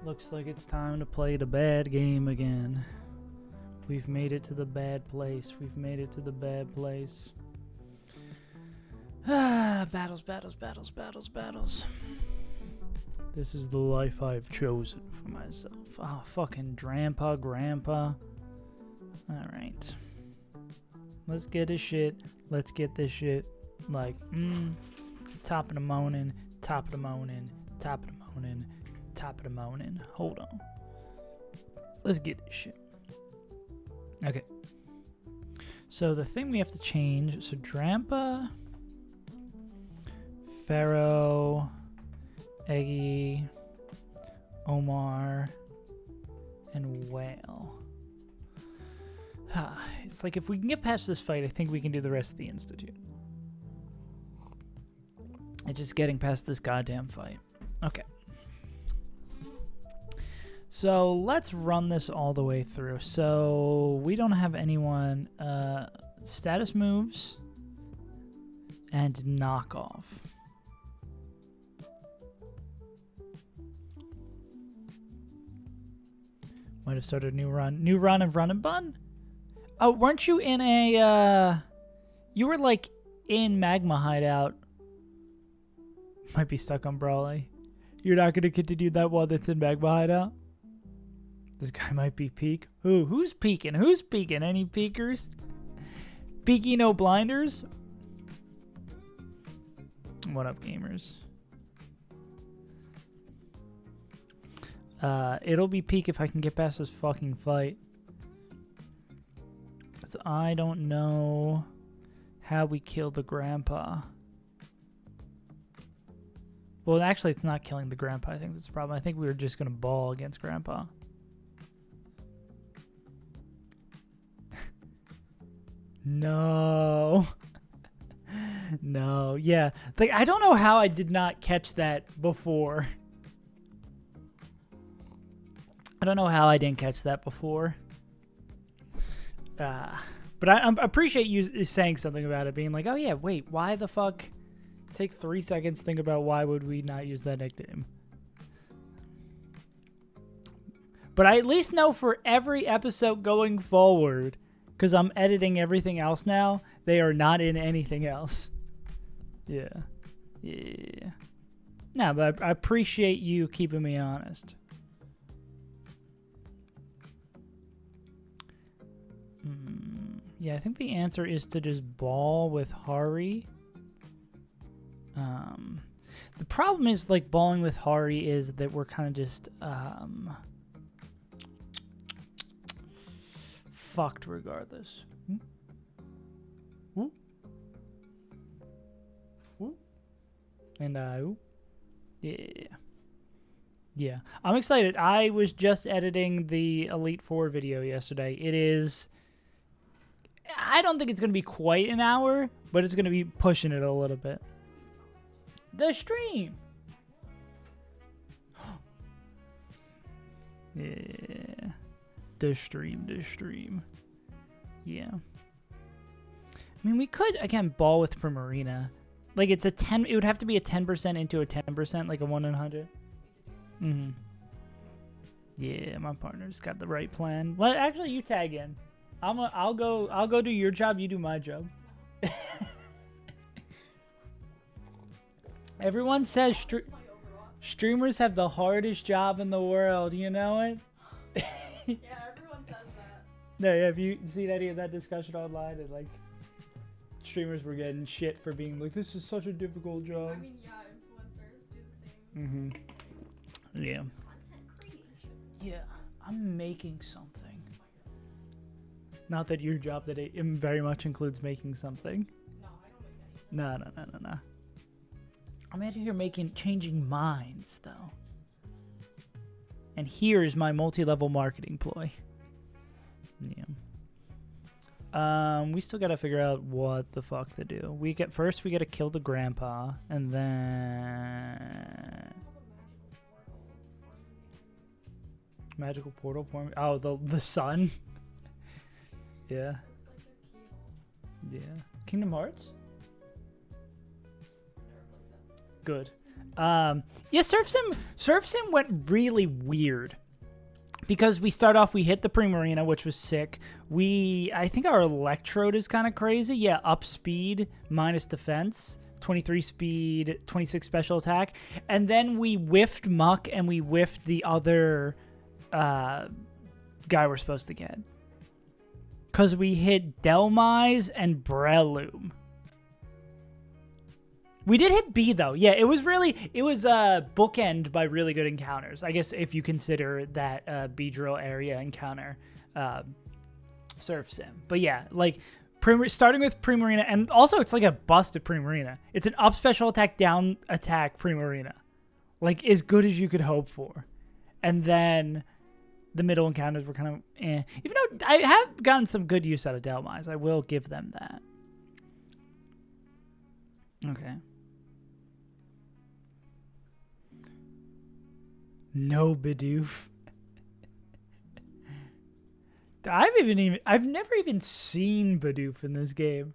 Looks like it's time to play the bad game again. We've made it to the bad place. We've made it to the bad place. Ah, battles, battles, battles, battles, battles. This is the life I've chosen for myself. Ah, fucking grandpa. Alright. Let's get this shit. Let's get this shit. Like, top of the morning, top of the morning, top of the morning, top of the morning. Hold on. Let's get this shit. Okay. So the thing we have to change, so Drampa, Pharaoh, Eggy, Omar, and Whale. It's like if we can get past this fight, I think we can do the rest of the Institute. And just getting past this goddamn fight. Okay. So let's run this all the way through. So we don't have anyone. Status moves and knockoff. Might have started a new run. New run of Run and Bun? Oh, weren't you in a, you were like in Magma Hideout. Might be stuck on Brawley. You're not going to continue that one that's in Magma Hideout? This guy might be peak. Who's peeking? Who's peeking? Any peekers? Peeky no blinders? What up, gamers? It'll be peak if I can get past this fucking fight. So I don't know how we kill the grandpa. Well, actually, it's not killing the grandpa. I think that's the problem. I think we were just going to ball against grandpa. No. No. Yeah. Like, I don't know how I did not catch that before. I don't know how I didn't catch that before. But I appreciate you saying something about it, being like, oh yeah, wait, why the fuck? Take 3 seconds, think about why would we not use that nickname. But I at least know for every episode going forward, because I'm editing everything else now, they are not in anything else. Yeah. Yeah. No, but I appreciate you keeping me honest. Yeah, I think the answer is to just ball with Hari. The problem is, like, balling with Hari is that we're kind of just fucked regardless. And yeah, I'm excited. I was just editing the Elite Four video yesterday. It is, I don't think it's going to be quite an hour, but it's going to be pushing it a little bit. The stream. Yeah. The stream. Yeah. I mean, we could, again, ball with Primarina. Like, it's a 10, it would have to be a 10% into a 10%, like a 1 in 100. Mm-hmm. Yeah, my partner's got the right plan. Actually, you tag in. I'll go do your job, you do my job. Everyone says streamers have the hardest job in the world. You know it? Yeah, everyone says that. No, yeah, have you seen any of that discussion online? And like, streamers were getting shit for being like, this is such a difficult job. I mean, yeah, influencers do the same. Mm-hmm. Yeah. Content creation. Yeah, I'm making something. Not that your job that it very much includes making something. No, I don't make anything. No. I'm out here changing minds, though. And here's my multi-level marketing ploy. Yeah. We still gotta figure out what the fuck to do. First we gotta kill the grandpa, and then magical portal for me. Oh, the sun. Yeah. Yeah. Kingdom Hearts? Good. Yeah, Surf Sim went really weird. Because we start off, we hit the Primarina, which was sick. I think our Electrode is kind of crazy. Yeah, up speed, minus defense, 23 speed, 26 special attack. And then we whiffed Muck, and we whiffed the other guy we're supposed to get. Because we hit Delmise and Breloom. We did hit B, though. Yeah, it was bookend by really good encounters. I guess if you consider that Beedrill area encounter Surf Sim. But yeah, like, starting with Primarina, and also it's like a busted Primarina. It's an up special attack, down attack Primarina. Like, as good as you could hope for. And then the middle encounters were kind of eh. Even though I have gotten some good use out of Delmise. I will give them that. Okay. No Bidoof. I've never even seen Bidoof in this game.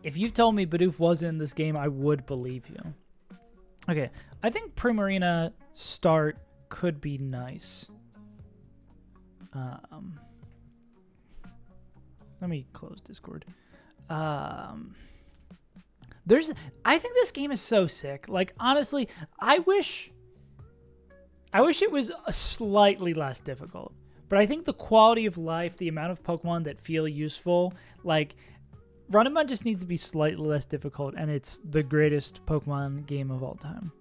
If you told me Bidoof wasn't in this game, I would believe you. Okay, I think Primarina start could be nice. Let me close Discord. I think this game is so sick. Like, honestly, I wish it was slightly less difficult. But I think the quality of life, the amount of Pokemon that feel useful, like, Run and Gun just needs to be slightly less difficult, and it's the greatest Pokemon game of all time.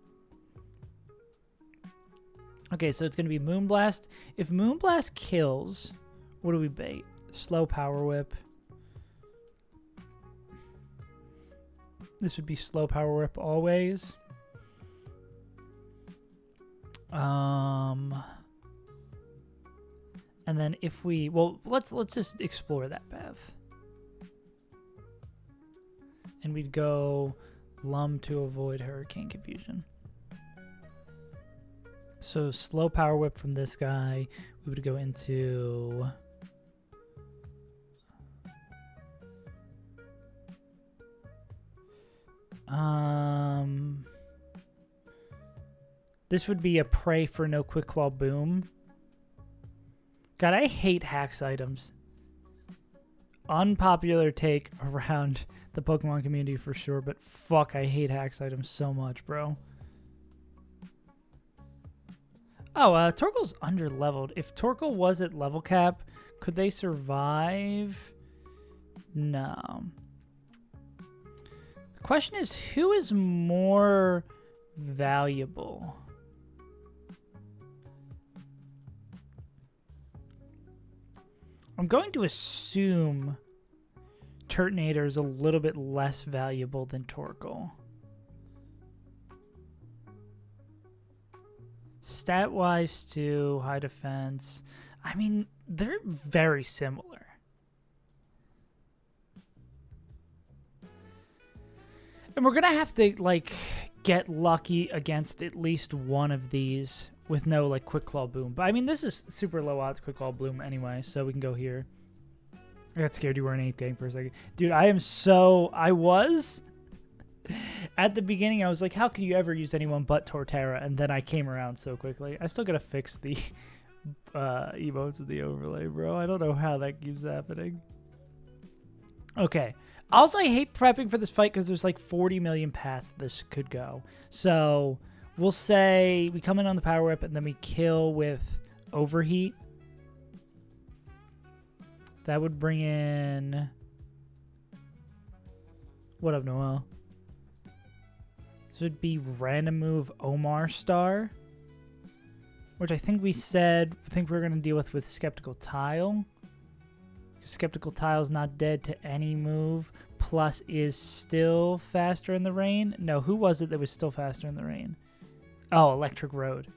Okay, so it's going to be Moonblast. If Moonblast kills, what do we bait? Slow Power Whip. This would be Slow Power Whip always. And then if we, well, let's just explore that path. And we'd go Lum to avoid Hurricane Confusion. So Slow Power Whip from this guy. We would go into this would be a Pray for no Quick Claw Boom. God, I hate hacks items. Unpopular take around the Pokemon community for sure, but fuck, I hate hacks items so much, bro. Oh, Torkoal's under-leveled. If Torkoal was at level cap, could they survive? No. The question is, who is more valuable? I'm going to assume Turtonator is a little bit less valuable than Torkoal. Stat-wise, too, high defense. I mean, they're very similar. And we're going to have to, like, get lucky against at least one of these with no, like, Quick Claw Boom. But, I mean, this is super low odds Quick Claw Bloom anyway, so we can go here. I got scared you were an Ape Gang for a second. Dude, I was... At the beginning, I was like, how could you ever use anyone but Torterra? And then I came around so quickly. I still got to fix the emotes of the overlay, bro. I don't know how that keeps happening. Okay. Also, I hate prepping for this fight because there's like 40 million paths this could go. So we'll say we come in on the Power Whip and then we kill with Overheat. That would bring in... What up, Noel? This would be random move Omar Star, which I think we we're going to deal with Skeptical Tile. Skeptical Tile's not dead to any move, plus is still faster in the rain. No, who was it that was still faster in the rain? Oh, Electric Road.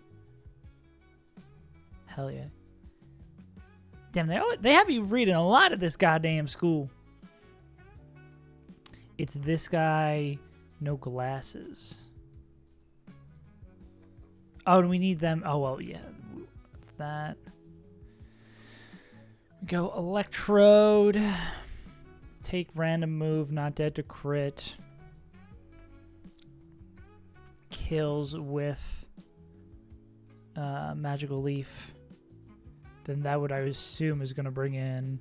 Hell yeah. Damn, they have you reading a lot of this goddamn school. It's this guy, no glasses. Oh, do we need them? Oh, well, yeah. What's that? We go Electrode. Take random move, not dead to crit. kills with Magical Leaf, then that would, I assume, is going to bring in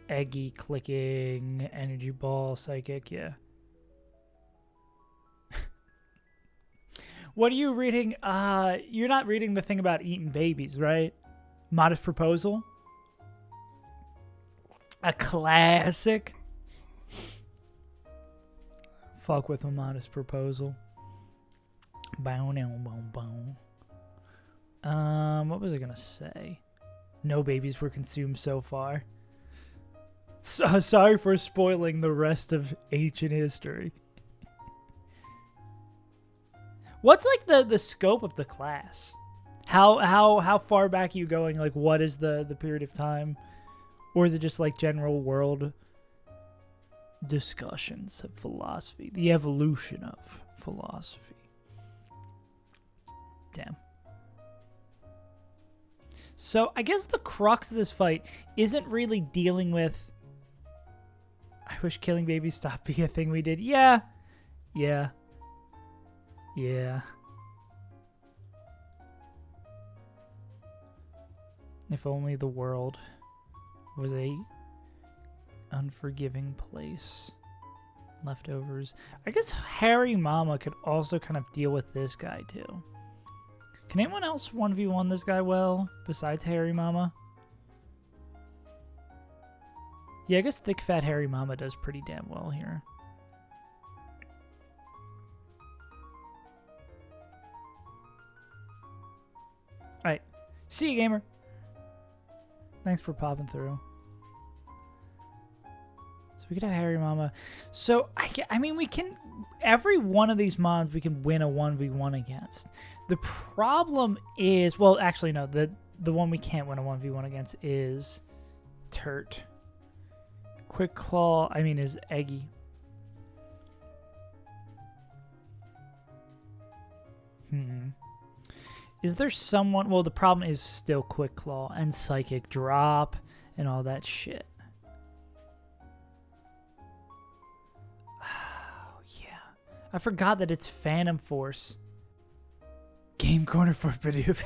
Eggy, Clicking, Energy Ball, Psychic, yeah. What are you reading? You're not reading the thing about eating babies, right? Modest Proposal? A classic. Fuck with a Modest Proposal. Bow, now, bow, bow. What was I gonna say? No babies were consumed so far. So, sorry for spoiling the rest of ancient history. What's like the scope of the class? How far back are you going? Like, what is the period of time? Or is it just like general world discussions of philosophy? The evolution of philosophy. Damn. So I guess the crux of this fight isn't really dealing with, I wish killing babies stopped being a thing we did. Yeah. Yeah. Yeah. If only the world was a unforgiving place. Leftovers. I guess Harry Mama could also kind of deal with this guy too. Can anyone else 1v1 this guy well besides Harry Mama? Yeah, I guess Thick Fat Harry Mama does pretty damn well here. Alright. See you, gamer. Thanks for popping through. So we could have Harry Mama. So, I mean, we can... Every one of these mons we can win a 1v1 against. The problem is... Well, actually, no. The one we can't win a 1v1 against is... Turt. Quick Claw, I mean, is Eggy. Is there someone... Well, the problem is still Quick Claw and Psychic Drop and all that shit. Oh, yeah. I forgot that it's Phantom Force. Game Corner for Bidoof.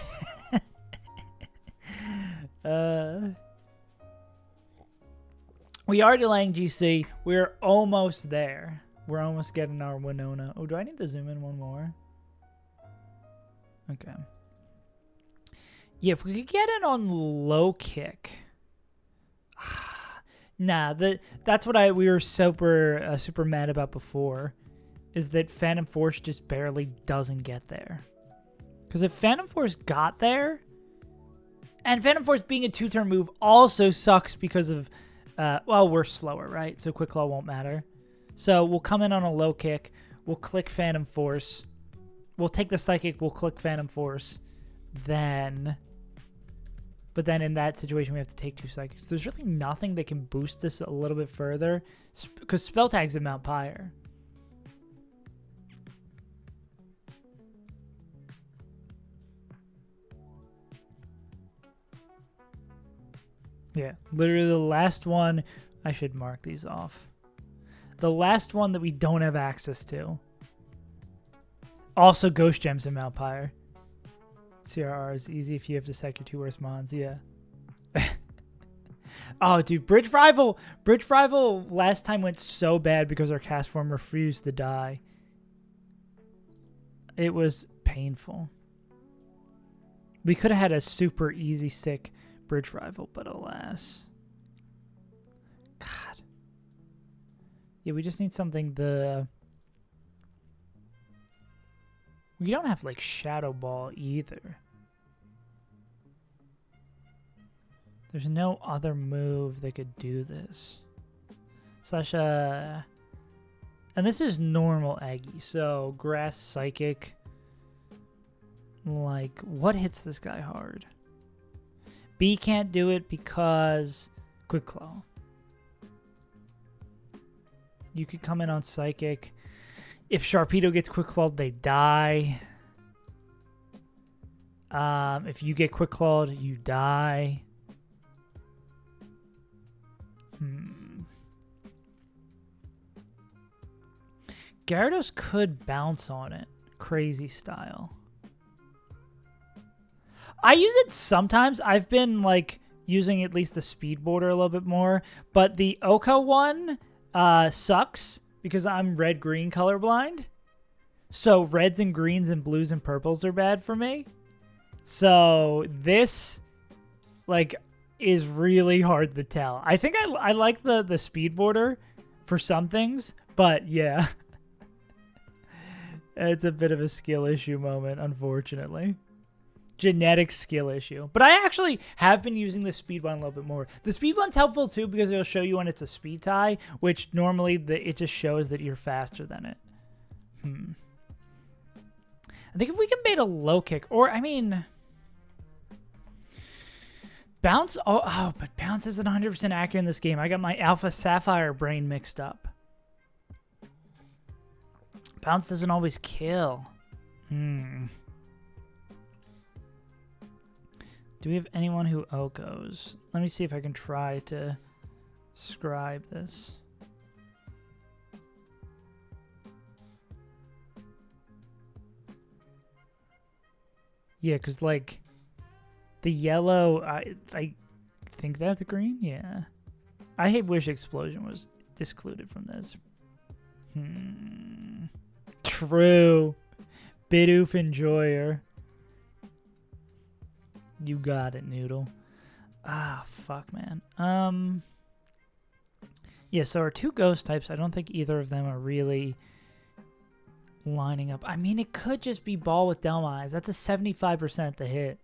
We are delaying GC. We're almost there. We're almost getting our Winona. Oh, do I need to zoom in one more? Okay. Yeah, if we could get it on low kick. Nah, that's what we were super mad about before, is that Phantom Force just barely doesn't get there. Because if Phantom Force got there, and Phantom Force being a 2-turn move also sucks because of, well, we're slower, right? So Quick Claw won't matter. So we'll come in on a low kick. We'll click Phantom Force. We'll take the Psychic. We'll click Phantom Force. But then in that situation, we have to take 2 Psychics. There's really nothing that can boost this a little bit further, because Spell Tag's in Mount Pyre. Yeah, literally the last one. I should mark these off. The last one that we don't have access to. Also, Ghost Gems in Mount Pyre. CRR is easy if you have to sack your 2 worst mons. Yeah. Oh, dude, Bridge Rival last time went so bad because our cast form refused to die. It was painful. We could have had a super easy, sick Bridge Rival, but alas. God. Yeah, we just need something we don't have, like, Shadow Ball either. There's no other move that could do this. Slash, and this is normal Aggie, so Grass, Psychic. Like, what hits this guy hard? B can't do it because Quick Claw. You could come in on Psychic. If Sharpedo gets Quick Clawed, they die. If you get Quick Clawed, you die. Gyarados could bounce on it. Crazy style. I use it sometimes. I've been like using at least the speed border a little bit more, but the Oko one sucks because I'm red-green colorblind. So reds and greens and blues and purples are bad for me. So this like is really hard to tell. I think I like the speed border for some things, but yeah. It's a bit of a skill issue moment, unfortunately. Genetic skill issue. But I actually have been using the speed one a little bit more. The speed one's helpful too because it'll show you when it's a speed tie, which normally it just shows that you're faster than it. I think if we can bait a low kick, or I mean, bounce. Oh, but bounce isn't 100% accurate in this game. I got my Alpha Sapphire brain mixed up. Bounce doesn't always kill. Do we have anyone who Okos? Let me see if I can try to scribe this. Yeah, because, like, the yellow, I think that's green? Yeah. I hate Wish Explosion was discluded from this. True. Bidoof Enjoyer. You got it, Noodle. Ah, fuck, man. Yeah, so our two ghost types, I don't think either of them are really lining up. I mean, it could just be Ball with Delmize. That's a 75% to hit.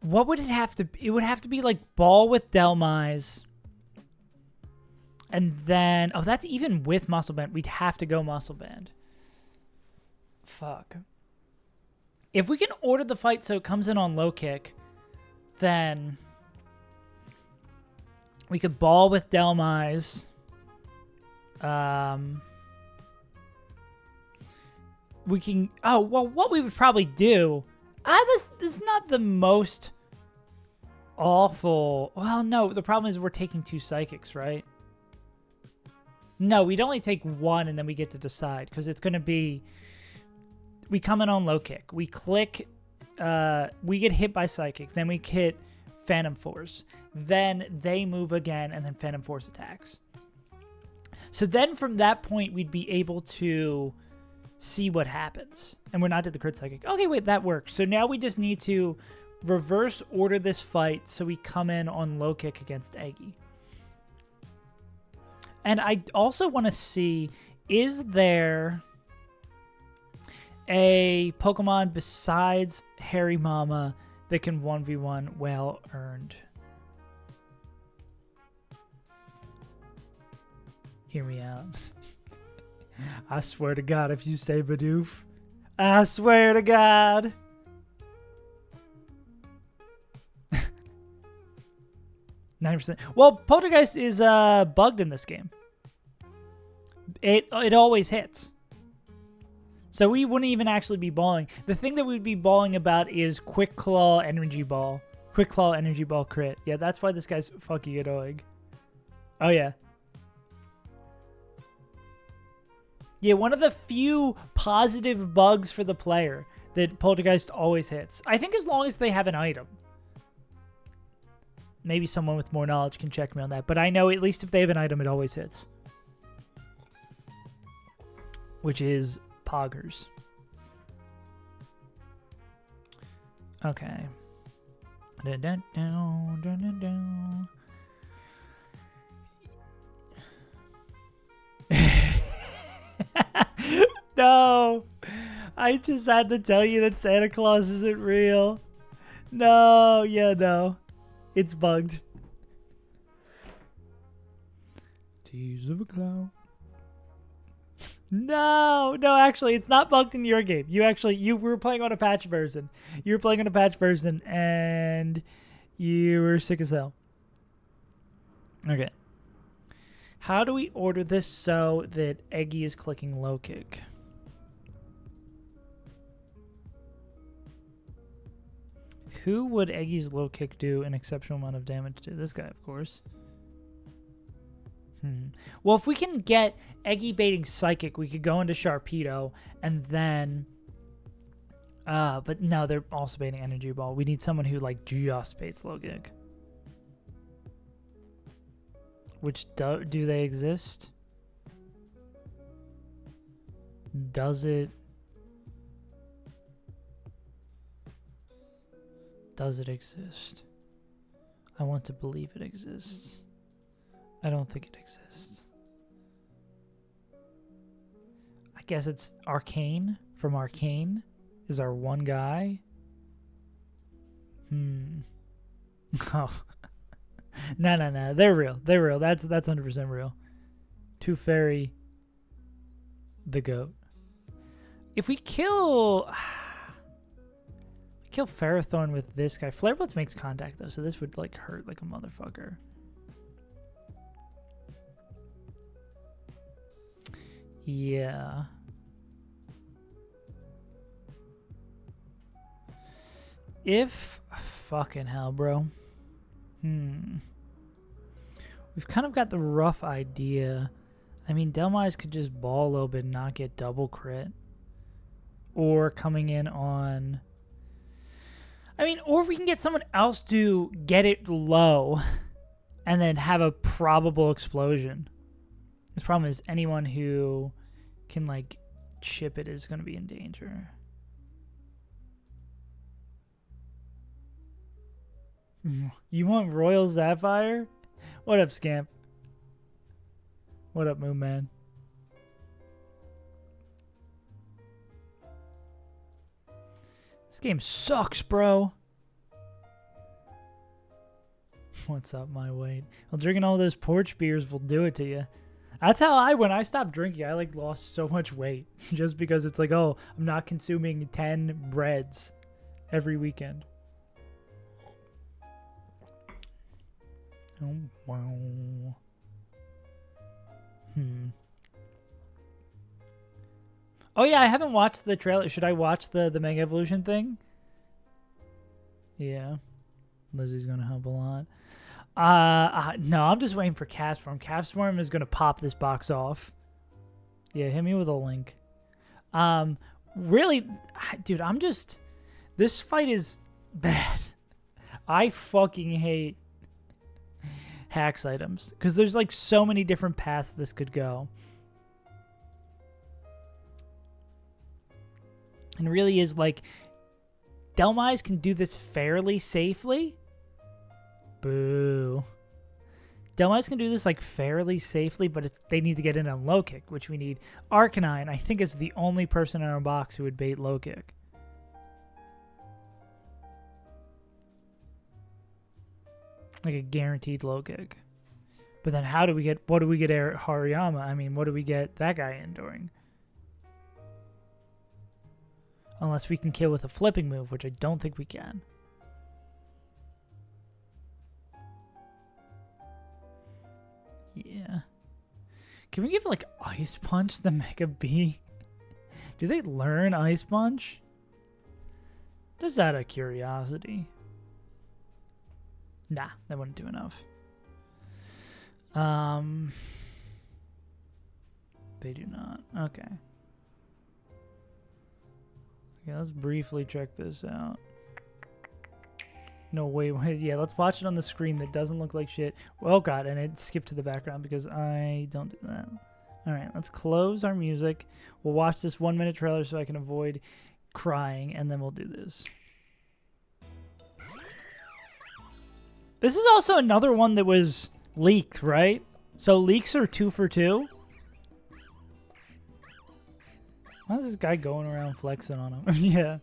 What would it have to be? It would have to be like Ball with Delmize. And then, oh, that's even with Muscle Band. We'd have to go Muscle Band. Fuck. If we can order the fight so it comes in on low kick, then we could Ball with Delmize. We can. Oh, well, what we would probably do. This is not the most awful. Well, no, the problem is we're taking two psychics, right? No, we'd only take one and then we get to decide because it's going to be. We come in on low kick. We click. We get hit by psychic. Then we hit Phantom Force. Then they move again and then Phantom Force attacks. So then from that point, we'd be able to see what happens. And we're not at the crit psychic. Okay, wait, that works. So now we just need to reverse order this fight so we come in on low kick against Eggy. And I also want to see, is there a Pokemon besides Harry Mama that can 1v1 well earned? Hear me out. I swear to God, if you say Bidoof, I swear to God. 90%. Well, Poltergeist is bugged in this game. It always hits. So we wouldn't even actually be balling. The thing that we'd be balling about is Quick Claw Energy Ball. Quick Claw Energy Ball crit. Yeah, that's why this guy's fucking annoying. Oh, yeah. Yeah, one of the few positive bugs for the player that Poltergeist always hits. I think as long as they have an item. Maybe someone with more knowledge can check me on that. But I know at least if they have an item, it always hits. Which is Poggers. Okay. No. I just had to tell you that Santa Claus isn't real. No. Yeah, no. It's bugged. Tease of a clown. No, actually, it's not bugged in your game. You were playing on a patch version. You were playing on a patch version, and you were sick as hell. Okay. How do we order this so that Eggy is clicking low kick? Who would Eggy's low kick do an exceptional amount of damage to? This guy, of course. Well, if we can get Eggy baiting Psychic, we could go into Sharpedo and then... but no, they're also baiting Energy Ball. We need someone who, like, just baits Logig. Which, do they exist? Does it... Does it exist? I want to believe it exists. I don't think it exists. I guess it's Arcane from Arcane is our one guy. Oh. No. They're real. They're real. That's 100% real. Two Fairy, the GOAT. If we kill Ferrothorn with this guy, Flare Blitz makes contact though, so this would like hurt like a motherfucker. Yeah. If fucking hell, bro. We've kind of got the rough idea. I mean, Delmise could just ball a little bit and not get double crit. Or coming in on... I mean, or if we can get someone else to get it low and then have a probable explosion. The problem is anyone who can, like, chip it is going to be in danger. You want Royal Sapphire? What up, Scamp? What up, Moon Man? This game sucks, bro. What's up, my weight? Well, drinking all those porch beers will do it to you. That's how when I stopped drinking, I like lost so much weight. Just because it's like, oh, I'm not consuming 10 breads every weekend. Oh, wow. Oh yeah, I haven't watched the trailer. Should I watch the Mega Evolution thing? Yeah. Lizzie's gonna help a lot. No, I'm just waiting for Castform. Castform is gonna pop this box off. Yeah, hit me with a link. Really, dude, this fight is bad. I fucking hate hacks items because there's like so many different paths this could go. And really is like, Delmise can do this fairly safely. Boo. Delmise can do this like fairly safely, but they need to get in on low kick, which we need. Arcanine, I think, is the only person in our box who would bait low kick. Like a guaranteed low kick. But then what do we get Hariyama? I mean, what do we get that guy in during? Unless we can kill with a flipping move, which I don't think we can. Yeah. Can we give, like, Ice Punch the Mega B? Do they learn Ice Punch? Just out of curiosity. Nah, that wouldn't do enough. They do not. Okay. Okay, let's briefly check this out. No, wait. Yeah, let's watch it on the screen that doesn't look like shit. Oh, God, and it skipped to the background because I don't do that. All right, let's close our music. We'll watch this 1-minute trailer so I can avoid crying, and then we'll do this. This is also another one that was leaked, right? So leaks are 2 for 2. Why is this guy going around flexing on him? Yeah.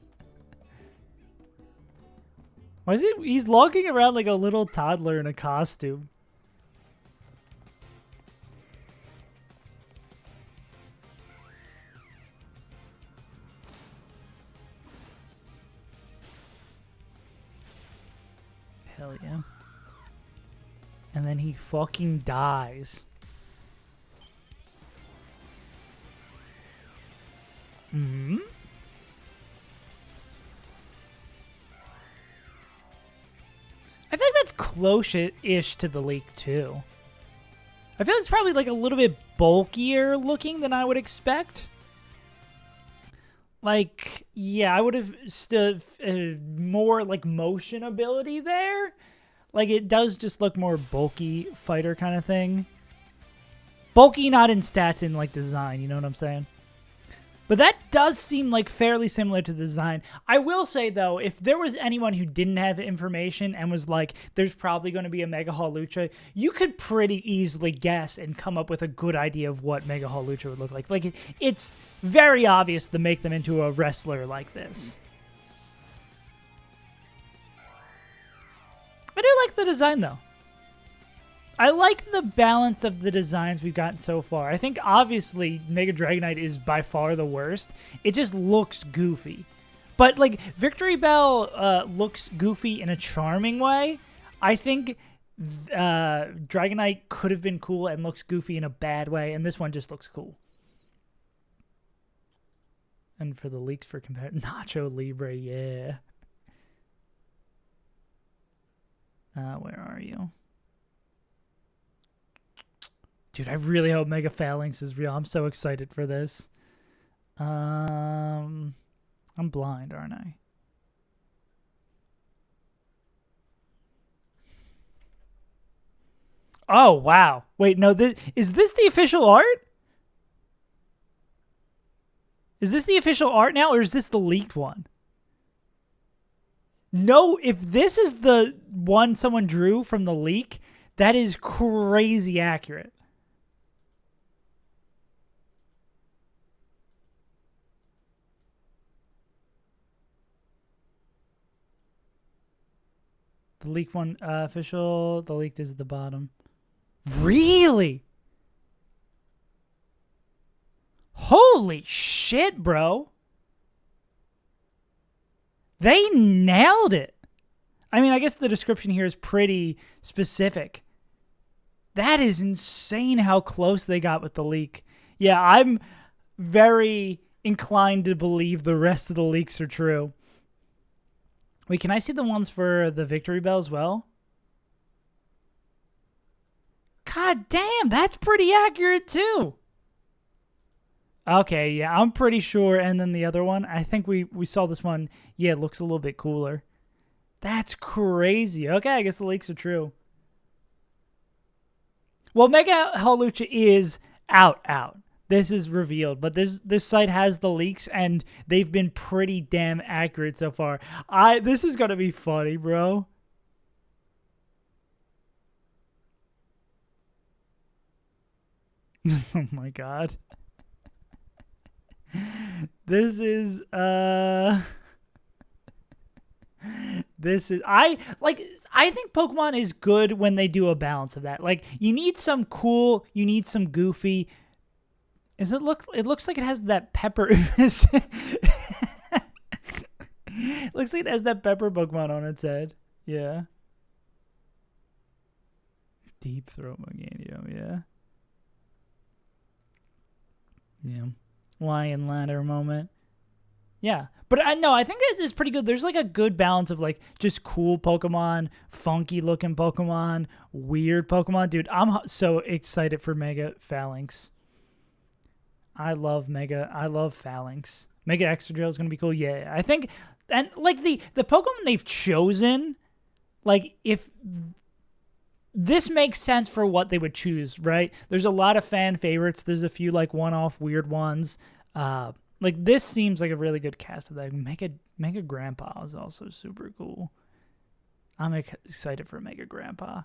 Why is he's walking around like a little toddler in a costume. Hell yeah. And then he fucking dies. Mm-hmm. I think that's close-ish to the leak, too. I feel it's probably like a little bit bulkier looking than I would expect. Like, yeah, I would have still more like motion ability there. Like, it does just look more bulky fighter kind of thing. Bulky, not in stats, in like design, you know what I'm saying? But that does seem like fairly similar to the design. I will say, though, if there was anyone who didn't have information and was like, there's probably going to be a Mega Hawlucha, you could pretty easily guess and come up with a good idea of what Mega Hawlucha would look like. Like, it's very obvious to make them into a wrestler like this. I do like the design, though. I like the balance of the designs we've gotten so far. I think, obviously, Mega Dragonite is by far the worst. It just looks goofy. But, like, Victory Bell looks goofy in a charming way. I think Dragonite could have been cool and looks goofy in a bad way, and this one just looks cool. And for the leaks for Nacho Libre, yeah. Where are you? Dude, I really hope Mega Phalanx is real. I'm so excited for this. I'm blind, aren't I? Oh, wow. Wait, no, is this the official art? Is this the official art now, or is this the leaked one? No, if this is the one someone drew from the leak, that is crazy accurate. The leaked one, official. The leaked is at the bottom. Really? Holy shit, bro. They nailed it. I mean, I guess the description here is pretty specific. That is insane how close they got with the leak. Yeah, I'm very inclined to believe the rest of the leaks are true. Wait, can I see the ones for the Victory Bell as well? God damn, that's pretty accurate too. Okay, yeah, I'm pretty sure. And then the other one, I think we saw this one. Yeah, it looks a little bit cooler. That's crazy. Okay, I guess the leaks are true. Well, Mega Hawlucha is out. This is revealed, but this site has the leaks, and they've been pretty damn accurate so far. This is gonna be funny, bro. Oh my god. This is I think Pokemon is good when they do a balance of that. Like, you need some cool, you need some goofy. It looks like it has that pepper. It looks like it has that pepper Pokemon on its head. Yeah. Deep Throat Meganium, yeah. Yeah. Lion Ladder moment. Yeah. But I think this is pretty good. There's like a good balance of like just cool Pokemon, funky looking Pokemon, weird Pokemon. Dude, I'm so excited for Mega Phalanx. I love Phalanx. Mega Excadrill is going to be cool. Yeah. I think, and like the Pokemon they've chosen, like if this makes sense for what they would choose, right? There's a lot of fan favorites. There's a few like one-off weird ones. Like this seems like a really good cast of that. Mega Grandpa is also super cool. I'm excited for Mega Grandpa.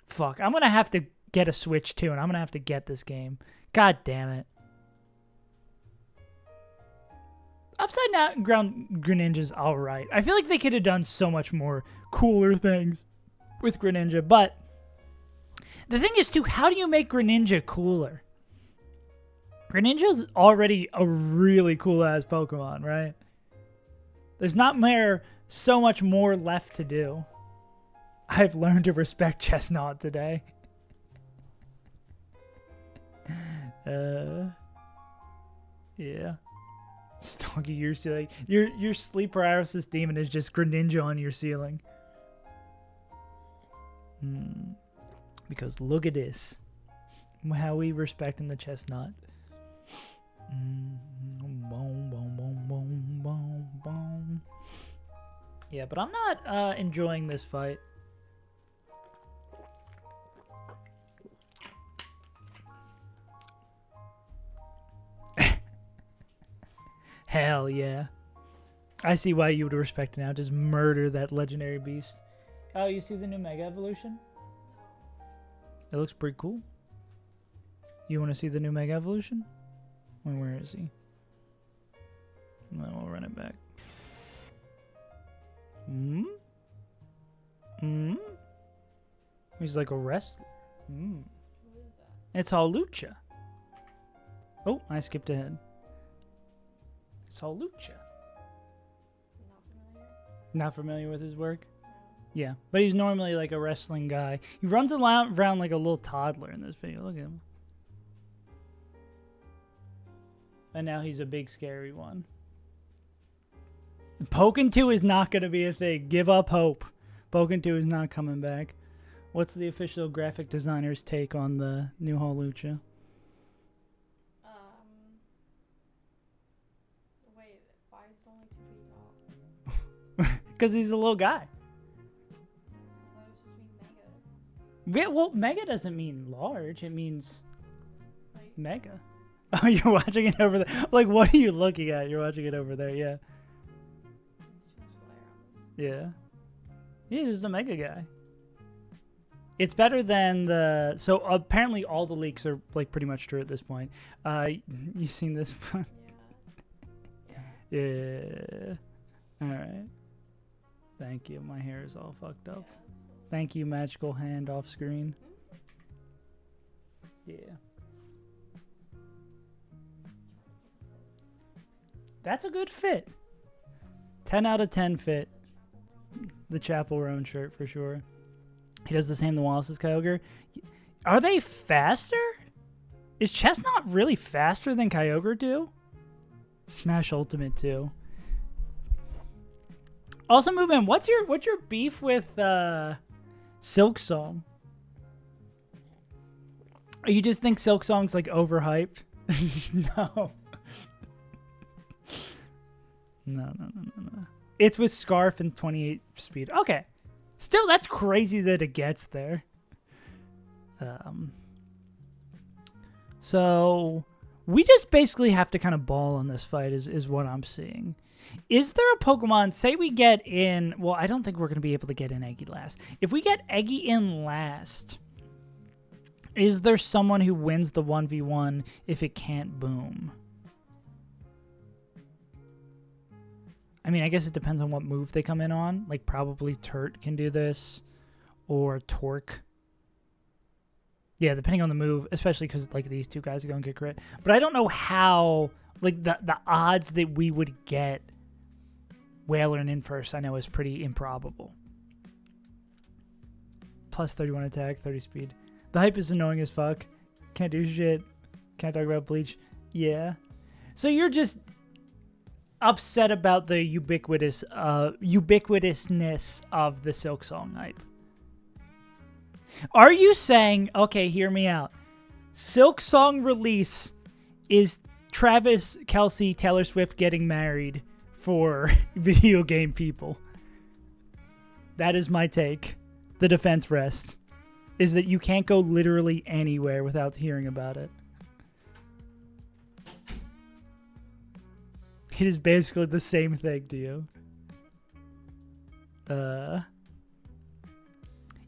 Fuck, I'm gonna have to get a Switch too, and I'm gonna have to get this game. God damn it. Upside Down Ground Greninja's alright. I feel like they could have done so much more cooler things with Greninja, but the thing is, too, how do you make Greninja cooler? Greninja's already a really cool-ass Pokemon, right? There's not so much more left to do. I've learned to respect Chestnut today. Yeah. Stalky your ceiling. Your sleep paralysis demon is just Greninja on your ceiling. Because look at this. How we respecting the chestnut. Boom, boom, boom, boom, boom, boom. Yeah, but I'm not enjoying this fight. Hell yeah. I see why you would respect it now. Just murder that legendary beast. Oh, you see the new Mega Evolution? It looks pretty cool. You want to see the new Mega Evolution? Where is he? And then we'll run it back. He's like a wrestler. Who is that? It's Halucha. Oh, I skipped ahead. It's Halucha. Not familiar. Not familiar with his work? No. Yeah, but he's normally like a wrestling guy. He runs around like a little toddler in this video. Look at him. And now he's a big scary one. Pokken 2 is not going to be a thing. Give up hope. Pokken 2 is not coming back. What's the official graphic designer's take on the new Halucha? Wait, why is it only 2 feet tall? Because he's a little guy. Why does it just mean mega? Yeah, well, mega doesn't mean large. It means Like, mega. Oh, you're watching it over there. Like, what are you looking at? You're watching it over there, yeah. there's too much glare on this. Yeah. He's just a mega guy. It's better than the... So, apparently all the leaks are, like, pretty much true at this point. You seen this one? Yeah. Yeah. Alright. Thank you. My hair is all fucked up. Yeah, it's Thank you, magical hand off screen. Yeah. That's a good fit. 10 out of 10 fit. The Chapel Roan shirt for sure. He does the same to Wallace's Kyogre. Are they faster? Is Chestnut really faster than Kyogre do? Smash Ultimate too. Also, Movement, what's your beef with Silk Song? Or you just think Silk Song's like overhyped? No. No. It's with Scarf and 28 speed. Okay. Still, that's crazy that it gets there. So, we just basically have to kind of ball on this fight is what I'm seeing. Is there a Pokemon, say we get in... Well, I don't think we're going to be able to get in Eggy last. If we get Eggy in last, is there someone who wins the 1v1 if it can't boom? I mean, I guess it depends on what move they come in on. Like, probably Turt can do this. Or Torque. Yeah, depending on the move. Especially because, like, these two guys are going to get crit. But I don't know how... Like, the odds that we would get Wailord in first, I know, is pretty improbable. Plus 31 attack, 30 speed. The hype is annoying as fuck. Can't do shit. Can't talk about Bleach. Yeah. So you're just... upset about the ubiquitousness of the Silk Song hype. Are you saying, okay, hear me out, Silk Song release is Travis Kelce, Taylor Swift getting married for video game people? That is my take. The defense rest is that you can't go literally anywhere without hearing about it. It is basically the same thing to you.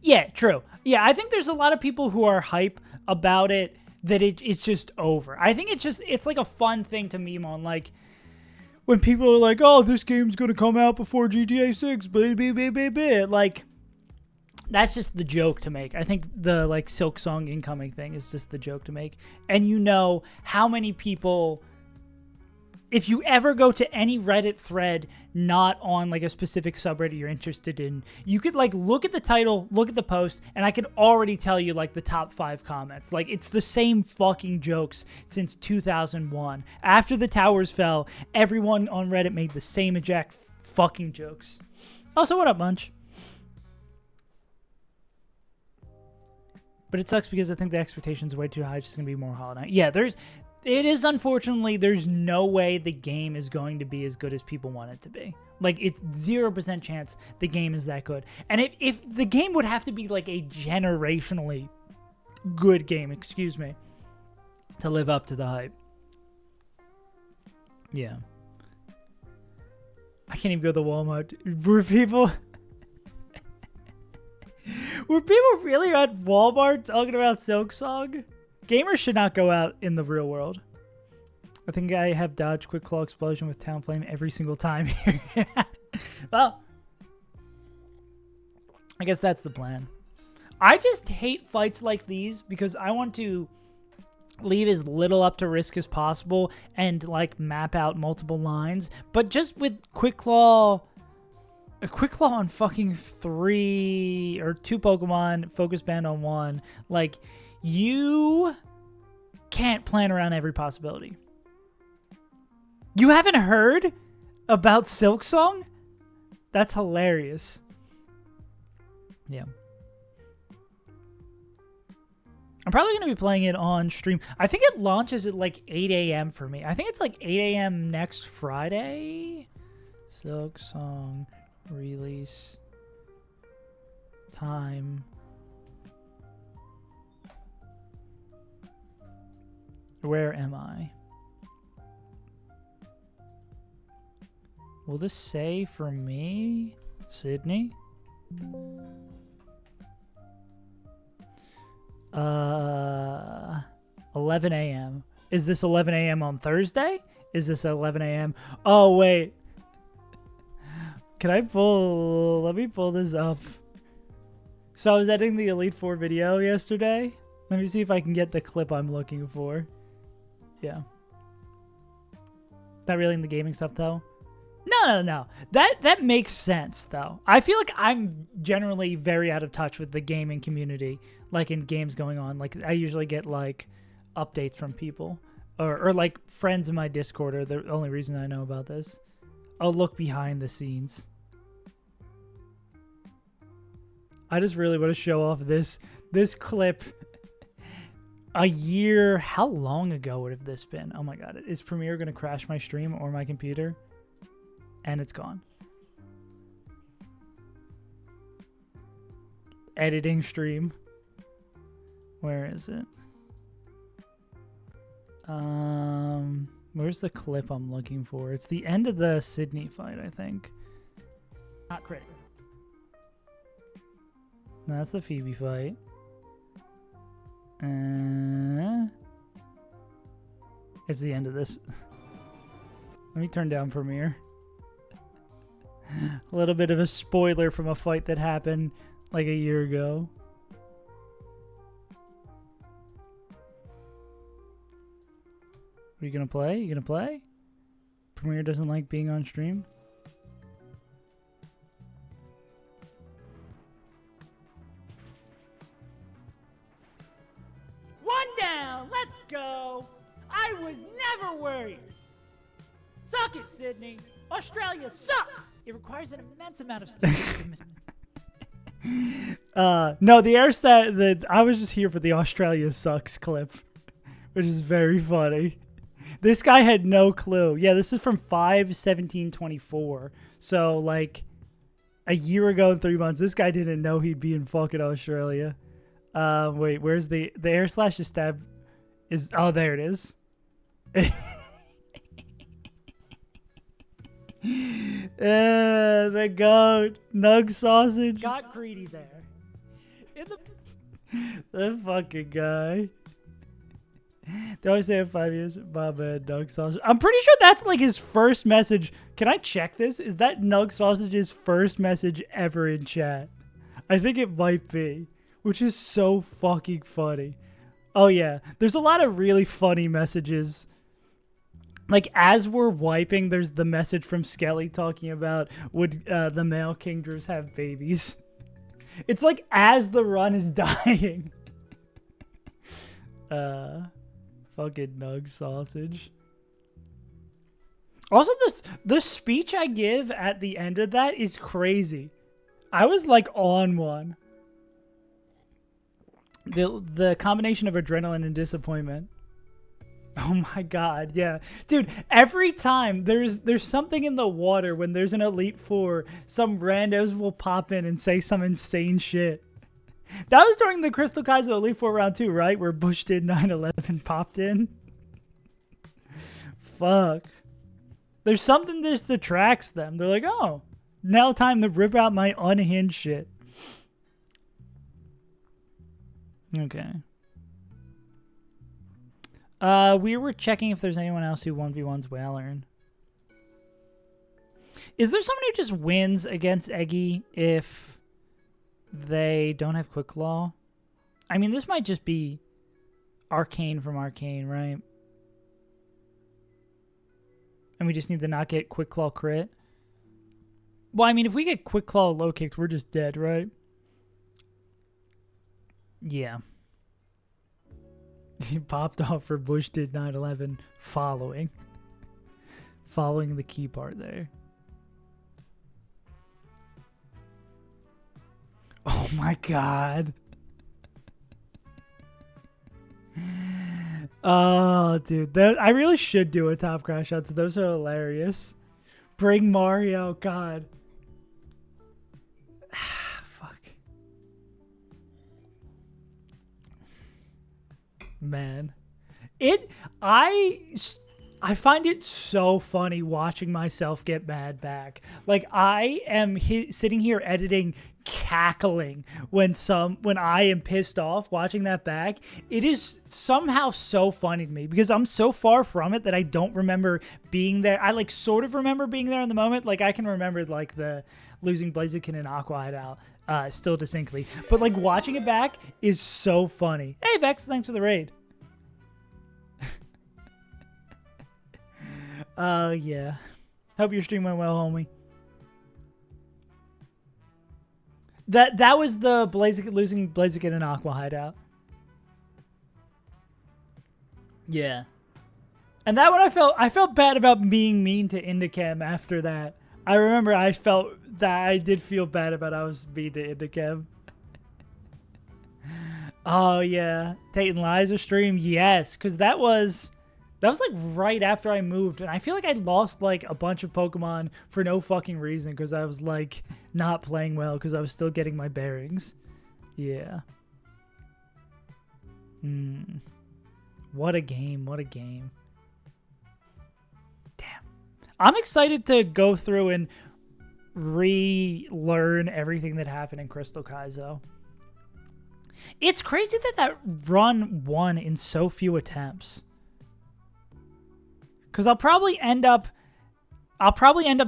Yeah, true. Yeah, I think there's a lot of people who are hype about it that it's just over. I think it's like a fun thing to meme on. Like, when people are like, oh, this game's going to come out before GTA 6, blah, blah, blah, blah, blah. Like, that's just the joke to make. I think the, like, Silk Song incoming thing is just the joke to make. And you know how many people... If you ever go to any Reddit thread not on like a specific subreddit you're interested in, you could like look at the title, look at the post, and I could already tell you like the top 5 comments. Like it's the same fucking jokes since 2001. After the towers fell, everyone on Reddit made the same exact fucking jokes. Also, what up, Munch? But it sucks because I think the expectations are way too high. It's just going to be more Hollow Knight. Yeah, it is unfortunately, there's no way the game is going to be as good as people want it to be. Like, it's 0% chance the game is that good. And if the game would have to be like a generationally good game, excuse me, to live up to the hype. Yeah. I can't even go to the Walmart. Were people really at Walmart talking about Silksong? Gamers should not go out in the real world. I think I have dodged Quick Claw Explosion with Town Flame every single time here. Well, I guess that's the plan. I just hate fights like these because I want to leave as little up to risk as possible and like map out multiple lines. But just with Quick Claw... A Quick Claw on fucking 3 or 2 Pokemon, Focus Band on 1. Like, you can't plan around every possibility. You haven't heard about Silksong? That's hilarious. Yeah. I'm probably going to be playing it on stream. I think it launches at like 8 a.m. for me. I think it's like 8 a.m. next Friday. Silksong release time. Where am I? Will this say for me, Sydney? 11 a.m. Is this 11 a.m. on Thursday? Is this 11 a.m.? Oh, wait. Can I pull... Let me pull this up. So I was editing the Elite Four video yesterday. Let me see if I can get the clip I'm looking for. Yeah. Not really in the gaming stuff, though. No. That makes sense, though. I feel like I'm generally very out of touch with the gaming community, like in games going on. Like, I usually get, like, updates from people. Or like, friends in my Discord are the only reason I know about this. I'll look behind the scenes. I just really want to show off this clip. A year, how long ago would have this been? Oh my god, is Premiere going to crash my stream or my computer? And it's gone. Editing stream. Where is it? Where's the clip I'm looking for? It's the end of the Sydney fight, I think. Not crit. No, that's the Phoebe fight. It's the end of this. Let me turn down Premiere. A little bit of a spoiler from a fight that happened like a year ago. Are you gonna play? You gonna play? Premiere doesn't like being on stream. One down! Let's go! I was never worried! Suck it, Sydney! Australia sucks! It requires an immense amount of stuff. No, the air stat, I was just here for the Australia sucks clip, which is very funny. This guy had no clue. Yeah, this is from 5/17/24. So, like, a year ago and 3 months, this guy didn't know he'd be in fucking Australia. Wait, where's the air slash stab? Oh, there it is. The goat. Nug sausage. Got greedy there. The fucking guy. They always say in 5 years, my man, Nug Sausage. I'm pretty sure that's like his first message. Can I check this? Is that Nug Sausage's first message ever in chat? I think it might be, which is so fucking funny. Oh yeah, there's a lot of really funny messages. Like, as we're wiping, there's the message from Skelly talking about, would the male Kingdras have babies? It's like as the run is dying. Fucking Nug Sausage. Also, the speech I give at the end of that is crazy. I was like on one. The combination of adrenaline and disappointment. Oh my god, yeah. Dude, every time there's something in the water when there's an Elite Four, some randos will pop in and say some insane shit. That was during the Crystal Kaizo Elite Four round 2, right? Where Bush did 9/11 popped in. Fuck. There's something that just attracts them. They're like, oh, now time to rip out my unhinged shit. Okay. We were checking if there's anyone else who 1v1s Whalern. Is there someone who just wins against Eggy if they don't have Quick Claw? I mean, this might just be Arcane from Arcane, right? And we just need to not get Quick Claw crit. Well, I mean, if we get Quick Claw low kicked, we're just dead, right? Yeah. He popped off for Bush did 9/11 following the key part there. Oh my god. Oh, dude. I really should do a top crash shots. Those are hilarious. Bring Mario. God. Fuck. Man. I find it so funny watching myself get mad back. Like, I am sitting here editing, cackling when I am pissed off watching that back. It is somehow so funny to me because I'm so far from it that I don't remember being there. I like sort of remember being there in the moment. Like, I can remember like the losing Blaziken and Aqua Hideout still distinctly, but like watching it back is so funny. Hey Vex, thanks for the raid. Yeah. Hope your stream went well, homie. That was the losing Blaziken and Aqua Hideout. Yeah. And that one I felt bad about being mean to Indicam after that. I remember I felt that I did feel bad about I was mean to Indicam. Oh yeah. Tate and Liza stream, yes, because that was like right after I moved, and I feel like I lost like a bunch of Pokemon for no fucking reason because I was like not playing well because I was still getting my bearings. Yeah. What a game. What a game. Damn. I'm excited to go through and relearn everything that happened in Crystal Kaizo. It's crazy that run won in so few attempts. Because I'll probably end up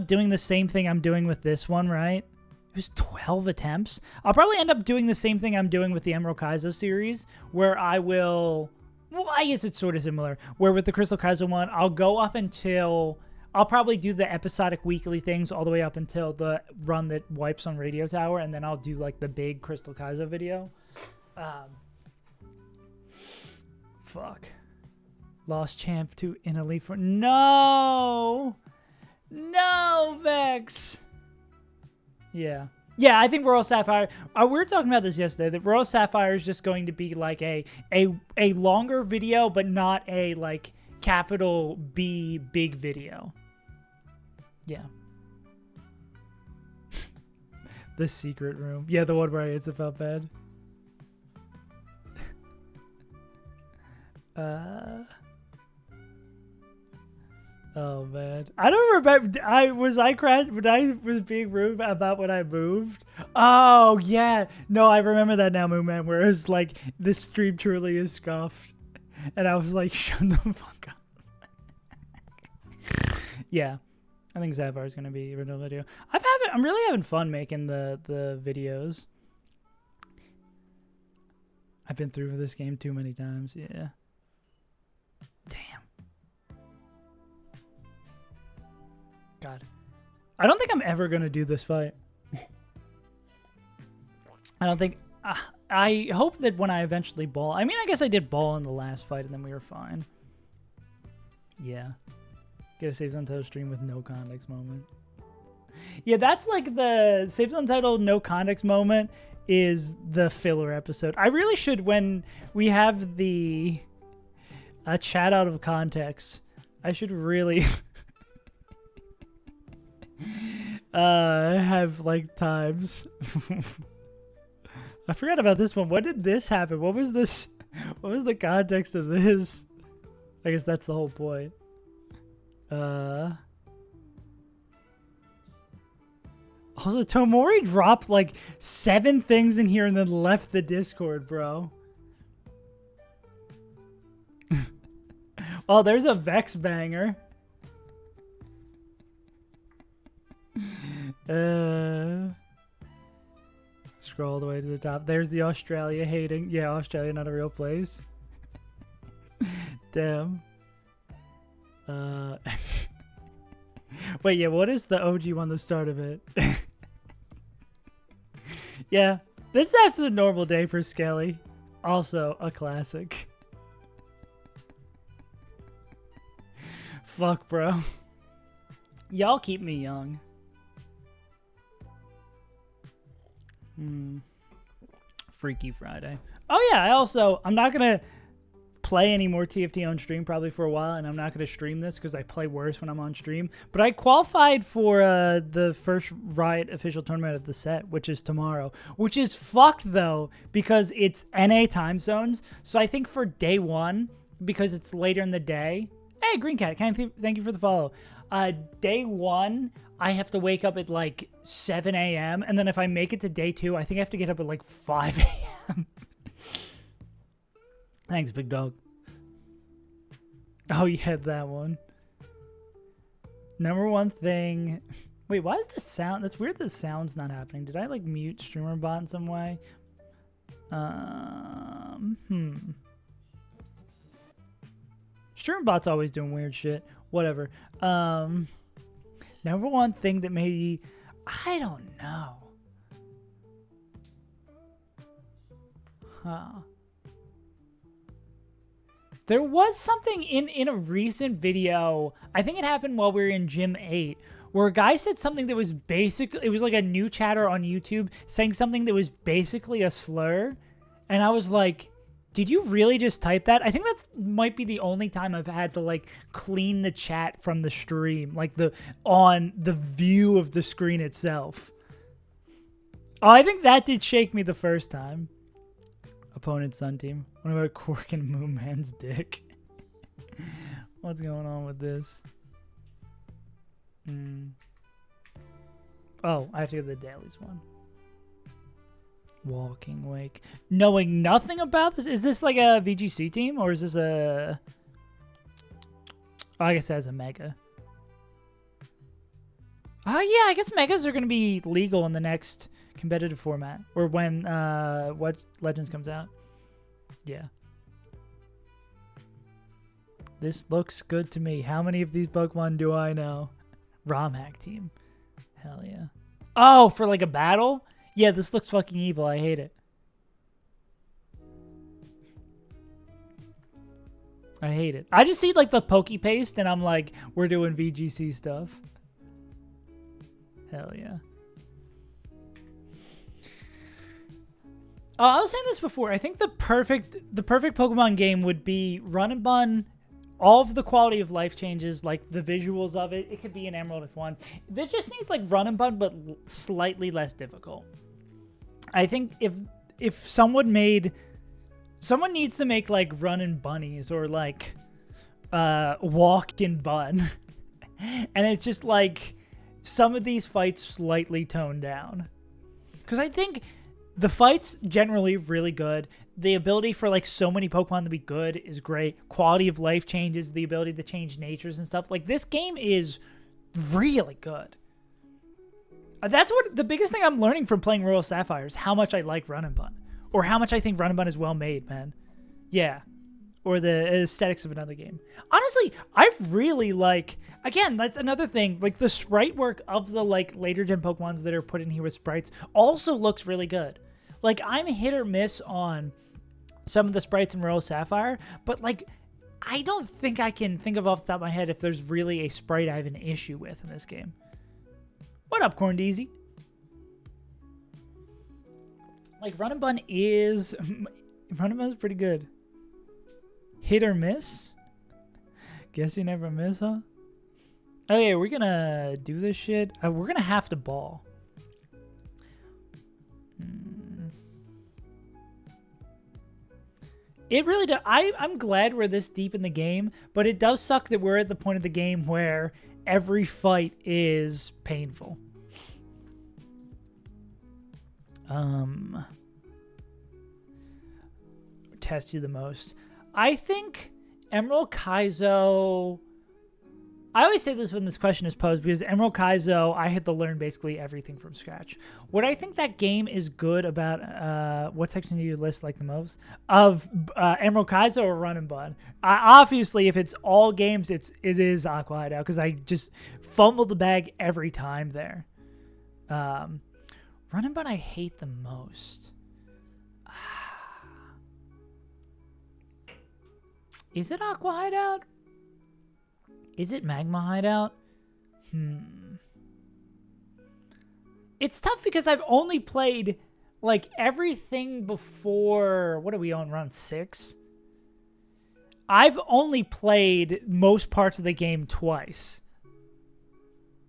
doing the same thing I'm doing with this one, right? It was 12 attempts. I'll probably end up doing the same thing I'm doing with the Emerald Kaizo series, where I will... Well, I guess it's sort of similar. Where with the Crystal Kaizo one, I'll go up until... I'll probably do the episodic weekly things all the way up until the run that wipes on Radio Tower, and then I'll do, like, the big Crystal Kaizo video. Fuck. Lost champ to in Elite Four. No! No, Vex! Yeah. Yeah, I think Royal Sapphire... we were talking about this yesterday, that Royal Sapphire is just going to be like a longer video, but not a, like, capital B big video. Yeah. The secret room. Yeah, the one where I answered felt bad. Oh man, I don't remember. I crashed when I was being rude about when I moved. Oh yeah, no, I remember that now, Moon Man. Where it was like this stream truly is scuffed, and I was like, shut the fuck up. Yeah, I think Sapphire is gonna be a real video. I'm really having fun making the videos. I've been through this game too many times. Yeah. Damn. God. I don't think I'm ever going to do this fight. I don't think... I hope that when I eventually ball... I mean, I guess I did ball in the last fight and then we were fine. Yeah. Get a Saves on Toe stream with no context moment. Yeah, that's like the Safe Untitled no context moment is the filler episode. I really should, when we have the chat out of context, I should really have like times. I forgot about this one. When did this happen? What was this? What was the context of this? I guess that's the whole point. Also, Tomori dropped like 7 things in here and then left the Discord, bro. Oh, there's a Vex banger. Scroll all the way to the top. There's the Australia hating. Yeah, Australia, not a real place. Damn. Wait, yeah, what is the OG one, the start of it? Yeah, this is a normal day for Skelly. Also a classic. Fuck, bro. Y'all keep me young. Freaky Friday. Oh yeah, I'm not gonna play any more TFT on stream probably for a while, and I'm not gonna stream this because I play worse when I'm on stream. But I qualified for the first Riot official tournament of the set, which is tomorrow. Which is fucked though, because it's NA time zones. So I think for day 1, because it's later in the day. Hey, Green Cat, thank you for the follow. Day 1, I have to wake up at like 7 a.m. And then if I make it to day 2, I think I have to get up at like 5 a.m. Thanks, big dog. Oh, yeah, that one. Number one thing. Wait, why is the sound? That's weird that the sound's not happening. Did I like mute streamer bot in some way? Streamer bot's always doing weird shit. Whatever. Number one thing that maybe, I don't know. Huh. There was something in a recent video, I think it happened while we were in Gym 8, where a guy said something that was basically, it was like a new chatter on YouTube saying something that was basically a slur. And I was like, did you really just type that? I think that's might be the only time I've had to like clean the chat from the stream, like on the view of the screen itself. Oh, I think that did shake me the first time. Opponent Sun Team. What about Quark and Moon Man's dick? What's going on with this? Oh, I have to go to the dailies one. Walking Wake. Knowing nothing about this? Is this like a VGC team? Or is this a... Oh, I guess it has a Mega. Oh, yeah, I guess Megas are going to be legal in the next competitive format. Or when what Legends comes out. Yeah. This looks good to me. How many of these Pokemon do I know? ROM hack team. Hell yeah. Oh, for like a battle? Yeah, this looks fucking evil. I hate it. I hate it. I just see like the Poke Paste and I'm like, we're doing VGC stuff. Hell yeah. I was saying this before. I think the perfect Pokemon game would be Run and Bun. All of the quality of life changes, like the visuals of it. It could be an Emerald if one. It just needs like Run and Bun, but slightly less difficult. I think if someone needs to make like Run and Bunnies or like Walk and Bun, and it's just like some of these fights slightly toned down, because I think the fights generally really good. The ability for like so many Pokemon to be good is great. Quality of life changes, the ability to change natures and stuff. Like this game is really good. That's what the biggest thing I'm learning from playing Royal Sapphire is how much I like Run and Bun, or how much I think Run and Bun is well made, man. Yeah. Or the aesthetics of another game. Honestly, I really like, again, that's another thing, like the sprite work of the like later gen Pokemons that are put in here with sprites also looks really good. Like I'm hit or miss on some of the sprites in Royal Sapphire, but like I don't think I can think of off the top of my head if there's really a sprite I have an issue with in this game. What up, Corn Deezy? Like, Run and Bun is pretty good. Hit or miss? Guess you never miss, huh? Oh yeah, we're gonna do this shit. We're gonna have to ball. It really does. I'm glad we're this deep in the game, but it does suck that we're at the point of the game where every fight is painful. Test you the most. I think Emerald Kaizo. I always say this when this question is posed because Emerald Kaizo, I had to learn basically everything from scratch. What I think that game is good about, what section do you list like the most? Of Emerald Kaizo or Run and Bun? Obviously, if it's all games, it is Aqua Hideout because I just fumble the bag every time there. Run and Bun I hate the most. Is it Aqua Hideout? Is it Magma Hideout? It's tough because I've only played like everything before. What are we on? Round 6? I've only played most parts of the game twice.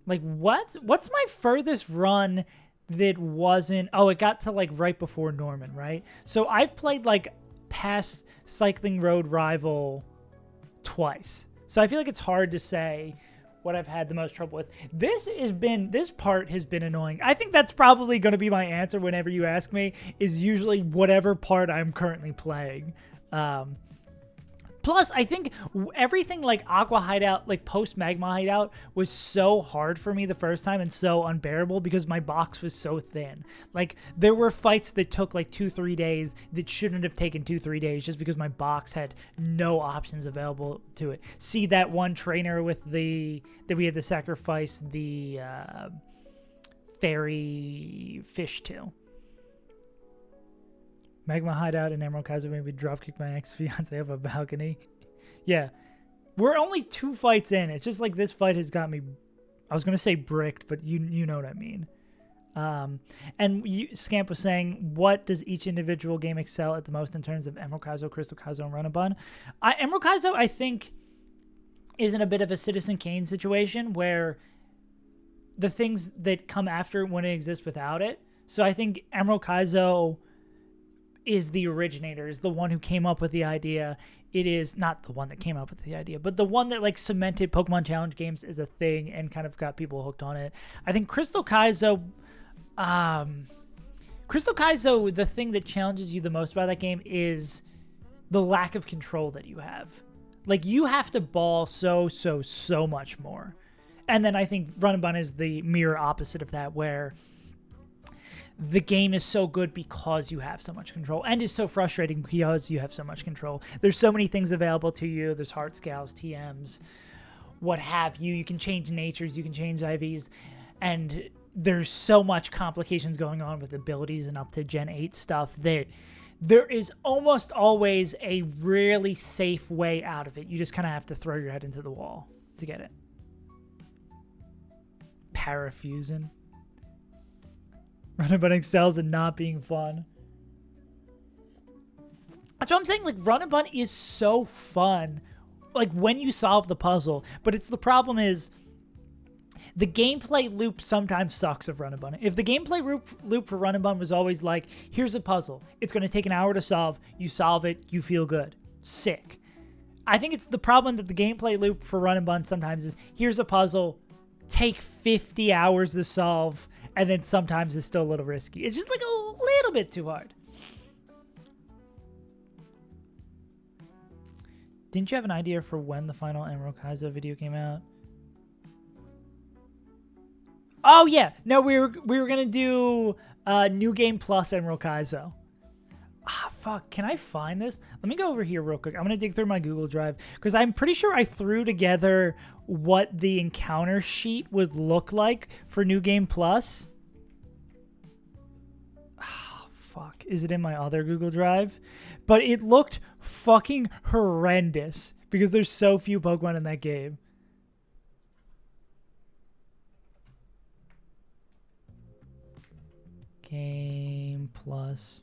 Like what's my furthest run that wasn't? Oh, it got to like right before Norman, right? So I've played like past Cycling Road Rival twice. So I feel like it's hard to say what I've had the most trouble with. This part has been annoying. I think that's probably going to be my answer whenever you ask me, is usually whatever part I'm currently playing. Plus, I think everything like Aqua Hideout, like post Magma Hideout, was so hard for me the first time and so unbearable because my box was so thin. Like, there were fights that took like 2-3 days that shouldn't have taken 2-3 days just because my box had no options available to it. See that one trainer with that we had to sacrifice the fairy fish to. Magma Hideout and Emerald Kaizo made me dropkick my ex-fiance off a balcony. Yeah. We're only 2 fights in. It's just like this fight has got me, I was going to say bricked, but you know what I mean. And Scamp was saying, what does each individual game excel at the most in terms of Emerald Kaizo, Crystal Kaizo, and Run and Bun? Emerald Kaizo, I think, is in a bit of a Citizen Kane situation where the things that come after wouldn't exist without it. So I think Emerald Kaizo is the originator, is the one who came up with the idea. It is not the one that came up with the idea, but the one that like cemented Pokemon Challenge games as a thing and kind of got people hooked on it. I think Crystal Kaizo, the thing that challenges you the most about that game is the lack of control that you have. Like, you have to ball so much more. And then I think Run and Bun is the mirror opposite of that, where the game is so good because you have so much control, and is so frustrating because you have so much control. There's so many things available to you. There's heart scales, TMs, what have you. You can change natures, you can change IVs, and there's so much complications going on with abilities and up to Gen 8 stuff that there is almost always a really safe way out of it. You just kind of have to throw your head into the wall to get it. Parafusion. Run and Bun excels in not being fun. That's what I'm saying. Like, Run and Bun is so fun, like, when you solve the puzzle. But the problem is the gameplay loop sometimes sucks of Run and Bun. If the gameplay loop for Run and Bun was always like, here's a puzzle, it's going to take an hour to solve, you solve it, you feel good. Sick. I think it's the problem that the gameplay loop for Run and Bun sometimes is, here's a puzzle, take 50 hours to solve, and then sometimes it's still a little risky. It's just like a little bit too hard. Didn't you have an idea for when the final Emerald Kaizo video came out? Oh yeah, no, we were gonna do New Game Plus Emerald Kaizo. Fuck, can I find this? Let me go over here real quick. I'm gonna dig through my Google Drive because I'm pretty sure I threw together what the encounter sheet would look like for New Game Plus. Fuck, is it in my other Google Drive? But it looked fucking horrendous because there's so few Pokemon in that game. plus.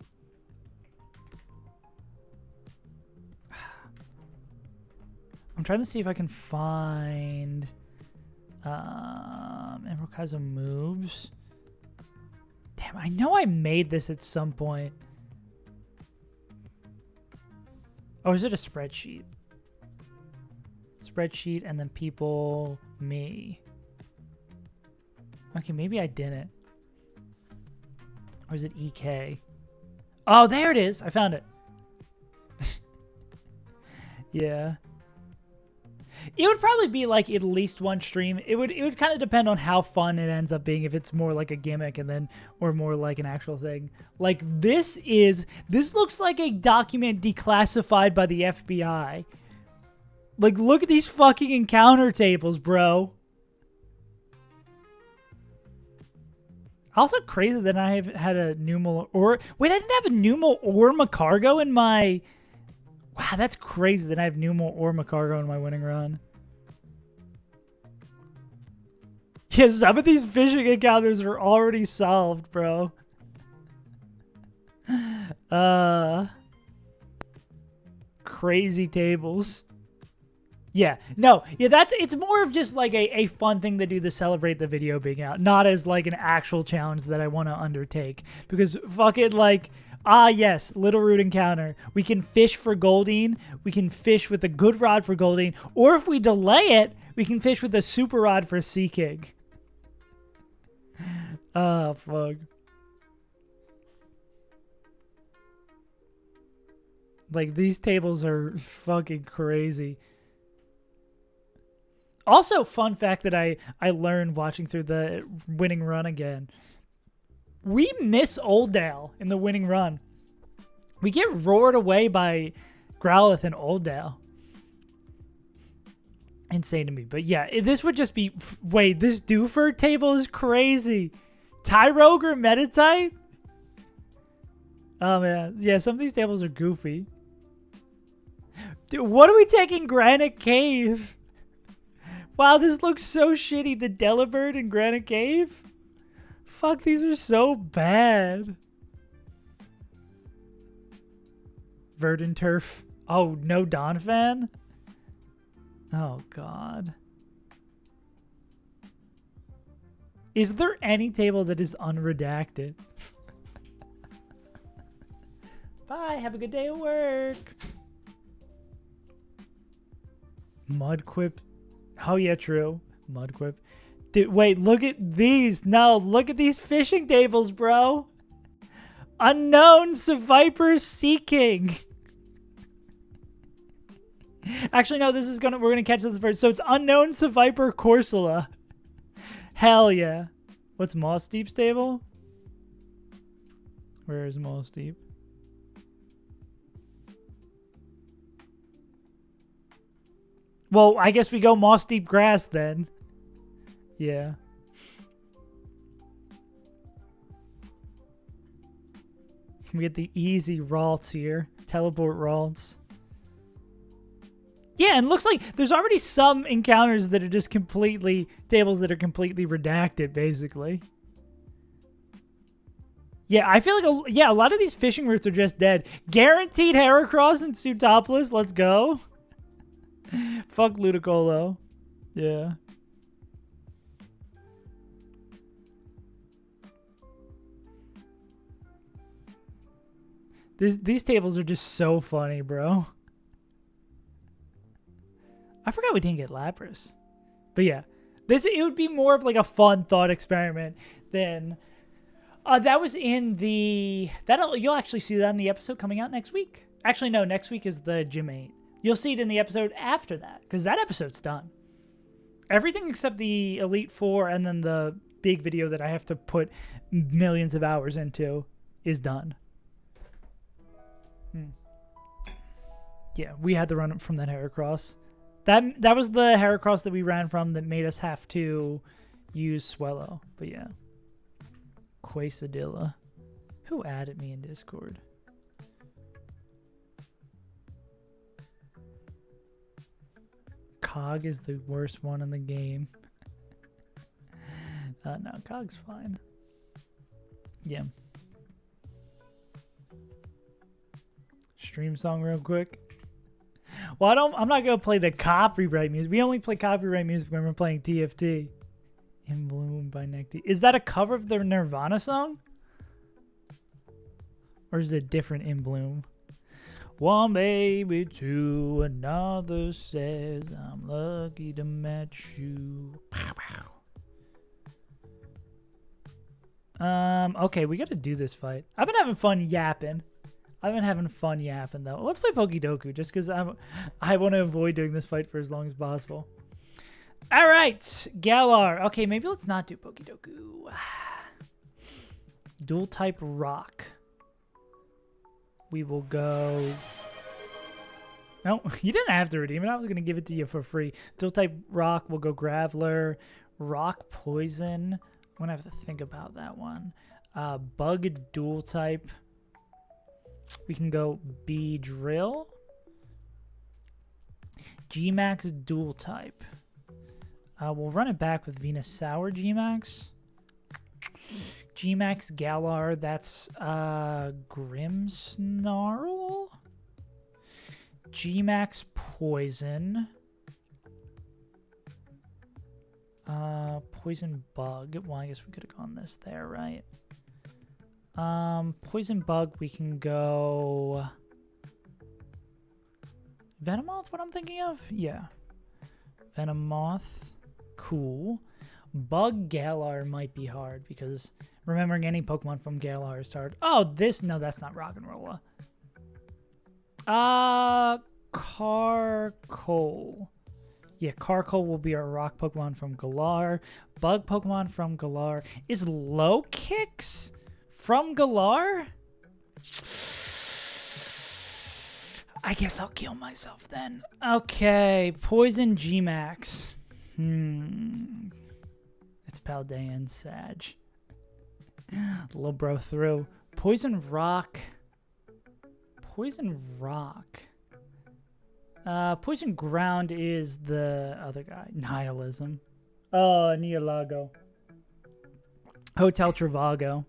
I'm trying to see if I can find Emerald Chasm moves. Damn, I know I made this at some point. Oh, is it a spreadsheet? Spreadsheet and then people, me. Okay, maybe I didn't. Or is it EK? Oh, there it is. I found it. Yeah. It would probably be like at least one stream. It would kind of depend on how fun it ends up being, if it's more like a gimmick and then or more like an actual thing. Like this looks like a document declassified by the FBI. Like look at these fucking encounter tables, bro. Also crazy that I have had a Numal or wait, I didn't have a Numal or Macargo in my. Wow, that's crazy that I have Numal or Macargo in my winning run. Yeah, some of these fishing encounters are already solved, bro. Crazy tables. Yeah, no, yeah, it's more of just like a fun thing to do to celebrate the video being out, not as like an actual challenge that I want to undertake. Because fuck it, like, yes, Little Root encounter. We can fish for Goldine, we can fish with a good rod for Goldine, or if we delay it, we can fish with a super rod for Sea King. Oh, fuck. Like, these tables are fucking crazy. Also, fun fact that I learned watching through the winning run again. We miss Oldale in the winning run. We get roared away by Growlithe and Oldale. Insane to me. But yeah, this would just be... Wait, this Doofer table is crazy. Tyrogue Metatype? Oh, man. Yeah, some of these tables are goofy. Dude, what are we taking Granite Cave? Wow, this looks so shitty. The Delibird in Granite Cave? Fuck, these are so bad. Verdant Turf. Oh, no Donphan? Oh, God. Is there any table that is unredacted? Bye, have a good day at work. Mudquip. Oh, yeah, true. Mudquip. Dude, wait, look at these. No, look at these fishing tables, bro. Unknown Seviper Sea King. Actually, no, we're gonna catch this first. So it's Unknown Seviper Corsola. Hell yeah. What's Moss Deep's table? Where is Moss Deep? Well, I guess we go Moss Deep Grass then. Yeah. We get the easy Ralts here. Teleport Ralts. Yeah, and looks like there's already some encounters that are just tables that are completely redacted, basically. Yeah, I feel like, a lot of these fishing routes are just dead. Guaranteed Heracross and Sutopolis, let's go. Fuck Ludicolo. Yeah. These tables are just so funny, bro. I forgot we didn't get Lapras. But yeah, it would be more of like a fun thought experiment than that was in the you'll actually see that in the episode coming out next week. Actually, no, next week is the Gym 8. You'll see it in the episode after that because that episode's done. Everything except the Elite Four and then the big video that I have to put millions of hours into is done. Yeah, we had to run from that Heracross. That was the Heracross that we ran from that made us have to use Swellow. But yeah. Quesadilla. Who added me in Discord? Cog is the worst one in the game. No, Cog's fine. Yeah. stream song real quick? Well, I'm not gonna play the copyright music. We only play copyright music when we're playing TFT. In Bloom by Neck Deep. Is that a cover of the Nirvana song? Or is it different In Bloom? One baby to another says I'm lucky to met you. Pow, pow. Okay, we gotta do this fight. I've been having fun yapping. I've been having fun yapping though. Let's play Pokidoku just because I want to avoid doing this fight for as long as possible. All right, Galar. Okay, maybe let's not do Pokidoku. Dual type rock. We will go. No, you didn't have to redeem it. I was gonna give it to you for free. Dual type rock. We'll go Graveler. Rock poison. I'm gonna have to think about that one. Bug dual type. We can go B drill. G-Max dual type. We'll run it back with Venus Sour G-Max. G-Max Galar, that's Grimmsnarl. G-Max Poison. Poison Bug. Well, I guess we could have gone this there, right? Poison Bug, we can go... Venomoth, what I'm thinking of? Yeah. Venomoth. Cool. Bug Galar might be hard because remembering any Pokemon from Galar is hard. Oh, this... No, that's not Rock'n'Rolla. Carkol. Yeah, Carkol will be our rock Pokemon from Galar. Bug Pokemon from Galar. Is Low Kicks from Galar? I guess I'll kill myself then. Okay, Poison G-Max. It's Paldean Sag. Little bro through. Poison Rock. Poison Rock. Poison Ground is the other guy. Nihilism. Oh, Neolago. Hotel Travago.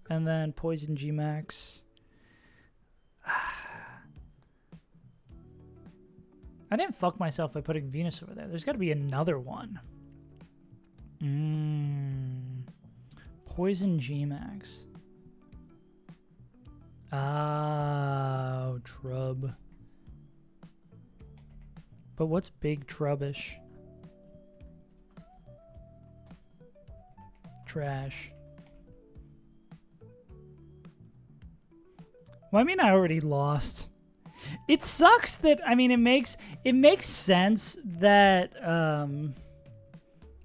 And then Poison G-Max. I didn't fuck myself by putting Venus over there. There's got to be another one. Poison G-Max. Oh, Trub. But what's Big Trubbish? Trash. Well, I mean, I already lost. It sucks that, I mean, it makes sense that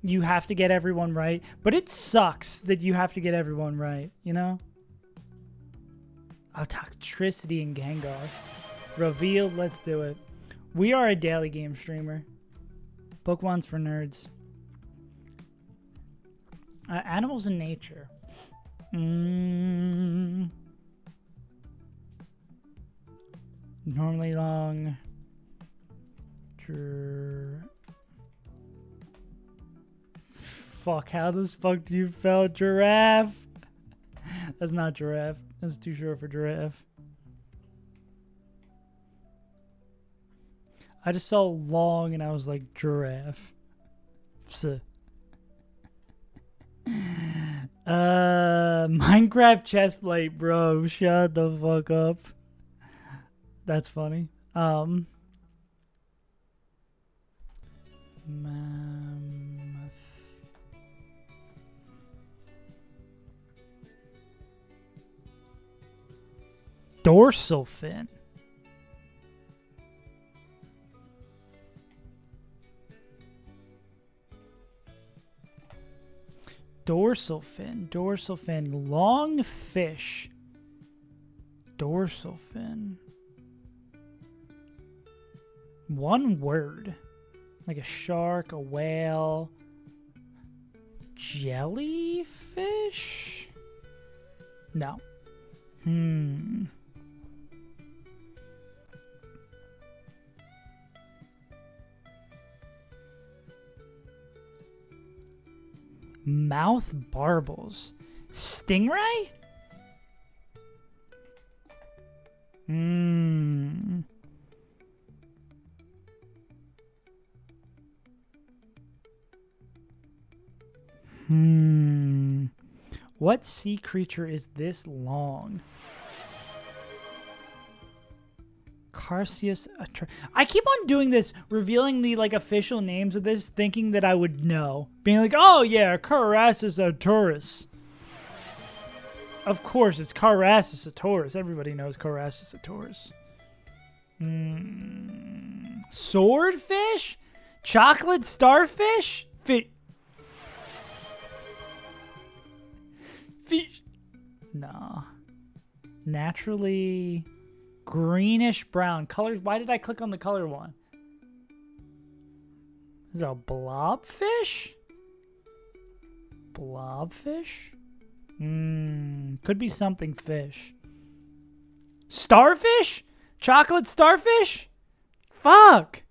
you have to get everyone right, but it sucks that you have to get everyone right, you know? Oh, Toxtricity and Gengar. Revealed, let's do it. We are a daily game streamer. Pokemon's for nerds. Animals in nature. Normally long. Fuck, how the fuck do you spell giraffe? That's not giraffe. That's too short for giraffe. I just saw long and I was like, giraffe. Psst. Minecraft chestplate, bro. Shut the fuck up. That's funny. Mammoth. Dorsal fin. Dorsal fin, long fish. Dorsal fin. One word. Like a shark, a whale. Jellyfish? No. Mouth barbels. Stingray? Hmm. What sea creature is this long? Carcius. I keep on doing this, revealing the like official names of this, thinking that I would know. Being like, oh yeah, Carassus Taurus. Of course, it's Carassus Taurus. Everybody knows Carassus Taurus. Swordfish? Chocolate starfish? Fish. Nah. Naturally greenish brown. Colors. Why did I click on the color one? Is that a blobfish? Blobfish? Could be something fish. Starfish? Chocolate starfish? Fuck.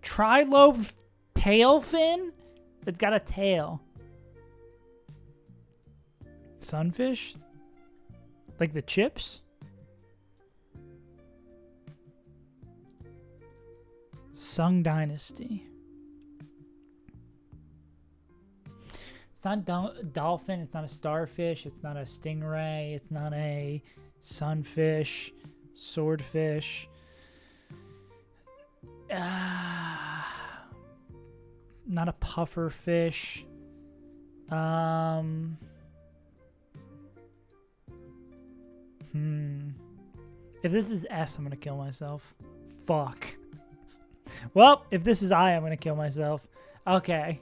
Trilobe tailfin? It's got a tail. Sunfish? Like the chips? Sung Dynasty. It's not a dolphin. It's not a starfish. It's not a stingray. It's not a sunfish. Swordfish. Not a puffer fish. If this is S, I'm gonna kill myself. Fuck. Well, if this is I, I'm gonna kill myself. Okay.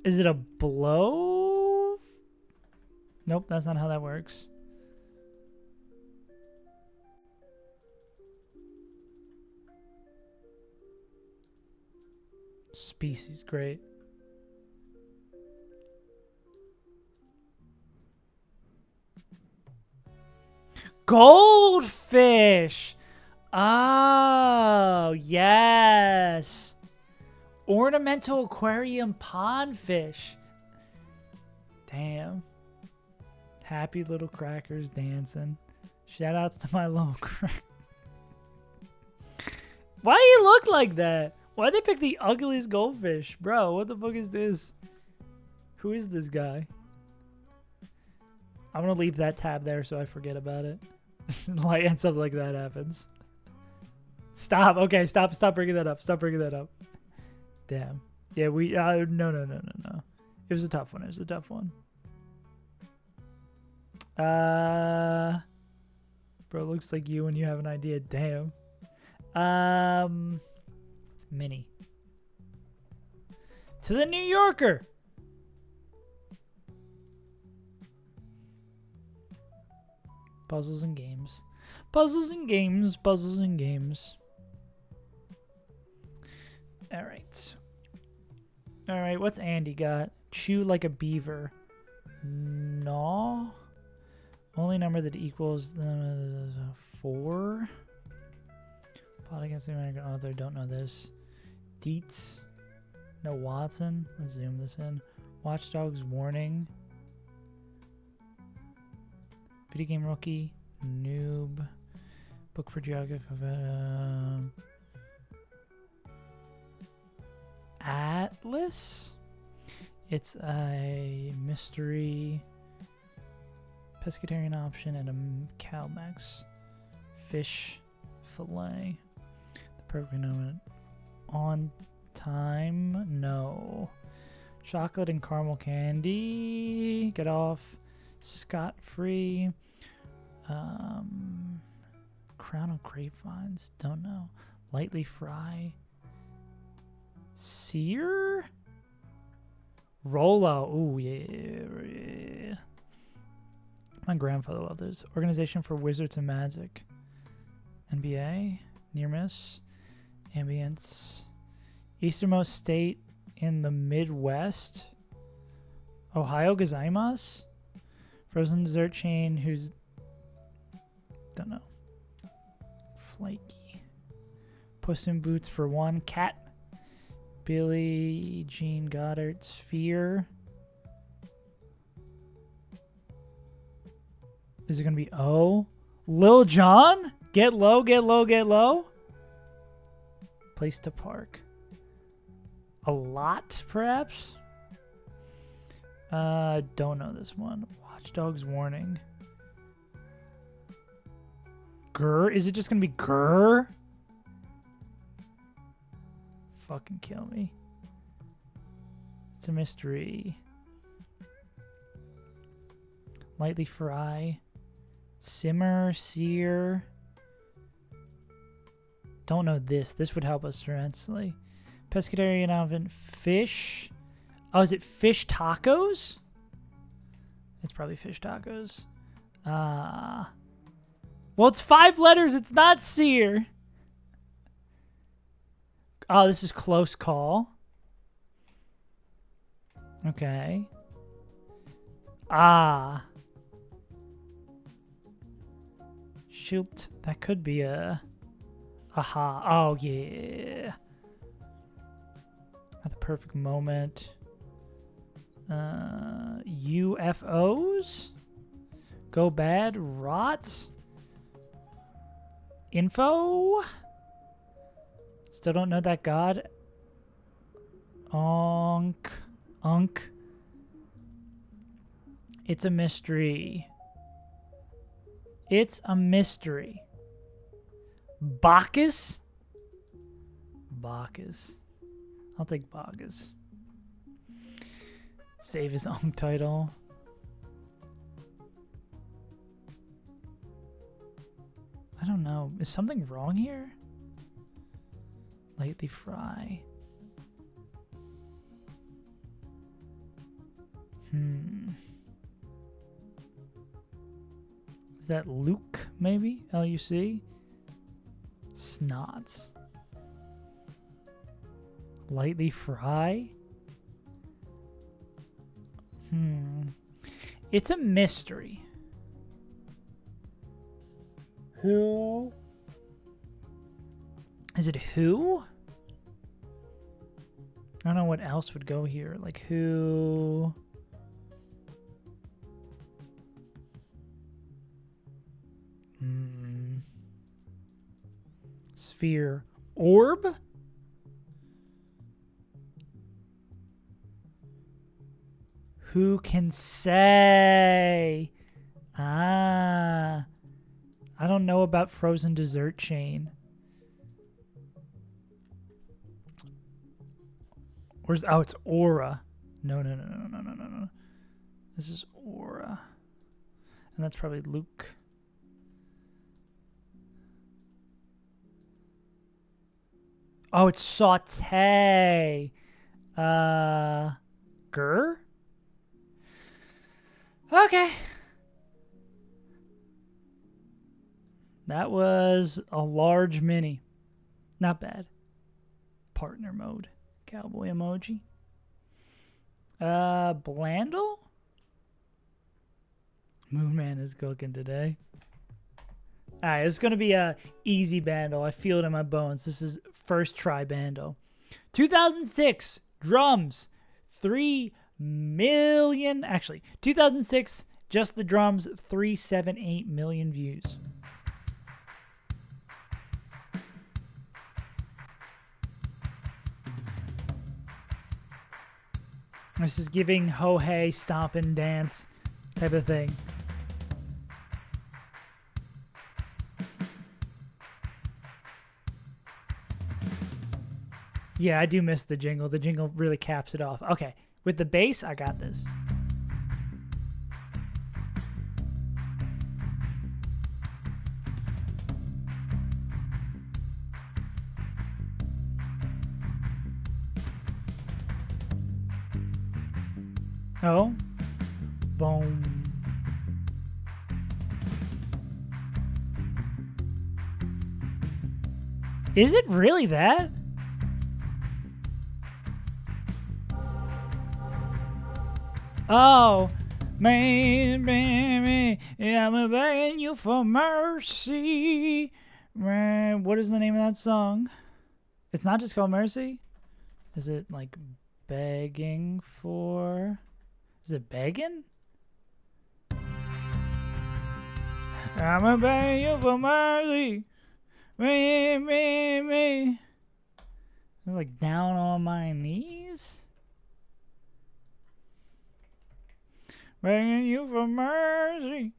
Is it a blow? Nope, that's not how that works. Species, great. Goldfish! Oh, yes. Ornamental aquarium pondfish. Damn. Happy little crackers dancing. Shout outs to my little crack. Why do you look like that? Why'd they pick the ugliest goldfish? Bro, what the fuck is this? Who is this guy? I'm gonna leave that tab there so I forget about it. Like, and stuff like that happens. Stop. Okay, stop bringing that up. Stop bringing that up. Damn. Yeah, we, no. It was a tough one. It was a tough one. Bro, looks like you when you have an idea. Damn. Mini. To the New Yorker. Puzzles and games. Puzzles and games. Puzzles and games. Alright. Alright, what's Andy got? Chew like a beaver. No. Only number that equals them is 4. Plot against the American author. Don't know this. Dietz. No Watson. Let's zoom this in. Watchdogs warning. Video game rookie. Noob. Book for geography. Atlas. It's a mystery. Pescatarian option and a CalMax. Fish fillet. The perfect moment. On time? No. Chocolate and caramel candy. Get off. Scot-free. Crown of grapevines. Don't know. Lightly fry. Sear? Rolo. Ooh, yeah. My grandfather loved this. Organization for Wizards and Magic. NBA. Near miss. Ambience. Easternmost state in the Midwest. Ohio gozaimasu? Frozen dessert chain who's... Don't know. Flaky. Puss in Boots for 1. Cat. Billie Jean Goddard. Sphere. Is it going to be O? Lil Jon? Get low, get low, get low. Place to park. A lot, perhaps? Don't know this one. Watch Dogs Warning. Grr? Is it just going to be grr? Fucking kill me. It's a mystery. Lightly fry. Simmer, sear. Don't know this. This would help us tremendously. Pescatarian oven. Fish. Oh, is it fish tacos? It's probably fish tacos. Well, it's 5 letters. It's not sear. Oh, this is close call. Okay. Shoot, that could be a... Aha. Oh, yeah. At the perfect moment. UFOs? Go bad. Rot? Info? Still don't know that god. Unk. It's a mystery. It's a mystery. Bacchus? Bacchus. I'll take Bacchus. Save his own title. I don't know. Is something wrong here? Lightly fry. Is that Luke, maybe? L-U-C? Snots. Lightly fry? It's a mystery. Who? Is it who? I don't know what else would go here. Like who? Sphere. Orb? Who can say? I don't know about frozen dessert chain. Where's... Oh, it's Aura. No. This is Aura. And that's probably Luke. Oh, it's saute. Gur? Okay. That was a large mini. Not bad. Partner mode. Cowboy emoji. Blandel? Moonman is cooking today. Alright, it's going to be a easy bandle. I feel it in my bones. This is first try bandle. 2006, drums, 3 million. Actually, 2006, just the drums, 378 million views. This is giving ho hey, stomp and dance type of thing. Yeah, I do miss the jingle. The jingle really caps it off. Okay, with the bass, I got this. Oh. Boom. Is it really that? Oh, man, I'm begging you for mercy. Man, what is the name of that song? It's not just called Mercy? Is it like begging for... Is it begging? I'm begging you for mercy. Me. I was like down on my knees. Begging you for mercy.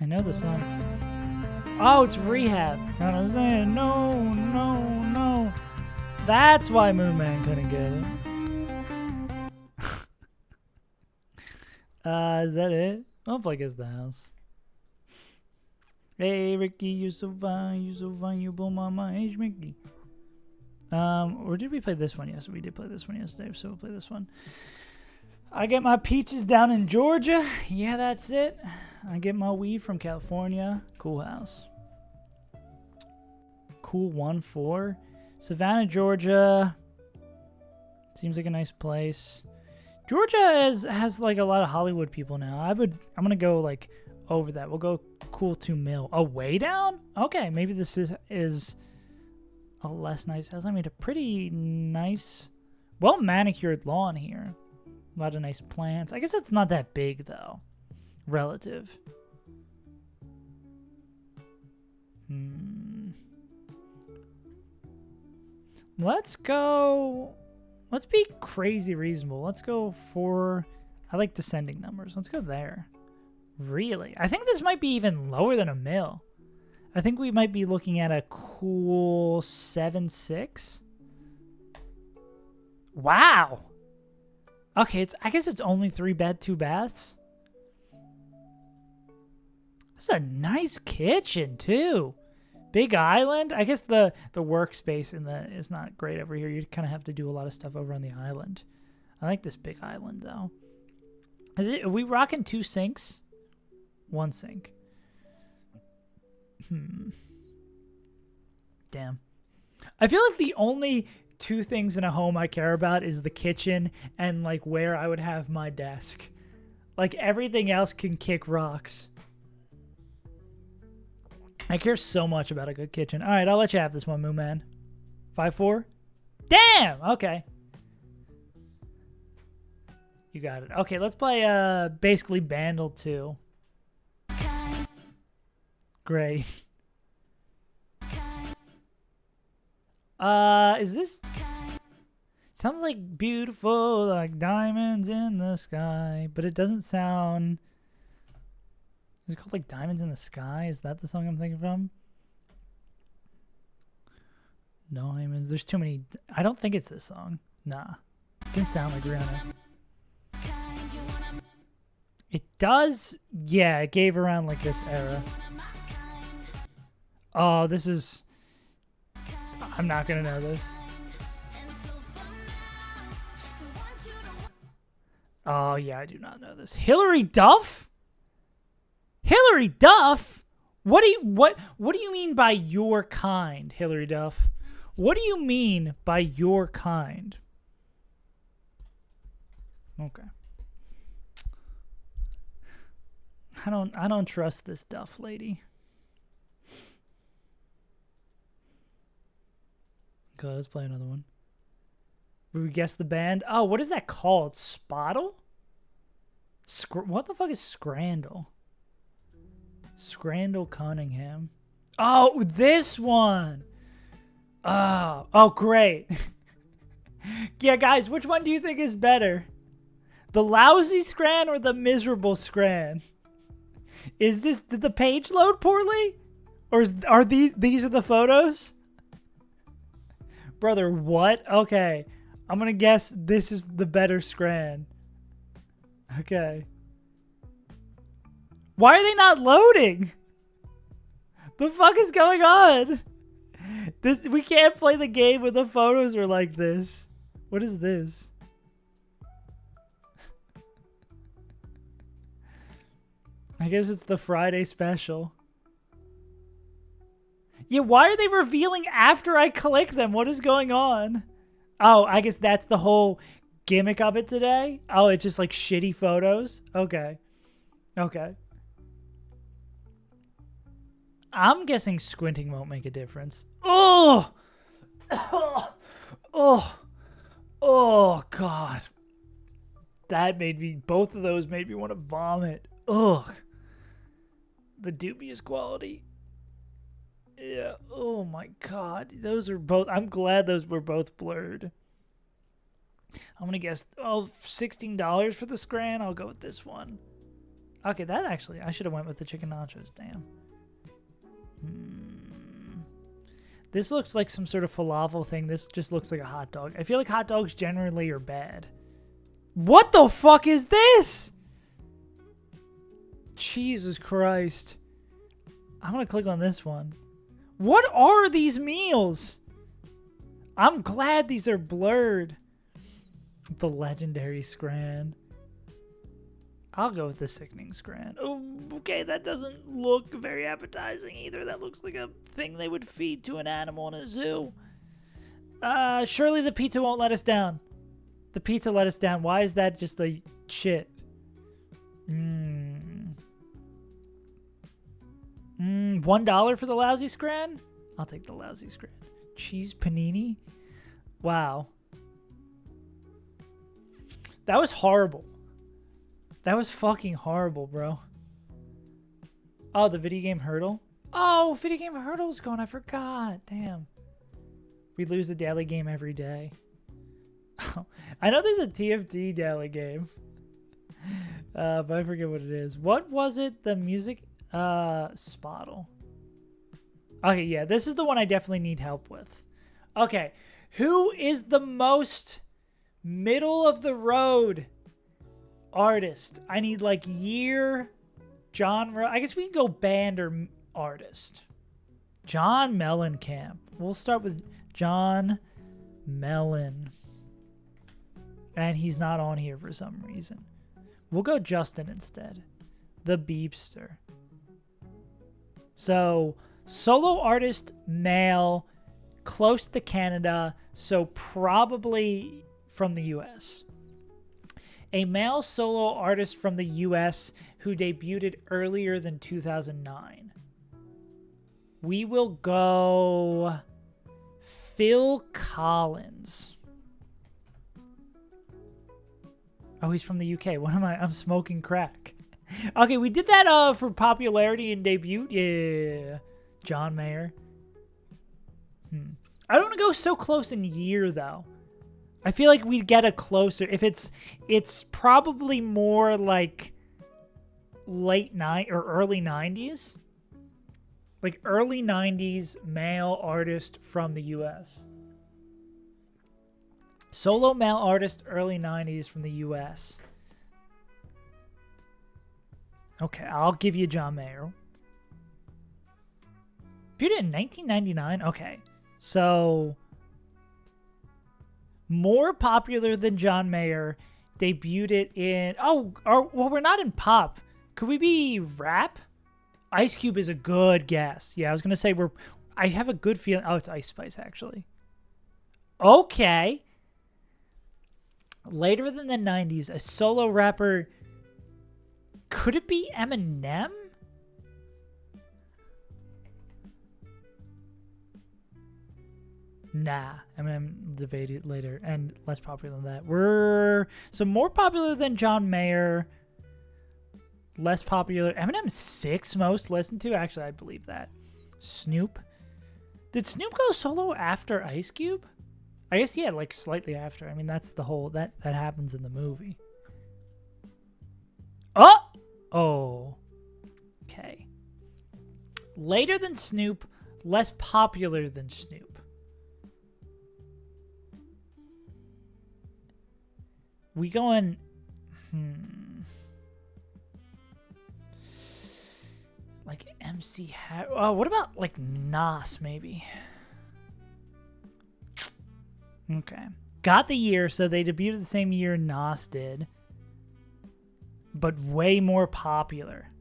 I know the song. Oh, it's Rehab. And I'm saying no. That's why Moon Man couldn't get it. Is that it? I'll play Guess the House. Hey Ricky, you so fine, you blow my mind, Mickey. Or did we play this one? Yes, we did play this one yesterday, so we'll play this one. I get my peaches down in Georgia. Yeah, that's it. I get my weed from California. Cool house. Cool 1-4. Savannah, Georgia. Seems like a nice place. Georgia has like a lot of Hollywood people now. I'm gonna go like over that. We'll go cool 2 mil. Oh, way down? Okay, maybe this is a less nice house. I mean, a pretty nice, well manicured lawn here. A lot of nice plants. I guess it's not that big though. Relative. Let's go. Let's be crazy reasonable. Let's go for... I like descending numbers. Let's go there. Really? I think this might be even lower than a mil. I think we might be looking at a cool 7.6. Wow. Okay, I guess it's only 3 bed, 2 baths. This is a nice kitchen too. Big island. I guess the workspace is not great over here. You kind of have to do a lot of stuff over on the island. I like this big island though. Are we rocking 2 sinks? 1 sink. Damn. I feel like the only 2 things in a home I care about is the kitchen and like where I would have my desk. Like everything else can kick rocks. I care so much about a good kitchen. All right, I'll let you have this one, Moo Man. 5-4? Damn! Okay. You got it. Okay, let's play basically Bandle 2. Great. Is this... Sounds like beautiful, like diamonds in the sky, but it doesn't sound... Is it called like Diamonds in the Sky? Is that the song I'm thinking from? No diamonds. There's too many. I don't think it's this song. Nah. Didn't sound like Rihanna. It does. Yeah, it gave around like this era. Oh, this is... I'm not going to know this. Oh, yeah, I do not know this. Hillary Duff? Hillary Duff? What do you mean by your kind, Hillary Duff? What do you mean by your kind? Okay. I don't trust this Duff lady. Okay, let's play another one. We guess the band. Oh, what is that called? Spottle? What the fuck is Scrandle? Scrandle Cunningham. Oh, this one. Oh, great. Yeah, guys, which one do you think is better? The lousy Scran or the miserable Scran? Did the page load poorly? Or are these are the photos? Brother, what? Okay. I'm gonna guess this is the better Scran. Okay. Why are they not loading? The fuck is going on? We can't play the game when the photos are like this. What is this? I guess it's the Friday special. Yeah, why are they revealing after I click them? What is going on? Oh, I guess that's the whole gimmick of it today. Oh, it's just like shitty photos? Okay. Okay. I'm guessing squinting won't make a difference. Oh! Oh! Oh, God. That made me, both of those made me want to vomit. Ugh. The dubious quality. Yeah. Oh, my God. Those are both, I'm glad those were both blurred. I'm going to guess, $16 for the Scran. I'll go with this one. Okay, that actually, I should have went with the chicken nachos. Damn. This looks like some sort of falafel thing. This just looks like a hot dog. I feel like hot dogs generally are bad. What the fuck is this? Jesus Christ. I'm going to click on this one. What are these meals? I'm glad these are blurred. The legendary Scran. I'll go with the sickening Scran. Oh, okay, that doesn't look very appetizing either. That looks like a thing they would feed to an animal in a zoo. Surely the pizza won't let us down. The pizza let us down. Why is that just a shit? $1 for the lousy Scran? I'll take the lousy Scran. Cheese panini? Wow. That was horrible. That was fucking horrible, bro. Oh, the video game hurdle? Oh, video game hurdle's gone. I forgot. Damn. We lose the daily game every day. I know there's a TFT daily game. But I forget what it is. What was it? The music? Spottle. Okay, yeah. This is the one I definitely need help with. Okay. Who is the most middle of the road artist? I need like year, genre. I guess we can go band or artist. John Mellencamp. We'll start with John Mellon. And he's not on here for some reason. We'll go Justin instead. The Beepster. So, solo artist, male, close to Canada, so probably from the US. A male solo artist from the US who debuted earlier than 2009. We will go Phil Collins. Oh, he's from the UK. What am I? I'm smoking crack. Okay, we did that for popularity and debut. Yeah. John Mayer. I don't want to go so close in year, though. I feel like we'd get a closer. If it's probably more like late or early 90s. Like early 90s male artist from the US. Solo male artist, early 90s from the US. Okay, I'll give you John Mayer. Debuted in 1999? Okay. So, more popular than John Mayer. Debuted in... Oh, well, we're not in pop. Could we be rap? Ice Cube is a good guess. Yeah, I was going to say I have a good feeling... Oh, it's Ice Spice, actually. Okay. Later than the 90s, a solo rapper... Could it be Eminem? Nah, Eminem debated later and less popular than that. We're so more popular than John Mayer, less popular. Eminem's 6th most listened to. Actually, I believe that. Snoop. Did Snoop go solo after Ice Cube? I guess yeah, like slightly after. I mean, that's the whole that happens in the movie. Oh. Okay. Later than Snoop, less popular than Snoop. We going... Like MC... what about like Nas, maybe? Okay. Got the year, so they debuted the same year Nas did. But way more popular.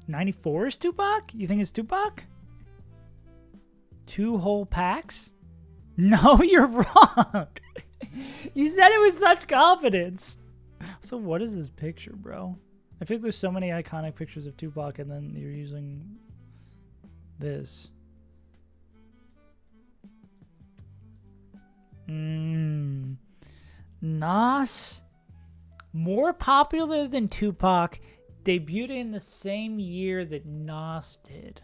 94 is Tupac? You think it's Tupac? 2 whole packs? No, you're wrong. You said it with such confidence. So what is this picture, bro? I think there's so many iconic pictures of Tupac, and then you're using this. Nas, more popular than Tupac, debuted in the same year that Nas did.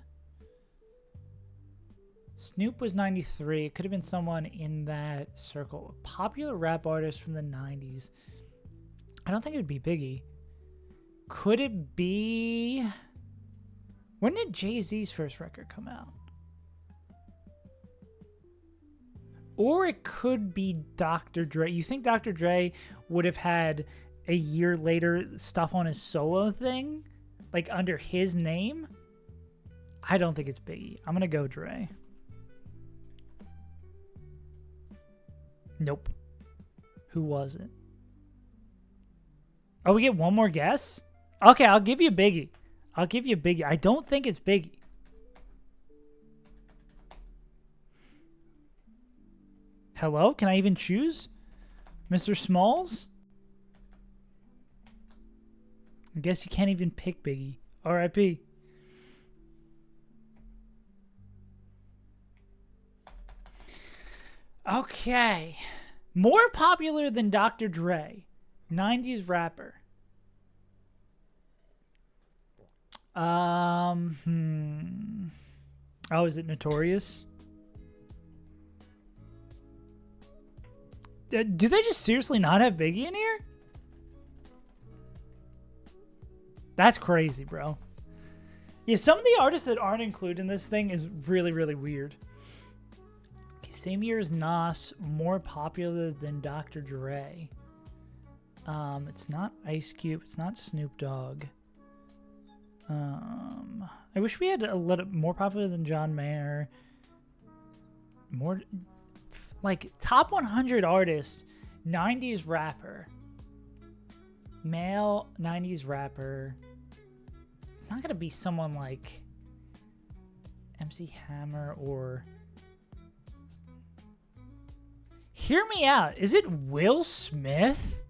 Snoop was 93. It could have been someone in that circle. Popular rap artist from the 90s. I don't think it would be Biggie. Could it be... When did Jay-Z's first record come out? Or it could be Dr. Dre. You think Dr. Dre would have had a year later stuff on his solo thing? Like under his name? I don't think it's Biggie. I'm going to go Dre. Nope. Who was it? Oh, we get one more guess? Okay, I'll give you Biggie. I'll give you Biggie. I don't think it's Biggie. Hello? Can I even choose? Mr. Smalls? I guess you can't even pick Biggie. R.I.P. Okay. More popular than Dr. Dre. 90s rapper. Oh, is it Notorious? Do they just seriously not have Biggie in here? That's crazy, bro. Yeah, some of the artists that aren't included in this thing is really, really weird. Okay, same year as Nas, more popular than Dr. Dre. It's not Ice Cube. It's not Snoop Dogg. I wish we had a little more popular than John Mayer. More... Like, top 100 artist, 90s rapper. Male 90s rapper. It's not going to be someone like MC Hammer or... Hear me out. Is it Will Smith?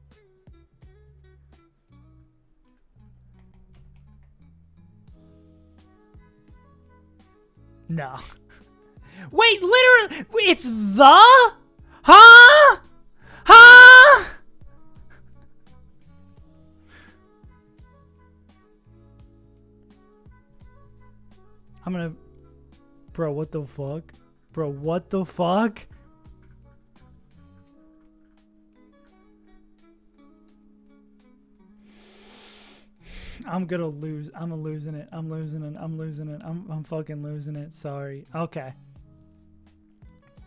No. Wait, literally, it's the? Huh? Huh? I'm gonna... Bro, what the fuck? Bro, what the fuck? I'm gonna lose. I'm losing it. I'm losing it. I'm losing it. I'm fucking losing it. Sorry. Okay.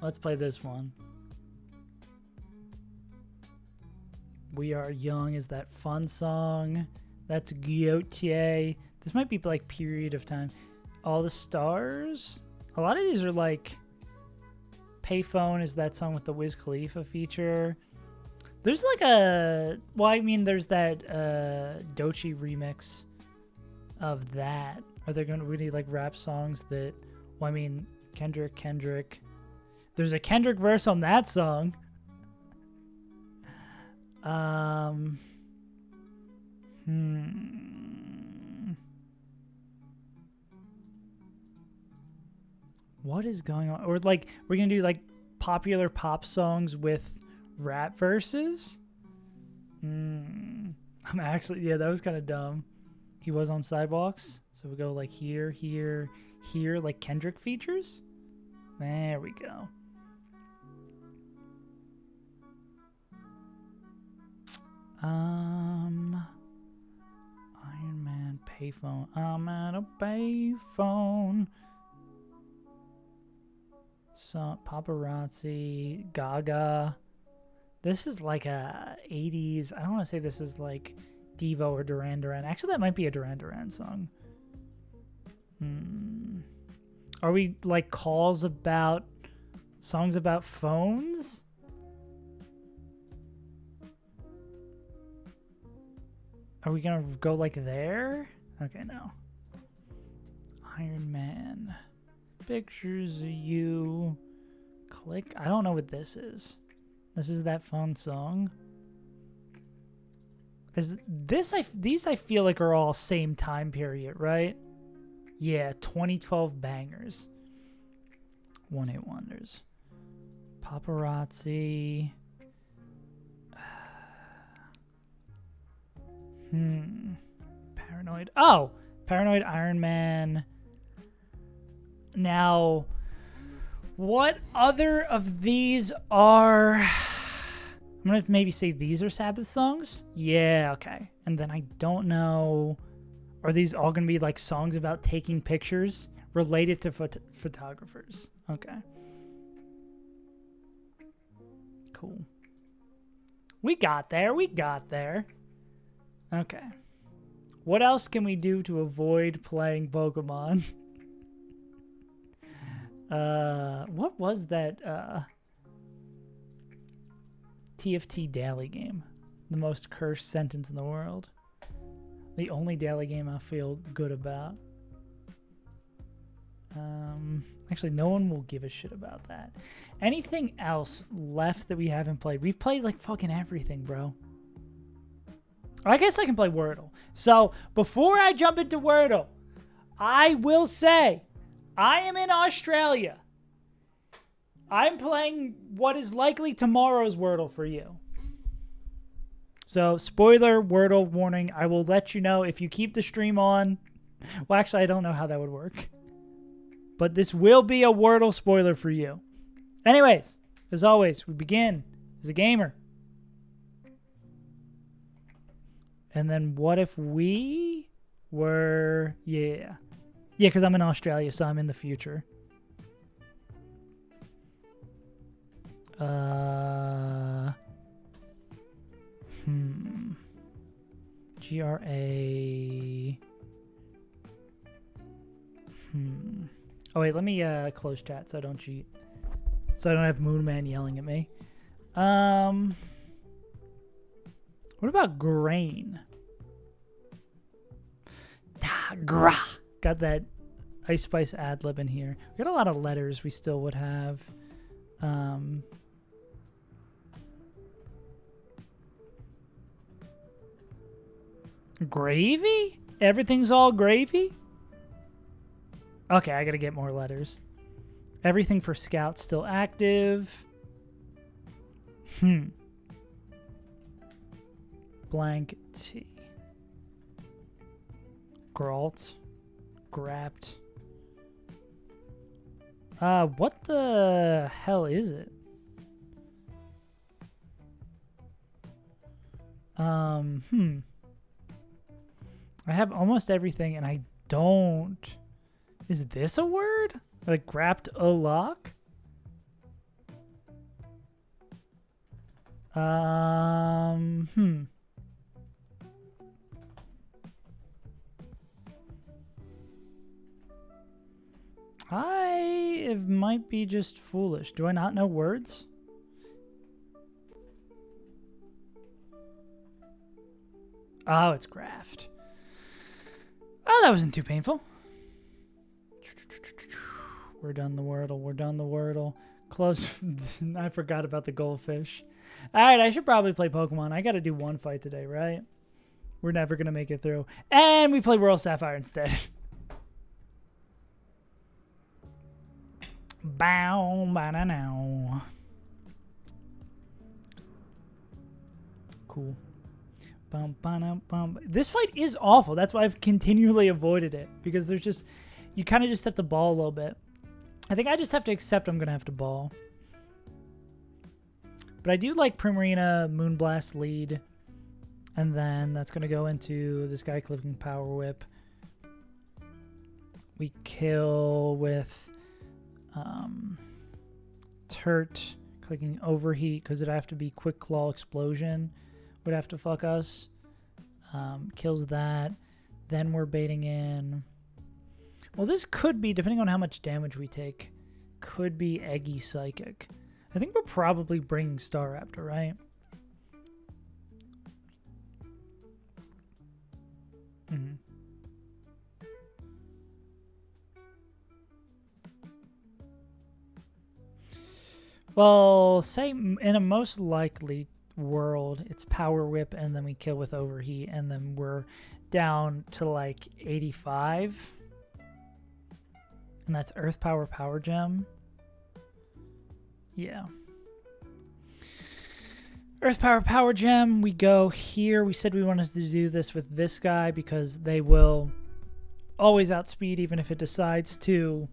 Let's play this one. We Are Young is that fun song. That's Gautier. This might be like Period of Time. All the Stars. A lot of these are like... Payphone is that song with the Wiz Khalifa feature. There's like a... Well, I mean, there's that Doechii remix of that. Are there going to be like rap songs that... Well, I mean, Kendrick. There's a Kendrick verse on that song. What is going on? Or like, we're going to do like popular pop songs with rap verses? I'm actually... Yeah, that was kind of dumb. He was on Sidewalks. So we go like here, like Kendrick features. There we go. Iron Man, Payphone. I'm at a payphone. So, Paparazzi, Gaga. This is like a 80s. I don't want to say this is like Devo or Duran Duran. Actually, that might be a Duran Duran song. Are we like songs about phones? Are we gonna go like there? Okay, no. Iron Man. Pictures of you. Click. I don't know what this is. This is that fun song. These I feel like are all same time period, right? Yeah, 2012 bangers. One Hit Wonders. Paparazzi. Paranoid. Oh! Paranoid, Iron Man. Now, what other of these are... I'm going to maybe say these are Sabbath songs? Yeah, okay. And then I don't know... Are these all going to be like songs about taking pictures related to photographers? Okay. Cool. We got there. We got there. Okay. What else can we do to avoid playing Pokemon? What was that TFT daily game? The most cursed sentence in the world. The only daily game I feel good about. Actually, no one will give a shit about that. Anything else left that we haven't played? We've played like fucking everything, bro. I guess I can play Wordle. So, before I jump into Wordle, I will say, I am in Australia. I'm playing what is likely tomorrow's Wordle for you. So, spoiler, Wordle warning, I will let you know if you keep the stream on. Well, actually, I don't know how that would work. But this will be a Wordle spoiler for you. Anyways, as always, we begin as a gamer. And then what if we were... Yeah, because I'm in Australia, so I'm in the future. GRA... Oh, wait, let me close chat so I don't cheat. So I don't have Moonman yelling at me. What about grain? Gra. Got that Ice Spice ad lib in here. We got a lot of letters we still would have. Gravy? Everything's all gravy? Okay, I gotta get more letters. Everything for Scout still active. Blank T. Gralt. Grapt. What the hell is it? I have almost everything and I don't... Is this a word? Like grapt a lock? It might be just foolish. Do I not know words? Oh, it's graft. Oh, that wasn't too painful. We're done the Wordle. We're done the Wordle. Close. I forgot about the goldfish. All right, I should probably play Pokemon. I got to do one fight today, right? We're never going to make it through. And we play World Sapphire instead. Bow, ba-da-now. Cool. Bum, ba-dum, bum. This fight is awful. That's why I've continually avoided it. Because there's just... You kind of just have to ball a little bit. I think I just have to accept I'm going to have to ball. But I do like Primarina, Moonblast lead. And then that's going to go into this guy clicking Power Whip. We kill with Turt clicking Overheat because it'd have to be Quick Claw Explosion. Would have to fuck us. Kills that. Then we're baiting in... Well, this could be, depending on how much damage we take, could be Eggy Psychic. I think we're probably bringing Staraptor, right? Well, say in a most likely... world. It's power whip, and then we kill with overheat, and then we're down to like 85. And that's earth power gem. Yeah. Earth power gem. We go here. We said we wanted to do this with this guy because they will always outspeed even if it decides to.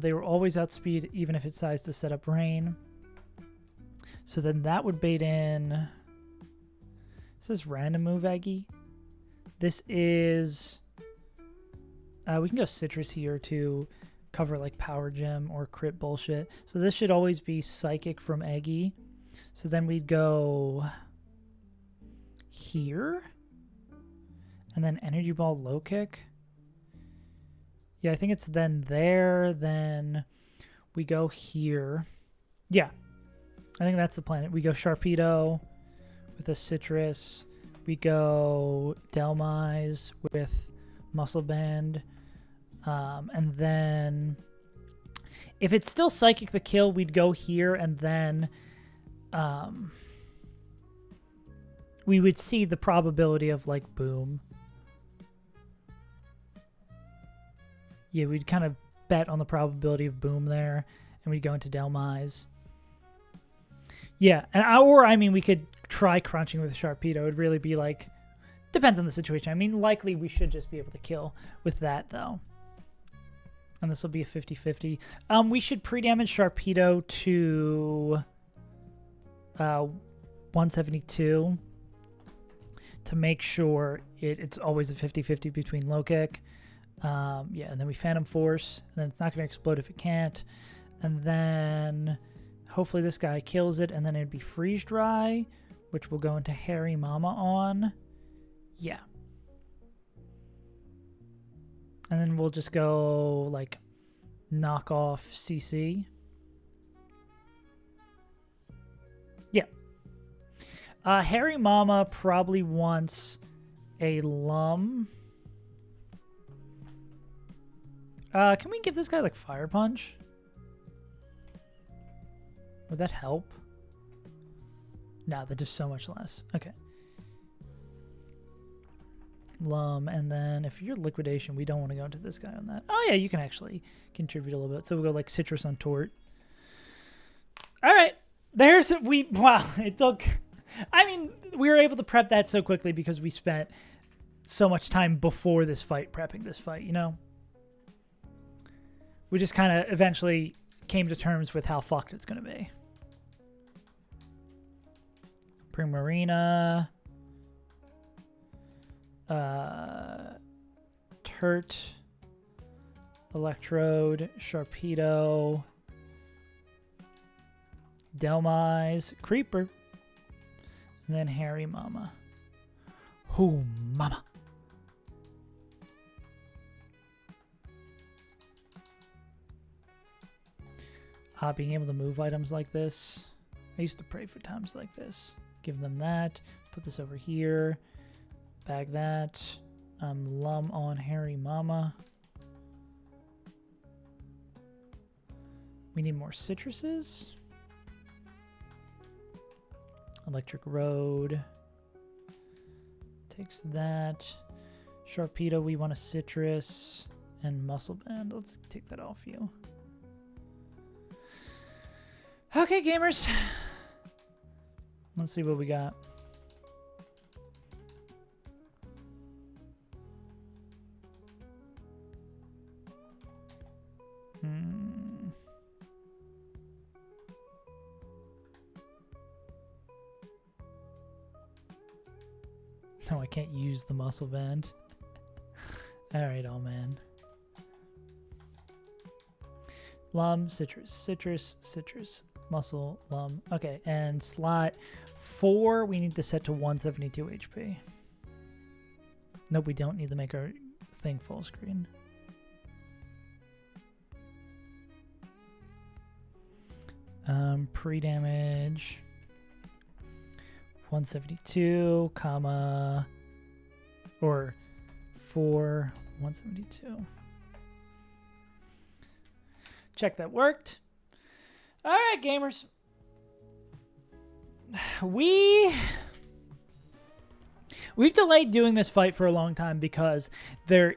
They will always outspeed even if it decides to set up rain. So then that would bait in. This is random move Aggie. This is. We can go citrus here to cover like power gem or crit bullshit. So this should always be psychic from Eggy. So then we'd go here. And then energy ball low kick. Yeah, I think it's then there. Then we go here. Yeah. I think that's the plan. We go Sharpedo with a citrus. We go Delmise with muscle band. And then if it's still psychic the kill, we'd go here and then we would see the probability of like boom. Yeah, we'd kind of bet on the probability of boom there, and we'd go into Delmise. Yeah, and I mean, we could try crunching with Sharpedo. It'd really be like, depends on the situation. I mean, likely we should just be able to kill with that, though. And this will be a 50-50. We should pre-damage Sharpedo to 172 to make sure it's always a 50-50 between low kick. Yeah, and then we Phantom Force, and then it's not going to explode if it can't. And then hopefully this guy kills it, and then it'd be Freeze Dry, which will go into Hairy Mama on. Yeah. And then we'll just go, like, knock off CC. Yeah. Hairy Mama probably wants a Lum. Can we give this guy, like, Fire Punch? Would that help? No, that does so much less. Okay. Lum, and then if you're Liquidation, we don't want to go into this guy on that. Oh, yeah, you can actually contribute a little bit. So we'll go, like, Citrus on Tort. All right. There's... Wow, it took... I mean, we were able to prep that so quickly because we spent so much time before this fight prepping this fight, you know? We just kind of eventually came to terms with how fucked it's going to be. Primarina. Turt. Electrode. Sharpedo. Delmise. Creeper. And then Hairy Mama. Hoo Mama. Being able to move items like this. I used to pray for times like this. Give them that. Put this over here. Bag that. Lum on Hairy Mama. We need more citruses. Electric Road. Takes that. Sharpedo, we want a citrus. And Muscle Band. Let's take that off you. Okay, gamers. Let's see what we got. No, I can't use the muscle band. Alright, all man. Lum, citrus, citrus, citrus, muscle, lum. Okay, and slot 4, we need to set to 172 HP. Nope, we don't need to make our thing full screen. Pre-damage 172, comma, or 4, 172. Check that worked. All right, gamers. we've delayed doing this fight for a long time because there's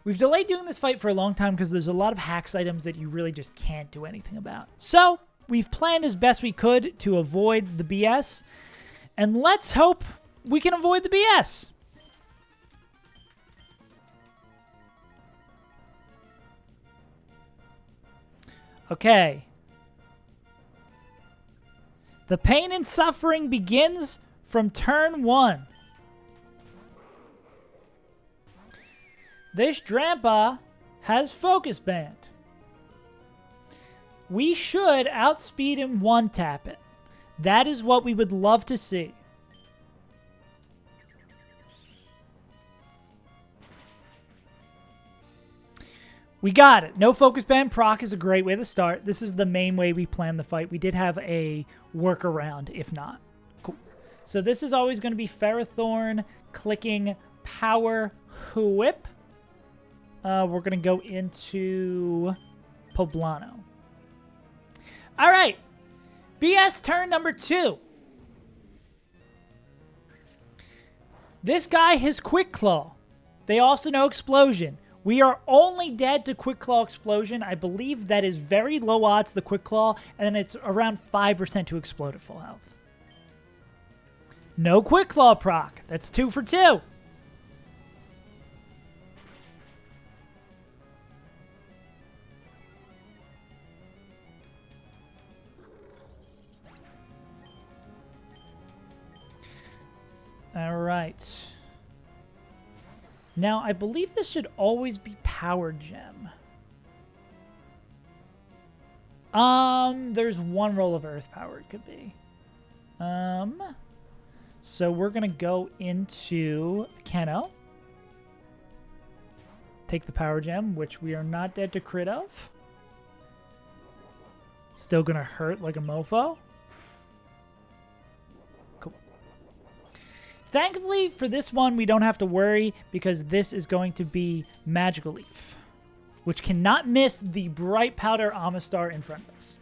a lot of hacks items that you really just can't do anything about. So we've planned as best we could to avoid the BS, and let's hope we can avoid the BS. Okay. The pain and suffering begins from turn 1. This Drampa has Focus Band. We should outspeed him 1-tap it. That is what we would love to see. We got it. No Focus Band proc is a great way to start. This is the main way we plan the fight. We did have a workaround, if not. Cool. So this is always going to be Ferrothorn clicking Power Whip. We're going to go into Poblano. All right. BS turn number 2. This guy has Quick Claw. They also know Explosion. We are only dead to Quick Claw Explosion. I believe that is very low odds to Quick Claw, and then it's around 5% to explode at full health. No Quick Claw proc. That's 2 for 2. All right. Now, I believe this should always be Power Gem. There's one roll of Earth Power it could be. So we're going to go into Keno. Take the Power Gem, which we are not dead to crit of. Still going to hurt like a mofo. Thankfully, for this one, we don't have to worry because this is going to be Magical Leaf, which cannot miss the Bright Powder Amistar in front of us.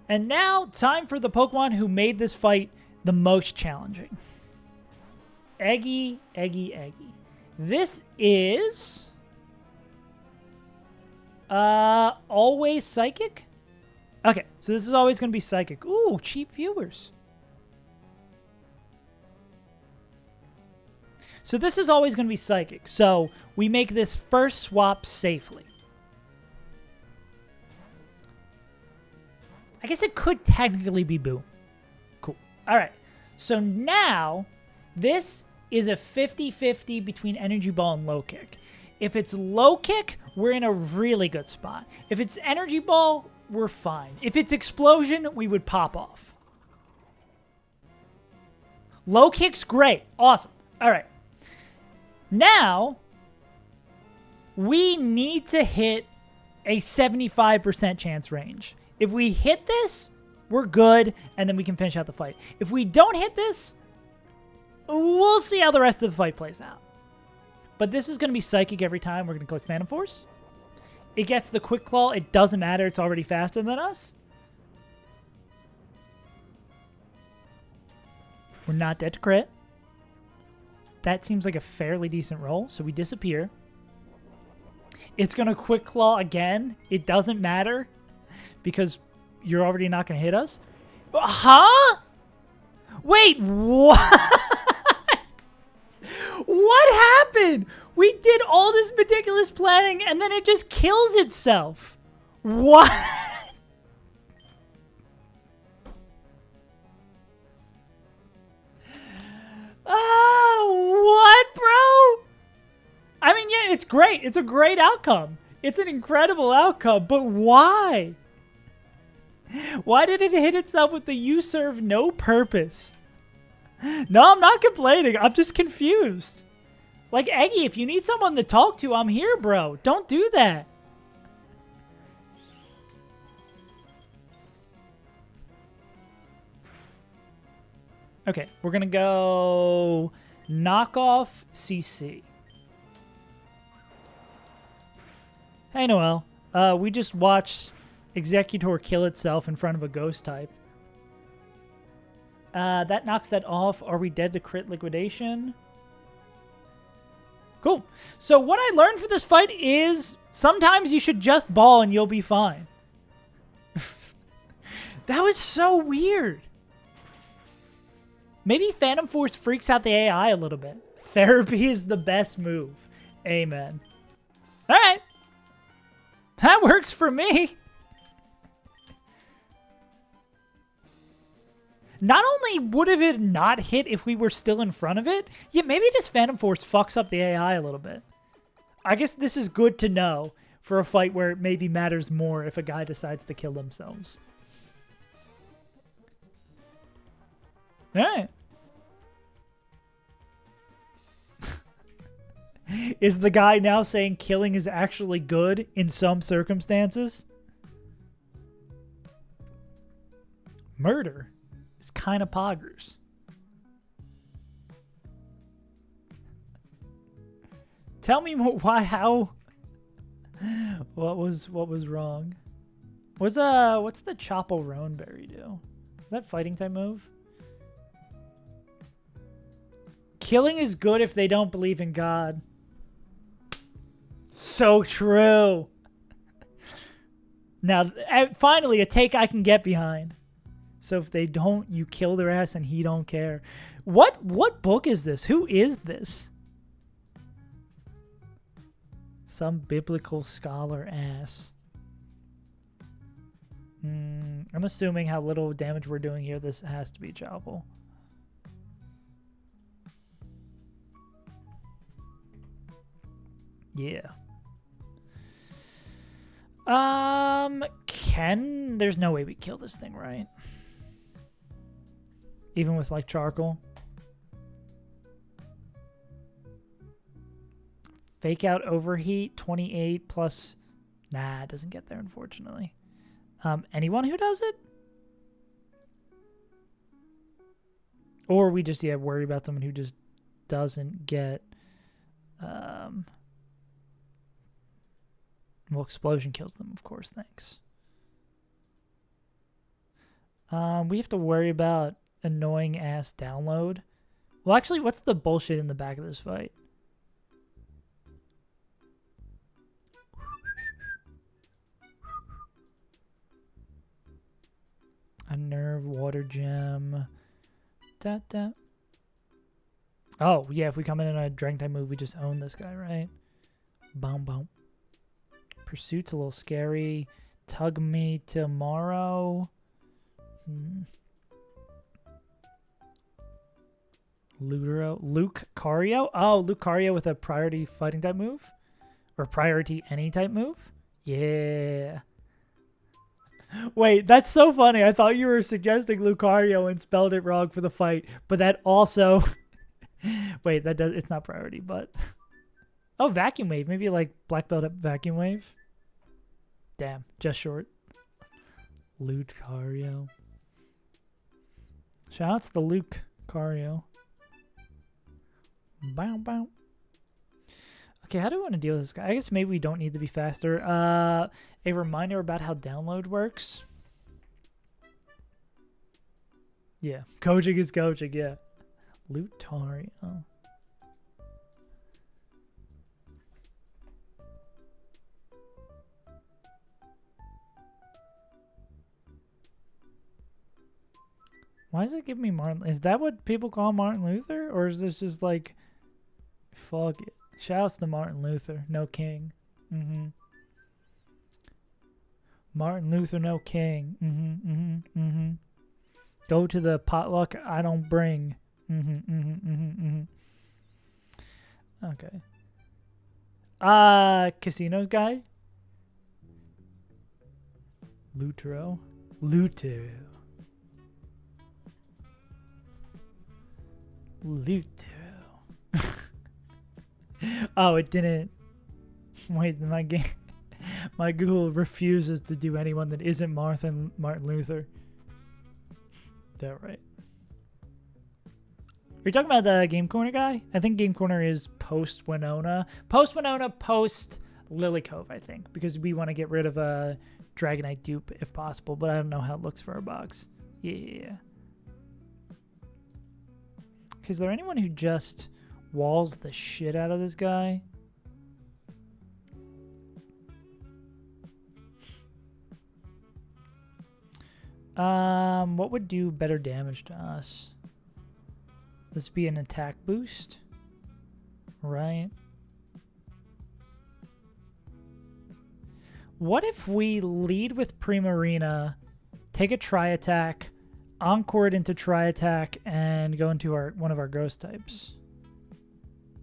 And now, time for the Pokemon who made this fight the most challenging. Eggy, Eggy, Eggy. This is... always Psychic? Okay, so this is always going to be Psychic. Ooh, cheap viewers. So this is always going to be Psychic. So we make this first swap safely. I guess it could technically be Boom. Cool. All right. So now this is a 50-50 between Energy Ball and Low Kick. If it's Low Kick, we're in a really good spot. If it's Energy Ball, we're fine. If it's Explosion, we would pop off. Low Kick's great. Awesome. All right. Now, we need to hit a 75% chance range. If we hit this, we're good, and then we can finish out the fight. If we don't hit this, we'll see how the rest of the fight plays out. But this is going to be Psychic every time. We're going to click Phantom Force. It gets the Quick Claw. It doesn't matter. It's already faster than us. We're not dead to crit. That seems like a fairly decent roll, so we disappear. It's going to Quick Claw again. It doesn't matter because you're already not going to hit us. Huh? Wait, what? What happened? We did all this meticulous planning and then it just kills itself. What? What, bro? I mean, yeah, it's great. It's a great outcome. It's an incredible outcome, but why? Why did it hit itself with the "you serve no purpose"? No, I'm not complaining. I'm just confused. Like, Eggy, if you need someone to talk to, I'm here, bro. Don't do that. Okay, we're going to go knockoff CC. Hey, Noel. We just watched Executor kill itself in front of a ghost type. That knocks that off. Are we dead to crit liquidation? Cool. So what I learned for this fight is sometimes you should just ball and you'll be fine. That was so weird. Maybe Phantom Force freaks out the AI a little bit. Therapy is the best move. Amen. All right. That works for me. Not only would have it not hit if we were still in front of it, yeah, maybe this Phantom Force fucks up the AI a little bit. I guess this is good to know for a fight where it maybe matters more if a guy decides to kill themselves. All right. Is the guy now saying killing is actually good in some circumstances? Murder is kind of poggers. Tell me more, why, how, what was wrong? What's the Chopple Roanberry do? Is that fighting type move? Killing is good if they don't believe in God. So true. Now, finally, a take I can get behind. So if they don't, you kill their ass and he don't care. What book is this? Who is this? Some biblical scholar ass. I'm assuming how little damage we're doing here, this has to be Chopple. Yeah. There's no way we kill this thing, right? Even with like charcoal. Fake out overheat 28 plus. Nah, it doesn't get there, unfortunately. Anyone who does it? Or we just worry about someone who just doesn't get well, explosion kills them, of course, thanks. We have to worry about annoying ass download. Well, actually, what's the bullshit in the back of this fight? A nerve, water gem. Da, da. Oh, yeah, if we come in a dragon type move, we just own this guy, right? Boom, boom. Pursuit's a little scary. Tug me tomorrow. Lucario? Oh, Lucario with a priority fighting type move? Or priority any type move? Yeah. Wait, that's so funny. I thought you were suggesting Lucario and spelled it wrong for the fight, but that also... Wait, it's not priority, but... Oh, Vacuum Wave. Maybe like Black Belt up Vacuum Wave. Damn, just short. Lucario. Shoutouts to Lucario. Bow, bow. Okay, how do we want to deal with this guy? I guess maybe we don't need to be faster. A reminder about how download works. Yeah, coaching is coaching, yeah. Lucario. Why does it give me Martin? Is that what people call Martin Luther? Or is this just like, fuck it. Shouts to Martin Luther, no king. Martin Luther, no king. Go to the potluck I don't bring. Okay. Casinos guy? Lutero. Oh, it didn't. Wait, my Google refuses to do anyone that isn't Martin Luther. Is that right? Are you talking about the Game Corner guy? I think Game Corner is post Winona. Post Winona, post Lily Cove, I think, because we want to get rid of a Dragonite dupe if possible, but I don't know how it looks for our box. Yeah. Is there anyone who just walls the shit out of this guy? What would do better damage to us? This would be an attack boost, right? What if we lead with Primarina, take a Tri-Attack, Encore it into Tri-Attack, and go into one of our ghost types?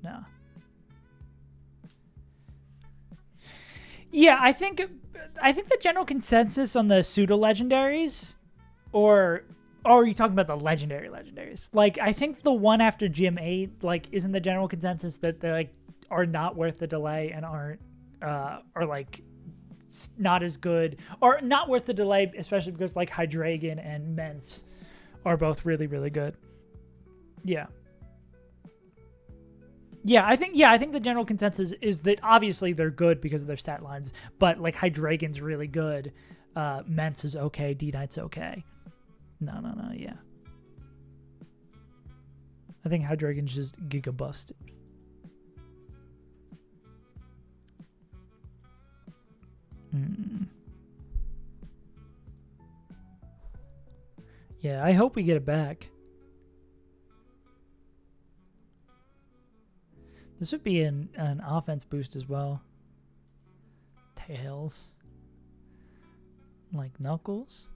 No. Yeah, I think the general consensus on the pseudo-legendaries, or are you talking about the legendaries? Like, I think the one after Gym 8, like, isn't the general consensus that they, like, are not worth the delay and aren't, are, like, not as good, or not worth the delay, especially because, like, Hydreigon and Mence are both really, really good. Yeah. I think the general consensus is that obviously they're good because of their stat lines, but, like, Hydreigon's really good. Mence is okay. D-Knight's okay. No, yeah. I think Hydreigon's just giga busted. Yeah, I hope we get it back. This would be an offense boost as well. Tails. Like Knuckles.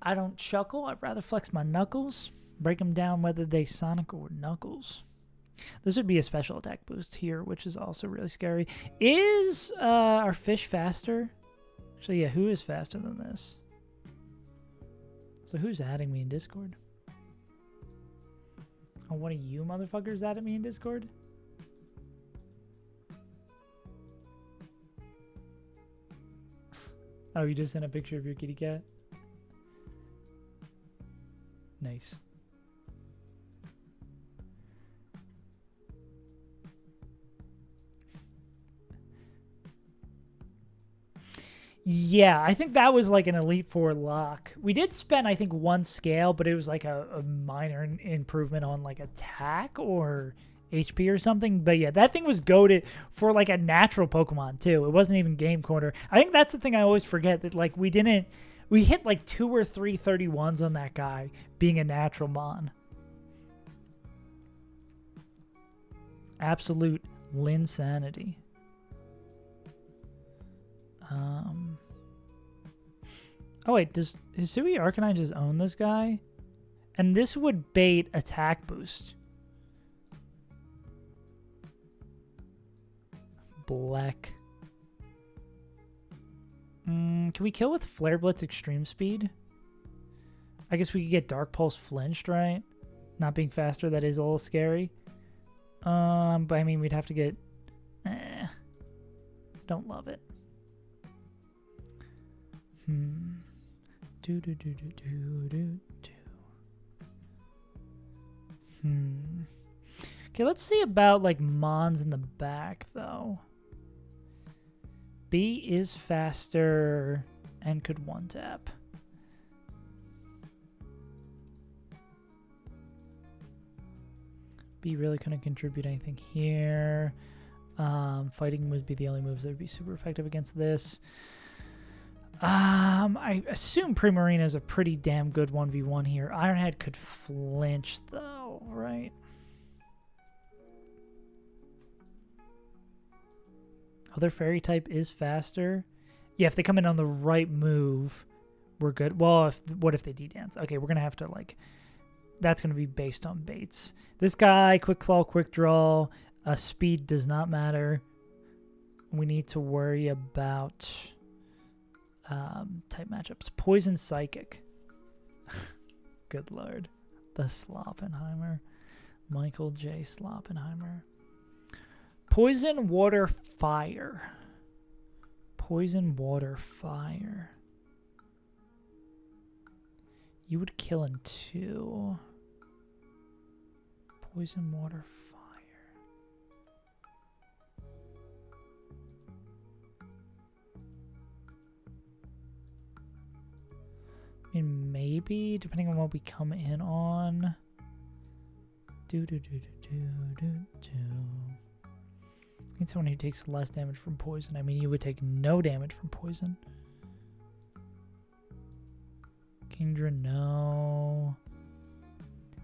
I don't chuckle. I'd rather flex my knuckles. Break them down whether they Sonic or Knuckles. This would be a special attack boost here, which is also really scary. Is our fish faster? Actually, yeah, who is faster than this? So who's adding me in Discord? Oh, one of you motherfuckers added me in Discord? Oh, you just sent a picture of your kitty cat? Nice. Yeah, I think that was like an Elite Four lock. We did spend, I think, one scale, but it was like a minor improvement on like attack or HP or something. But yeah, that thing was goated for like a natural Pokemon too. It wasn't even game corner. I think that's the thing I always forget, that like we hit like 2 or 3 31s on that guy being a natural mon. Absolute linsanity. Oh wait, does Hisui Arcanine just own this guy? And this would bait attack boost. Black. Can we kill with Flare Blitz Extreme Speed? I guess we could get Dark Pulse flinched, right? Not being faster, that is a little scary. But I mean, we'd have to get... Don't love it. Okay, let's see about like Mons in the back though. B is faster and could one tap. B really couldn't contribute anything here. Fighting would be the only moves that would be super effective against this. I assume Primarina is a pretty damn good 1v1 here. Ironhead could flinch though, right? Other fairy type is faster. Yeah, if they come in on the right move, we're good. Well, what if they D-dance? Okay, we're gonna have to like. That's gonna be based on baits. This guy, quick claw, quick draw. Speed does not matter. We need to worry about type matchups. Poison Psychic. Good lord. The Sloppenheimer. Michael J. Sloppenheimer. Poison, water, fire. Poison, water, fire. You would kill in 2. Poison, water, fire. maybe, depending on what we come in on. Need someone who takes less damage from poison. I mean, you would take no damage from poison. Kingdra, no.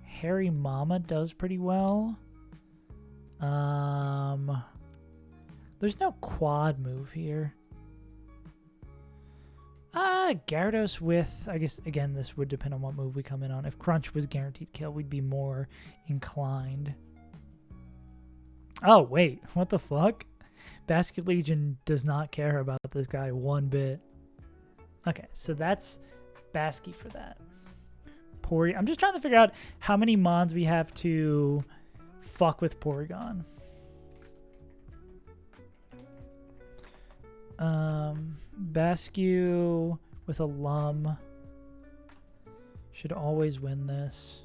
Harry Mama does pretty well. There's no quad move here. Gyarados with, I guess, again, this would depend on what move we come in on. If Crunch was guaranteed kill, we'd be more inclined. Oh, wait, what the fuck? Basket Legion does not care about this guy one bit. Okay, so that's Basky for that. Pori, I'm just trying to figure out how many mons we have to fuck with Porygon. Bascu with a Lum should always win this.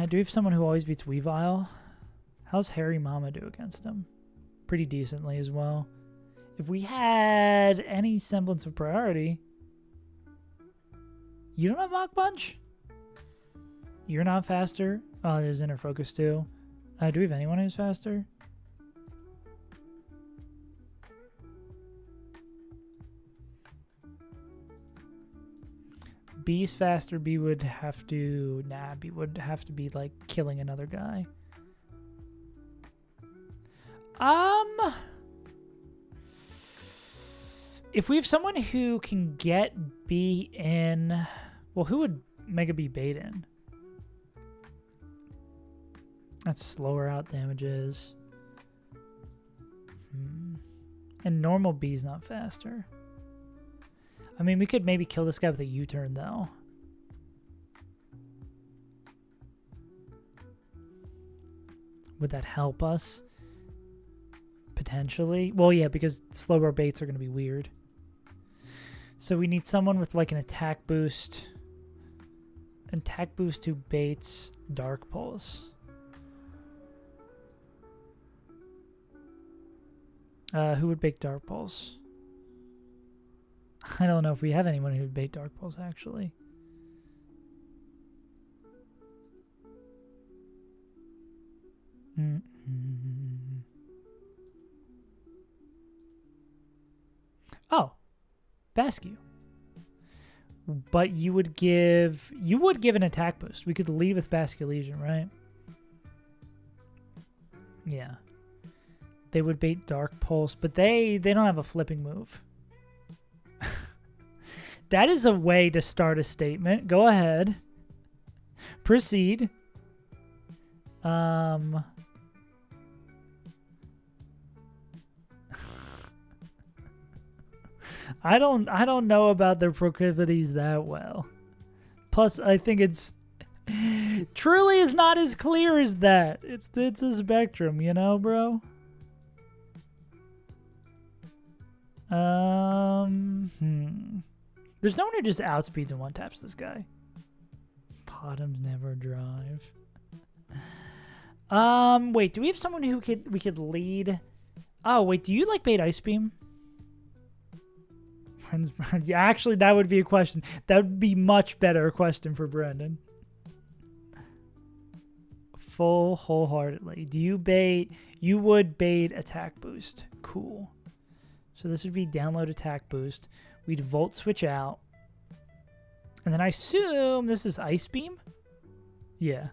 Do we have someone who always beats Weavile? How's Harry Mama do against him? Pretty decently as well. If we had any semblance of priority... You don't have Mach Punch? You're not faster? Oh, there's Inner Focus too. Do we have anyone who's faster? B's faster. B would have to... Nah, B would have to be like killing another guy. If we have someone who can get B in... Well, who would Mega B bait in? That's slower out damages. And normal B's not faster. I mean, we could maybe kill this guy with a U-turn, though. Would that help us? Potentially. Well, yeah, because slower baits are going to be weird. So we need someone with like an attack boost. An attack boost who baits Dark Pulse. Who would bait Dark Pulse? I don't know if we have anyone who would bait Dark Pulse, actually. Oh, Bascu. But you would give an attack boost. We could lead with Bascu Legion, right? Yeah. They would bait Dark Pulse, but they don't have a flipping move. That is a way to start a statement. Go ahead. Proceed. I don't know about their proclivities that well. Plus, I think it's truly is not as clear as that. It's a spectrum, you know, bro. There's no one who just outspeeds and one-taps this guy. Bottoms never drive. Wait, do we have someone who we could lead? Oh, wait, do you like bait Ice Beam? Yeah, actually, that would be a question. That would be much better question for Brandon. Wholeheartedly. Do you bait? You would bait attack boost. Cool. So this would be download attack boost. We'd Volt Switch out. And then I assume this is Ice Beam? Yeah.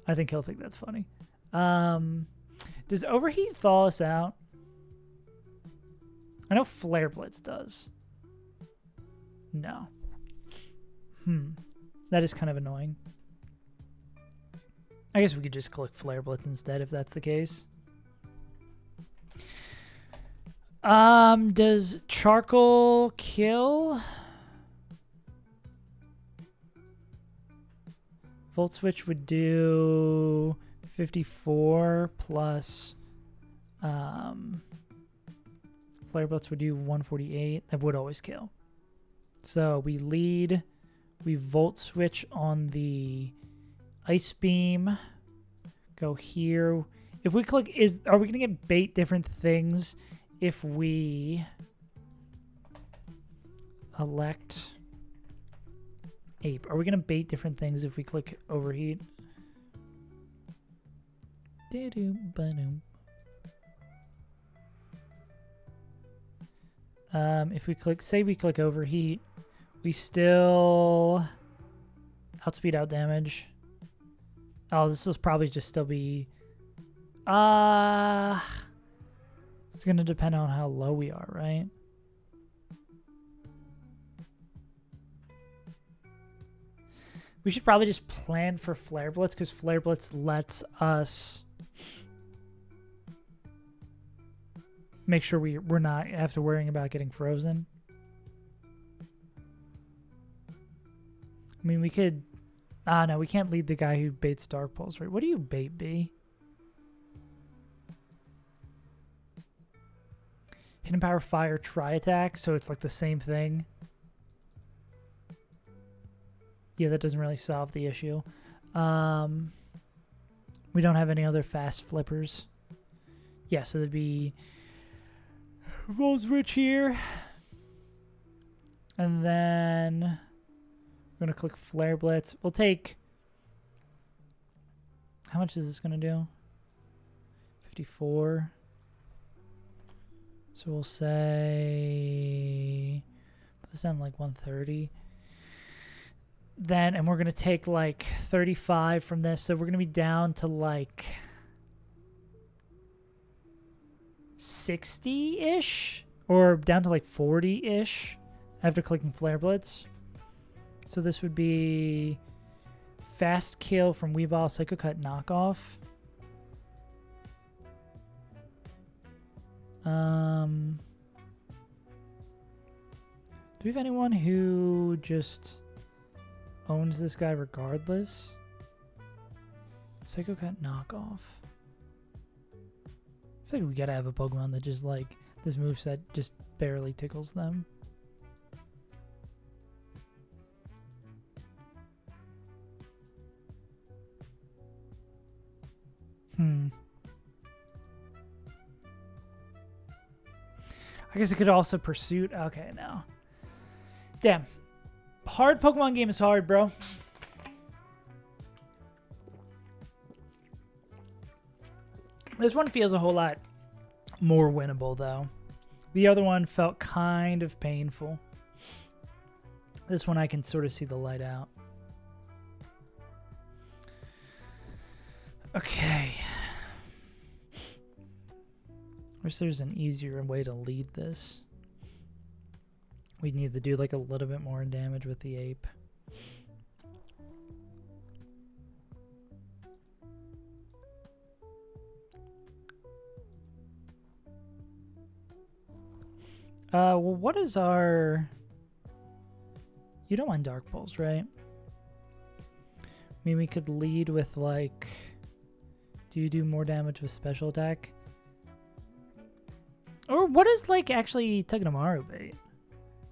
I think he'll think that's funny. Does Overheat thaw us out? I know Flare Blitz does. No. That is kind of annoying. I guess we could just click Flare Blitz instead if that's the case. Does Charcoal kill? Volt Switch would do 54 plus Flare Blitz would do 148. That would always kill. So we lead. We Volt Switch on the Ice Beam. Go here. If we click, are we gonna get bait different things if we elect ape? Are we gonna bait different things if we click overheat? If we click, say we click overheat, we still outspeed out damage. Oh, this will probably just still be. It's gonna depend on how low we are, right? We should probably just plan for Flare Blitz because Flare Blitz lets us make sure we're not after worrying about getting frozen. I mean, we could. No, we can't lead the guy who baits Dark Pulse, right? What do you bait, B? Hidden Power Fire Tri Attack, so it's like the same thing. Yeah, that doesn't really solve the issue. We don't have any other fast flippers. Yeah, so there'd be Rolls Rich here. And then we're going to click Flare Blitz. We'll take... How much is this going to do? 54. So we'll say... Put this down like 130. Then, and we're going to take like 35 from this. So we're going to be down to like 60-ish or down to like 40-ish after clicking Flare Blitz. So this would be Fast Kill from Weeball Psycho Cut Knockoff. Do we have anyone who just owns this guy regardless? Psycho Cut Knockoff. I feel like we gotta have a Pokemon that just like this moveset just barely tickles them. I guess it could also Pursuit. Okay, now. Damn. Hard Pokemon game is hard, bro. This one feels a whole lot more winnable, though. The other one felt kind of painful. This one I can sort of see the light out. Okay. Wish there's an easier way to lead this. We need to do like a little bit more damage with the ape. Well, what is our... You don't mind Dark Pulse, right? I mean, we could lead with like... Do you do more damage with Special Attack? Or what is like actually Togedemaru bait?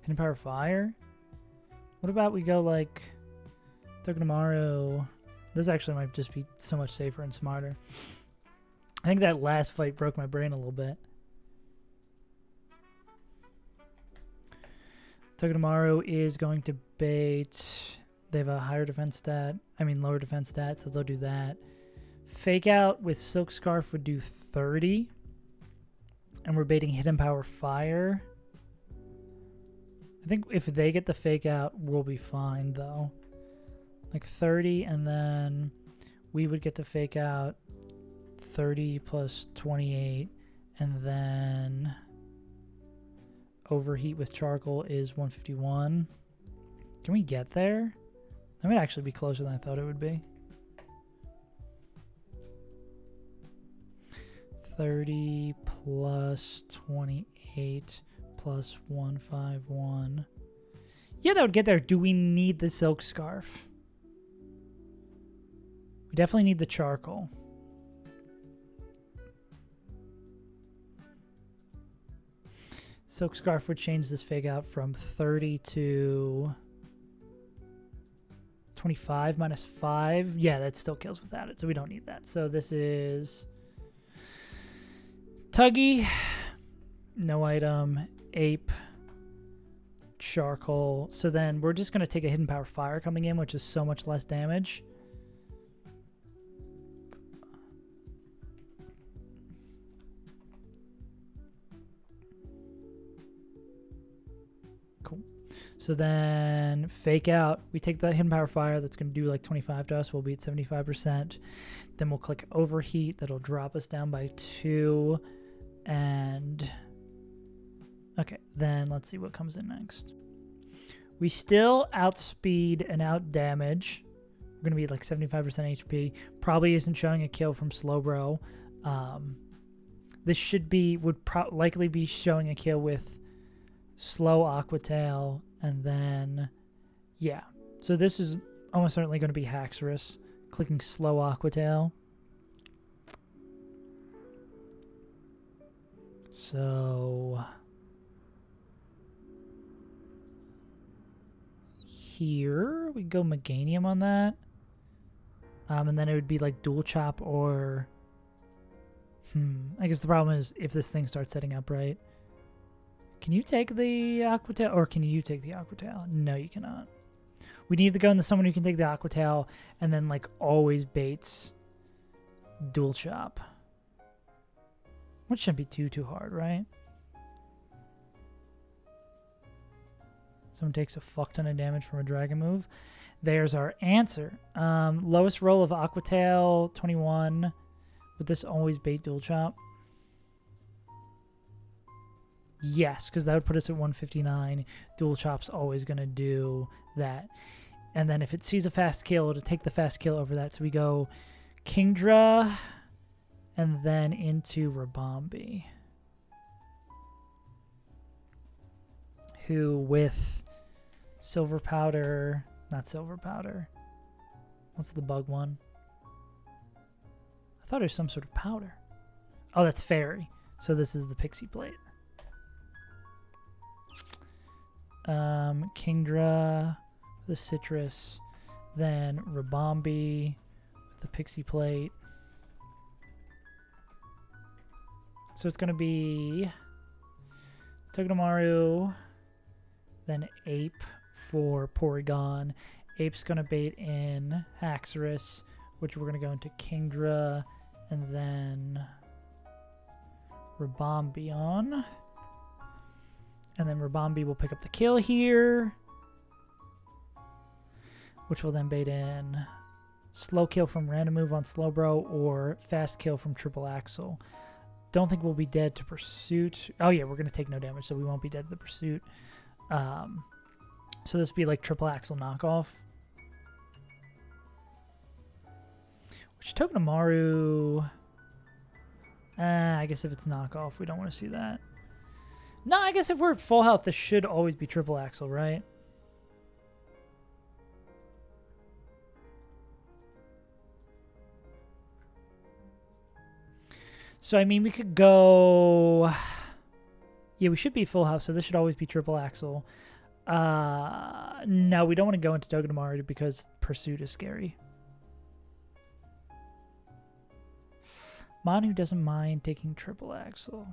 Hidden Power Fire? What about we go like Togedemaru? This actually might just be so much safer and smarter. I think that last fight broke my brain a little bit. Togedemaru is going to bait. They have a higher defense stat. I mean lower defense stat, so they'll do that. Fake Out with Silk Scarf would do 30. And we're baiting Hidden Power Fire. I think if they get the Fake Out, we'll be fine, though. Like 30, and then we would get the Fake Out 30 plus 28, and then Overheat with Charcoal is 151. Can we get there? That might actually be closer than I thought it would be. 30 plus 28 plus 151. Yeah, that would get there. Do we need the Silk Scarf? We definitely need the Charcoal. Silk Scarf would change this Fake Out from 30 to 25 minus 5. Yeah, that still kills without it, so we don't need that. So this is Tuggy, no item, Ape, Charcoal. So then we're just going to take a Hidden Power Fire coming in, which is so much less damage. Cool. So then Fake Out. We take that Hidden Power Fire. That's going to do like 25 to us. We'll be at 75%. Then we'll click Overheat. That'll drop us down by 2. And... okay, then let's see what comes in next. We still outspeed and outdamage. We're going to be like 75% HP. Probably isn't showing a kill from Slowbro. This would likely be showing a kill with Slow Aquatail. And then, yeah. So this is almost certainly going to be Haxorus. Clicking Slow Aquatail. So... here we go Meganium on that, and then it would be like Dual Chop or I guess the problem is if this thing starts setting up right. Can you take the Aquatail, or can you take the Aquatail? No, you cannot. We need to go into someone who can take the Aquatail and then like always baits Dual Chop, which shouldn't be too hard, right? Someone takes a fuck ton of damage from a dragon move. There's our answer. Lowest roll of Aquatail, 21. Would this always bait Dual Chop? Yes, because that would put us at 159. Dual Chop's always going to do that. And then if it sees a fast kill, it'll take the fast kill over that. So we go Kingdra and then into Rabombi, who with Silver Powder, not Silver Powder. What's the bug one? I thought it was some sort of powder. Oh, that's Fairy. So this is the Pixie Plate. Kingdra, the Citrus, then Rabombi with the Pixie Plate. So it's going to be Togedemaru, then Ape for Porygon. Ape's going to bait in Haxorus, which we're going to go into Kingdra, and then Rabombi on. And then Rabombi will pick up the kill here, which will then bait in slow kill from random move on Slowbro or fast kill from Triple Axle. Don't think we'll be dead to Pursuit. Oh yeah, we're going to take no damage, so we won't be dead to the Pursuit. So this would be like Triple Axle knockoff. Which Togedemaru... I guess if it's knockoff, we don't want to see that. No, I guess if we're at full health, this should always be Triple Axle, right? So, I mean, we could go... yeah, we should be full health, so this should always be Triple Axle. No, we don't want to go into Togedemaru because Pursuit is scary. Manu doesn't mind taking Triple Axle.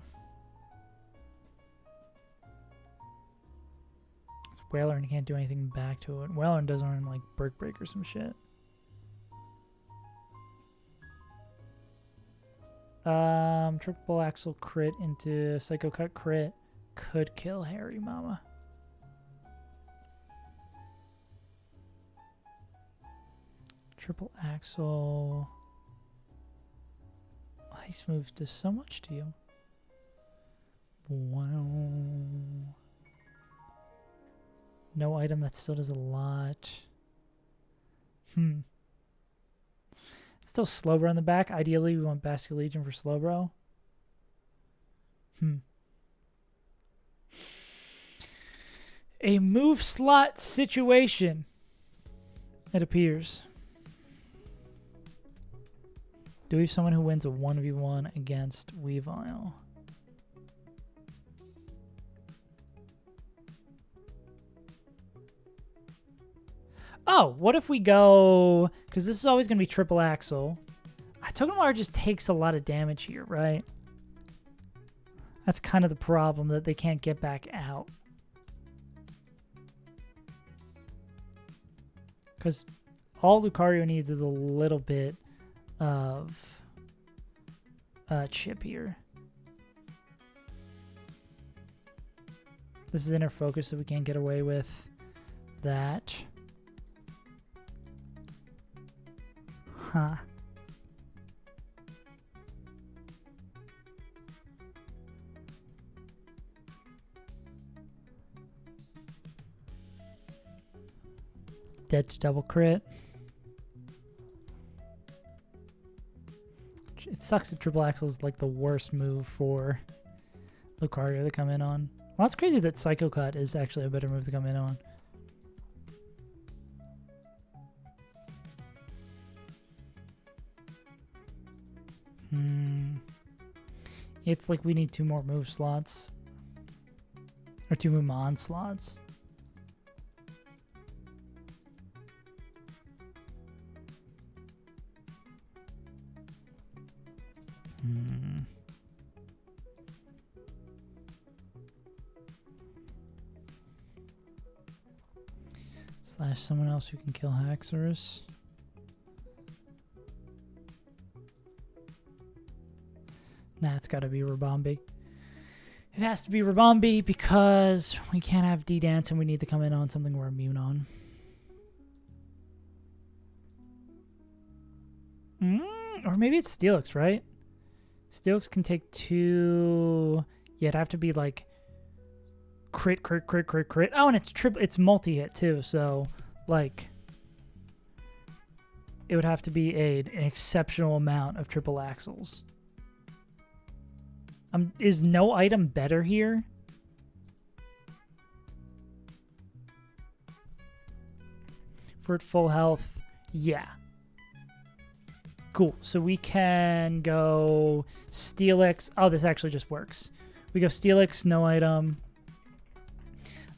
It's Whaler and he can't do anything back to it. Whaler doesn't run like Brick Break or some shit. Triple Axle crit into Psycho Cut crit could kill Harry Mama. Triple Axle. Ice moves does so much to you. Wow. No item that still does a lot. It's still Slowbro in the back. Ideally, we want Basket Legion for Slowbro. A move slot situation, it appears. Do we have someone who wins a 1v1 against Weavile? Oh, what if we go... because this is always going to be Triple Axle. Togedemaru just takes a lot of damage here, right? That's kind of the problem, that they can't get back out. Because all Lucario needs is a little bit of chip here. This is inner focus, so we can't get away with that. Huh. Dead to double crit. It sucks that triple axle is like the worst move for Lucario to come in on. Well, it's crazy that Psycho Cut is actually a better move to come in on. It's like we need 2 more move slots. Or 2 move on slots. Slash someone else who can kill Haxorus. Nah, it's gotta be Rabombi. It has to be Rabombi because we can't have D-Dance and we need to come in on something we're immune on. Or maybe it's Steelix, right? Steelix can take 2... Yeah, it'd have to be like crit, crit, crit, crit, crit. Oh, and it's multi-hit too, so like it would have to be an exceptional amount of triple axles. Is no item better here? For at full health, yeah. Cool. So we can go Steelix. Oh, this actually just works. We go Steelix, no item.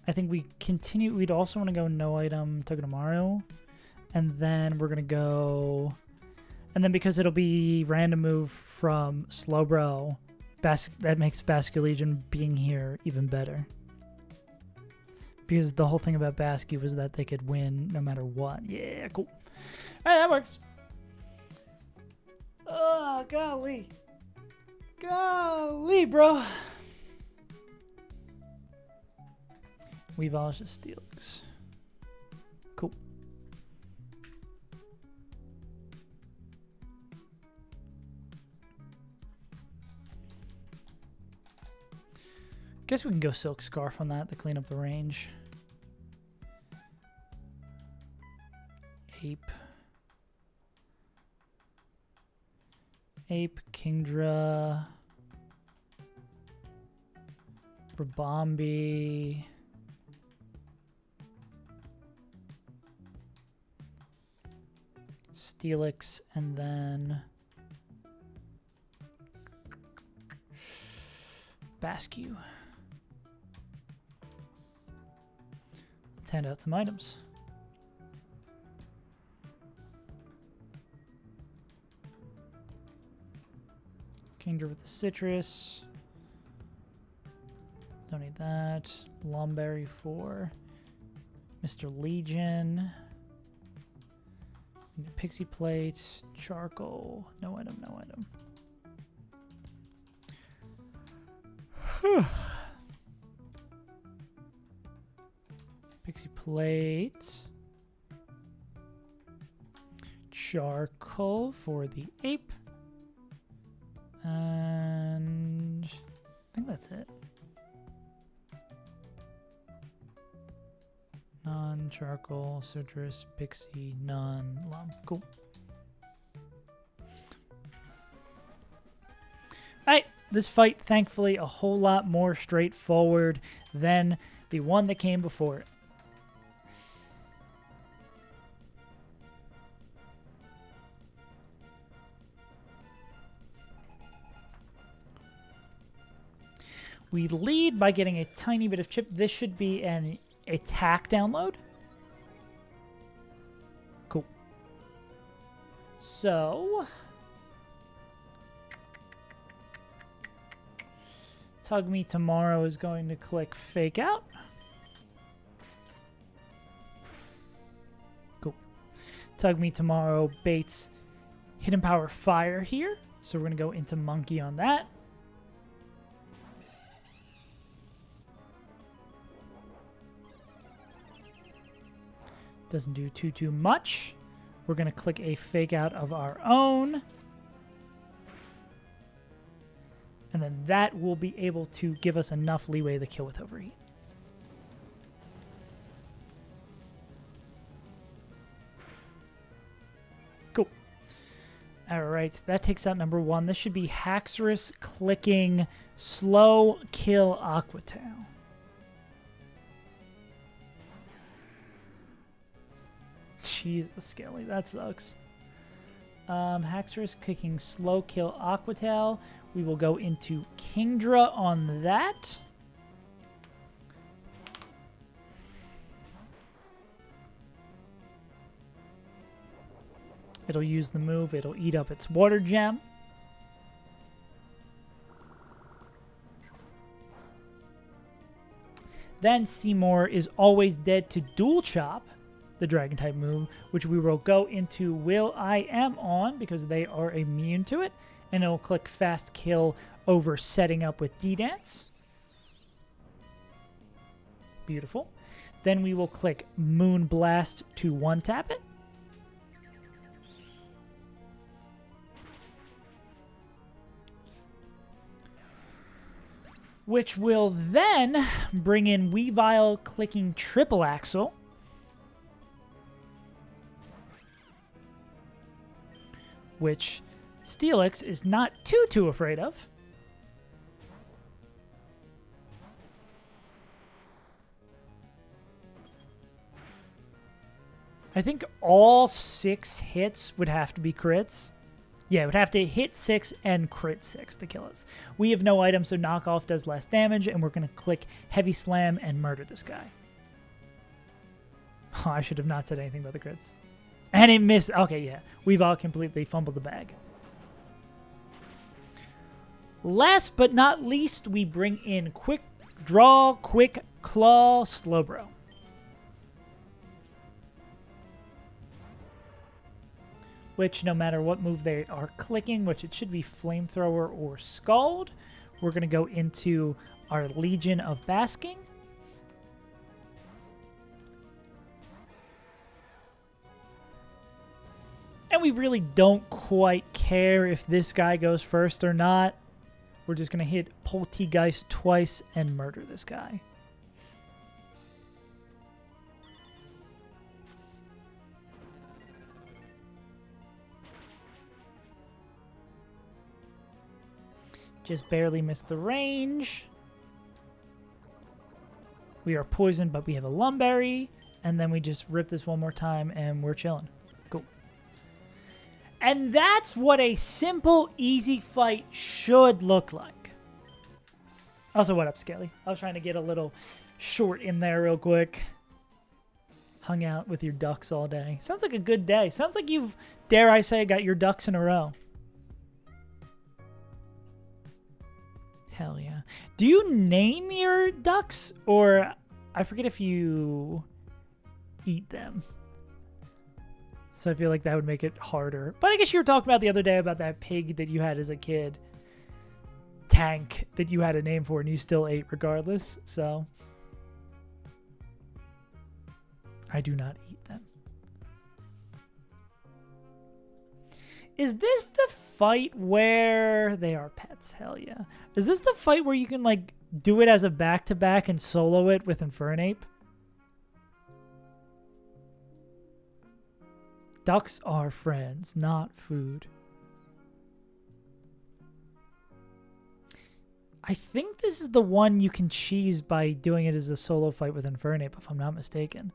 I think we continue. We'd also want to go no item Togedemaru. And then we're going to go... And then because it'll be random move from Slowbro, that makes Basculegion being here even better. Because the whole thing about Bascu was that they could win no matter what. Yeah, cool. Alright, that works. Oh, golly. Golly, bro. Weavile just Steelix. Cool. Guess we can go Silk Scarf on that to clean up the range. Ape. Ape, Kingdra. Rabombi. Steelix, and then Bascu. Let's hand out some items. Kingdra with the citrus. Don't need that. Lomberry for Mr. Legion. Pixie plate, charcoal, no item, no item. Pixie plate, charcoal for the ape, and I think that's it. None, charcoal, citrus, pixie, none, lum. Cool. Alright, this fight, thankfully, a whole lot more straightforward than the one that came before it. We lead by getting a tiny bit of chip. This should be an attack download. Cool. So Tug Me Tomorrow is going to click Fake Out. Cool. Tug Me Tomorrow baits Hidden Power Fire here. So we're going to go into Monkey on that. Doesn't do too much. We're going to click a Fake Out of our own. And then that will be able to give us enough leeway to kill with Overheat. Cool. All right, that takes out number 1. This should be Haxorus clicking Slow Kill Aquatail. Jesus, Skelly, that sucks. Haxorus kicking Slow Kill Aquatail. We will go into Kingdra on that. It'll use the move. It'll eat up its Water Gem. Then Seymour is always dead to Dual Chop, the Dragon type move, which we will go into Will I Am on because they are immune to it. And it'll click Fast Kill over setting up with D-Dance. Beautiful. Then we will click Moon Blast to 1-tap it. Which will then bring in Weavile clicking Triple Axle. Which Steelix is not too afraid of. I think all 6 hits would have to be crits. Yeah, it would have to hit 6 and crit 6 to kill us. We have no item, so knockoff does less damage, and we're going to click Heavy Slam and murder this guy. Oh, I should have not said anything about the crits. And it missed. Okay, yeah. We've all completely fumbled the bag. Last but not least, we bring in Quick Draw, Quick Claw, Slowbro. Which, no matter what move they are clicking, which it should be Flamethrower or Scald, we're going to go into our Legion of Basking. And we really don't quite care if this guy goes first or not. We're just going to hit Poltegeist twice and murder this guy. Just barely missed the range. We are poisoned, but we have a Lumberry. And then we just rip this one more time and we're chilling. Cool. And that's what a simple, easy fight should look like. Also, what up, Skelly? I was trying to get a little short in there real quick. Hung out with your ducks all day. Sounds like a good day. Sounds like you've, dare I say, got your ducks in a row. Hell yeah. Do you name your ducks? Or I forget if you eat them. So I feel like that would make it harder. But I guess you were talking about the other day about that pig that you had as a kid. Tank that you had a name for and you still ate regardless. So I do not eat them. Is this the fight where they are pets? Hell yeah. Is this the fight where you can like do it as a back-to-back and solo it with Infernape? Ducks are friends, not food. I think this is the one you can cheese by doing it as a solo fight with Infernape, if I'm not mistaken.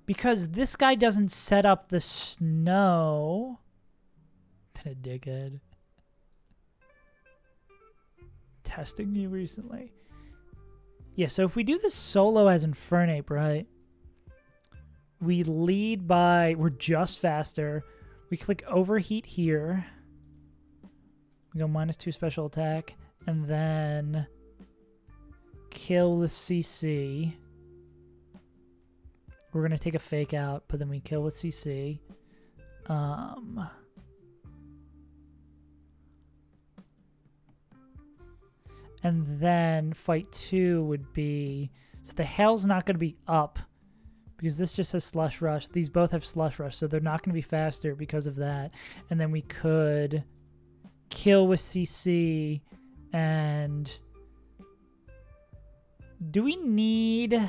Because this guy doesn't set up the snow. Been a dickhead. Testing you recently. Yeah, so if we do this solo as Infernape, right? We lead by... We're just faster. We click Overheat here. We go -2 special attack. And then... Kill the CC. We're going to take a fake out, but then we kill with CC. And then fight 2 would be... So the Hail's not going to be up because this just has Slush Rush. These both have Slush Rush, so they're not going to be faster because of that. And then we could kill with CC and... Do we need...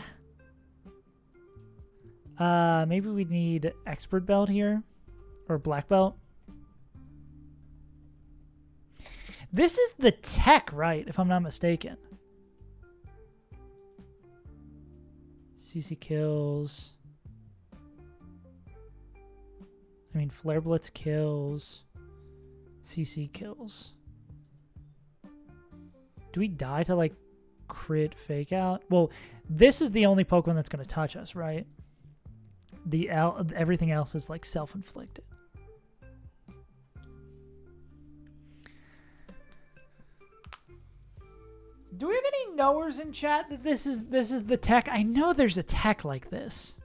maybe we need Expert Belt here? Or Black Belt? This is the tech, right? If I'm not mistaken. CC kills. I mean, Flare Blitz kills. CC kills. Do we die to, like, crit fake out? Well, this is the only Pokemon that's going to touch us, right? Everything else is, like, self-inflicted. Do we have any knowers in chat that this is the tech? I know there's a tech like this.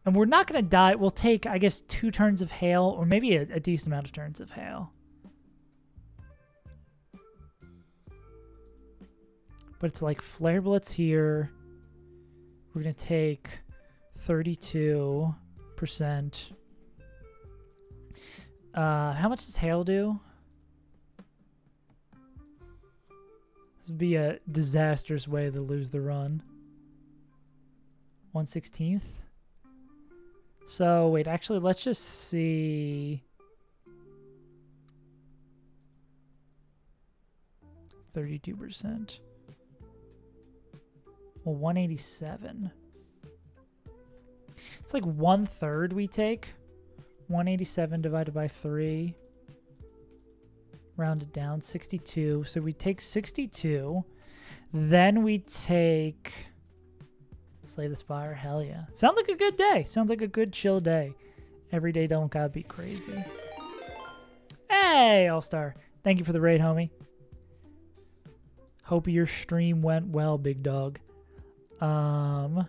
And we're not going to die. We'll take, I guess, 2 turns of Hail, or maybe a decent amount of turns of Hail. But it's like Flare Blitz here. We're going to take 32%. How much does Hail do? This would be a disastrous way to lose the run. 1/16th. So, wait, actually, let's just see. 32%. Well, 187. It's like 1/3 we take. 187 divided by 3. Rounded down, 62. So we take 62. Then we take Slay the Spire. Hell yeah. Sounds like a good day. Sounds like a good chill day. Every day don't gotta be crazy. Hey, All-Star. Thank you for the raid, homie. Hope your stream went well, big dog. Got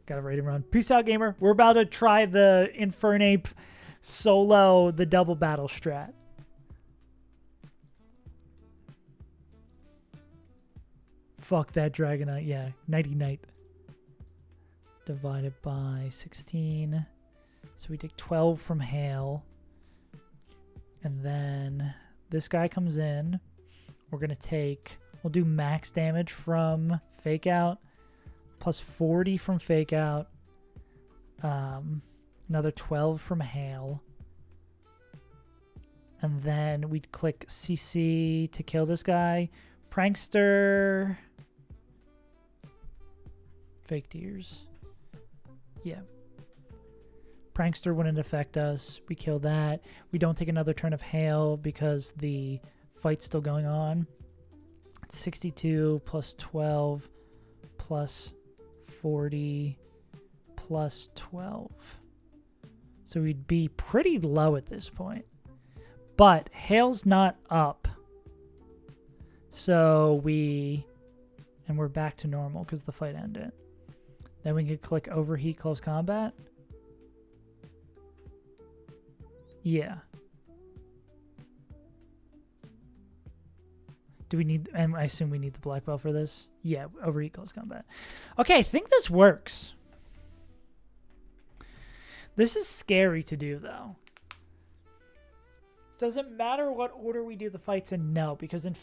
a raid run. Peace out, gamer. We're about to try the Infernape solo, the double battle strat. Fuck that Dragonite. Yeah, Nighty Night. Divided by 16. So we take 12 from Hail. And then this guy comes in. We're going to take... We'll do max damage from Fake Out. Plus 40 from Fake Out. Another 12 from Hail. And then we'd click CC to kill this guy. Prankster... Fake Tears. Yeah. Prankster wouldn't affect us. We kill that. We don't take another turn of Hail because the fight's still going on. It's 62 plus 12 plus 40 plus 12. So we'd be pretty low at this point. But Hail's not up. So and we're back to normal because the fight ended. Then we could click Overheat Close Combat. Yeah. Do we need... And I assume we need the Black Belt for this? Yeah, Overheat Close Combat. Okay, I think this works. This is scary to do, though. Does it matter what order we do the fights in? No, because in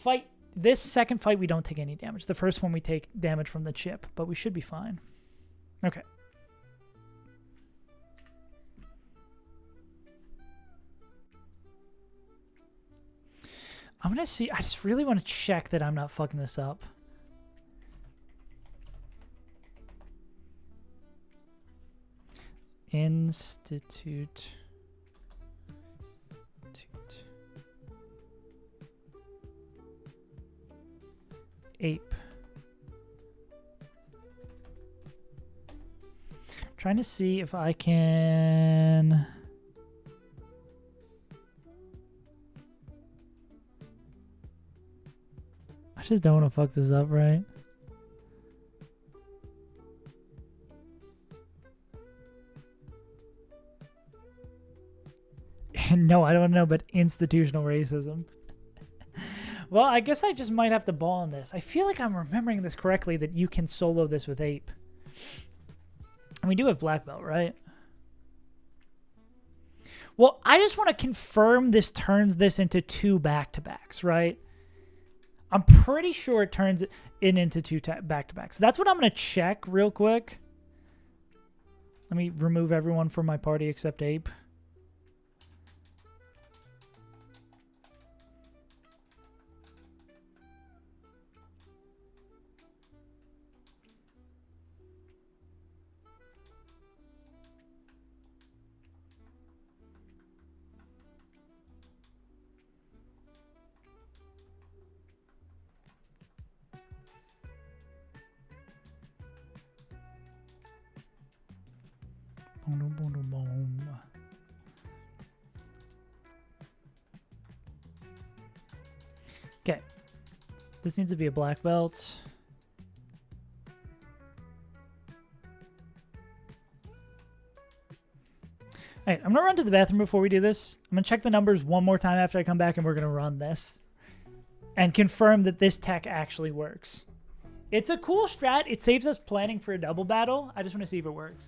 this second fight, we don't take any damage. The first one, we take damage from the chip, but we should be fine. Okay. I'm going to see. I just really want to check that I'm not fucking this up. Institute. Ape. Trying to see if I can... I just don't want to fuck this up, right? No, I don't know, but institutional racism. Well, I guess I just might have to ball on this. I feel like I'm remembering this correctly, that you can solo this with Ape. And we do have black belt, right? Well, I just want to confirm this turns this into 2 back-to-backs, right? I'm pretty sure it turns it into 2 back-to-backs. That's what I'm going to check real quick. Let me remove everyone from my party except Ape. Okay. This needs to be a black belt. All right, I'm going to run to the bathroom before we do this. I'm going to check the numbers one more time after I come back, and we're going to run this and confirm that this tech actually works. It's a cool strat. It saves us planning for a double battle. I just want to see if it works.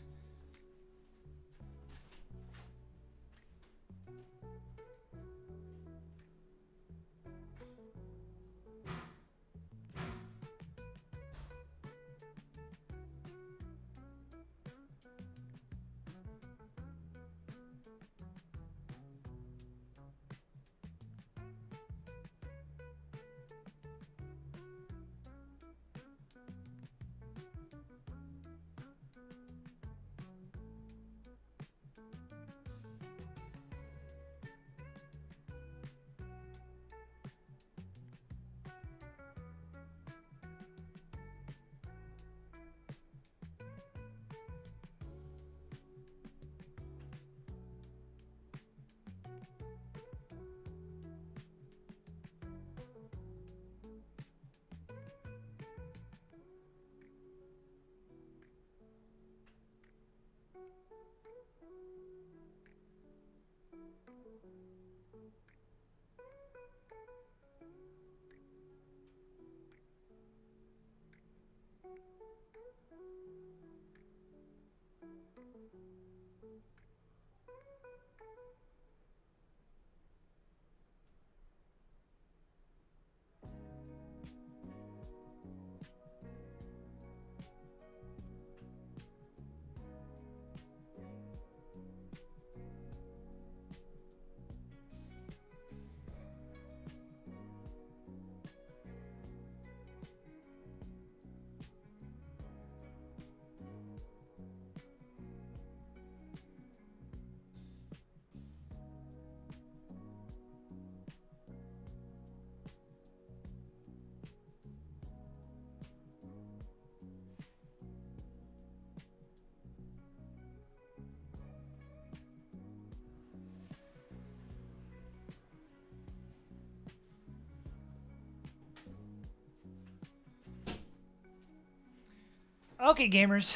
Okay, gamers.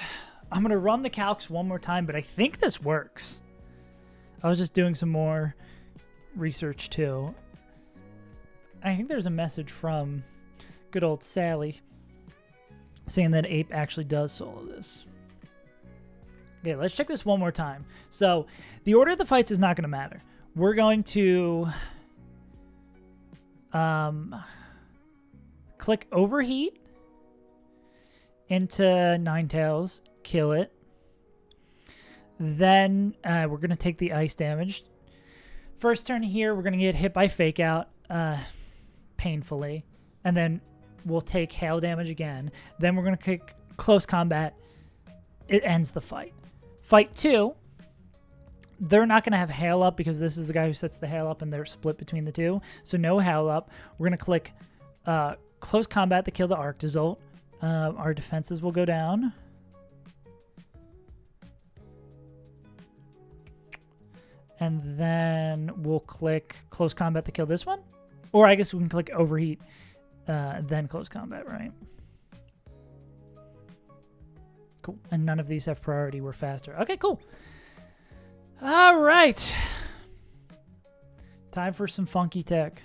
I'm going to run the calcs one more time, but I think this works. I was just doing some more research, too. I think there's a message from good old Sally saying that Ape actually does solo this. Okay, let's check this one more time. So, the order of the fights is not going to matter. We're going to click Overheat into Ninetales, kill it. Then we're going to take the ice damage. First turn here, we're going to get hit by Fake Out painfully. And then we'll take hail damage again. Then we're going to kick Close Combat. It ends the fight. Fight 2, they're not going to have hail up because this is the guy who sets the hail up and they're split between the two. So no hail up. We're going to click Close Combat to kill the Arctozolt. Our defenses will go down. And then we'll click close combat to kill this one. Or I guess we can click overheat, then close combat, right? Cool. And none of these have priority. We're faster. Okay, cool. All right. Time for some funky tech.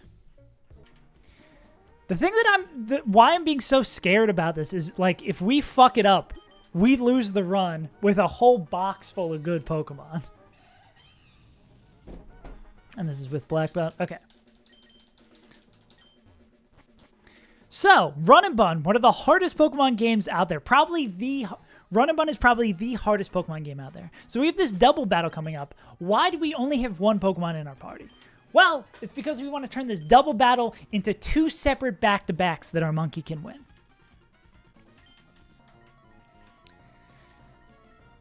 The thing that why I'm being so scared about this is, like, if we fuck it up, we lose the run with a whole box full of good Pokemon. And this is with Black Belt. Okay. So, Run and Bun, one of the hardest Pokemon games out there. Run and Bun is probably the hardest Pokemon game out there. So we have this double battle coming up. Why do we only have one Pokemon in our party? Well, it's because we want to turn this double battle into 2 separate back-to-backs that our monkey can win.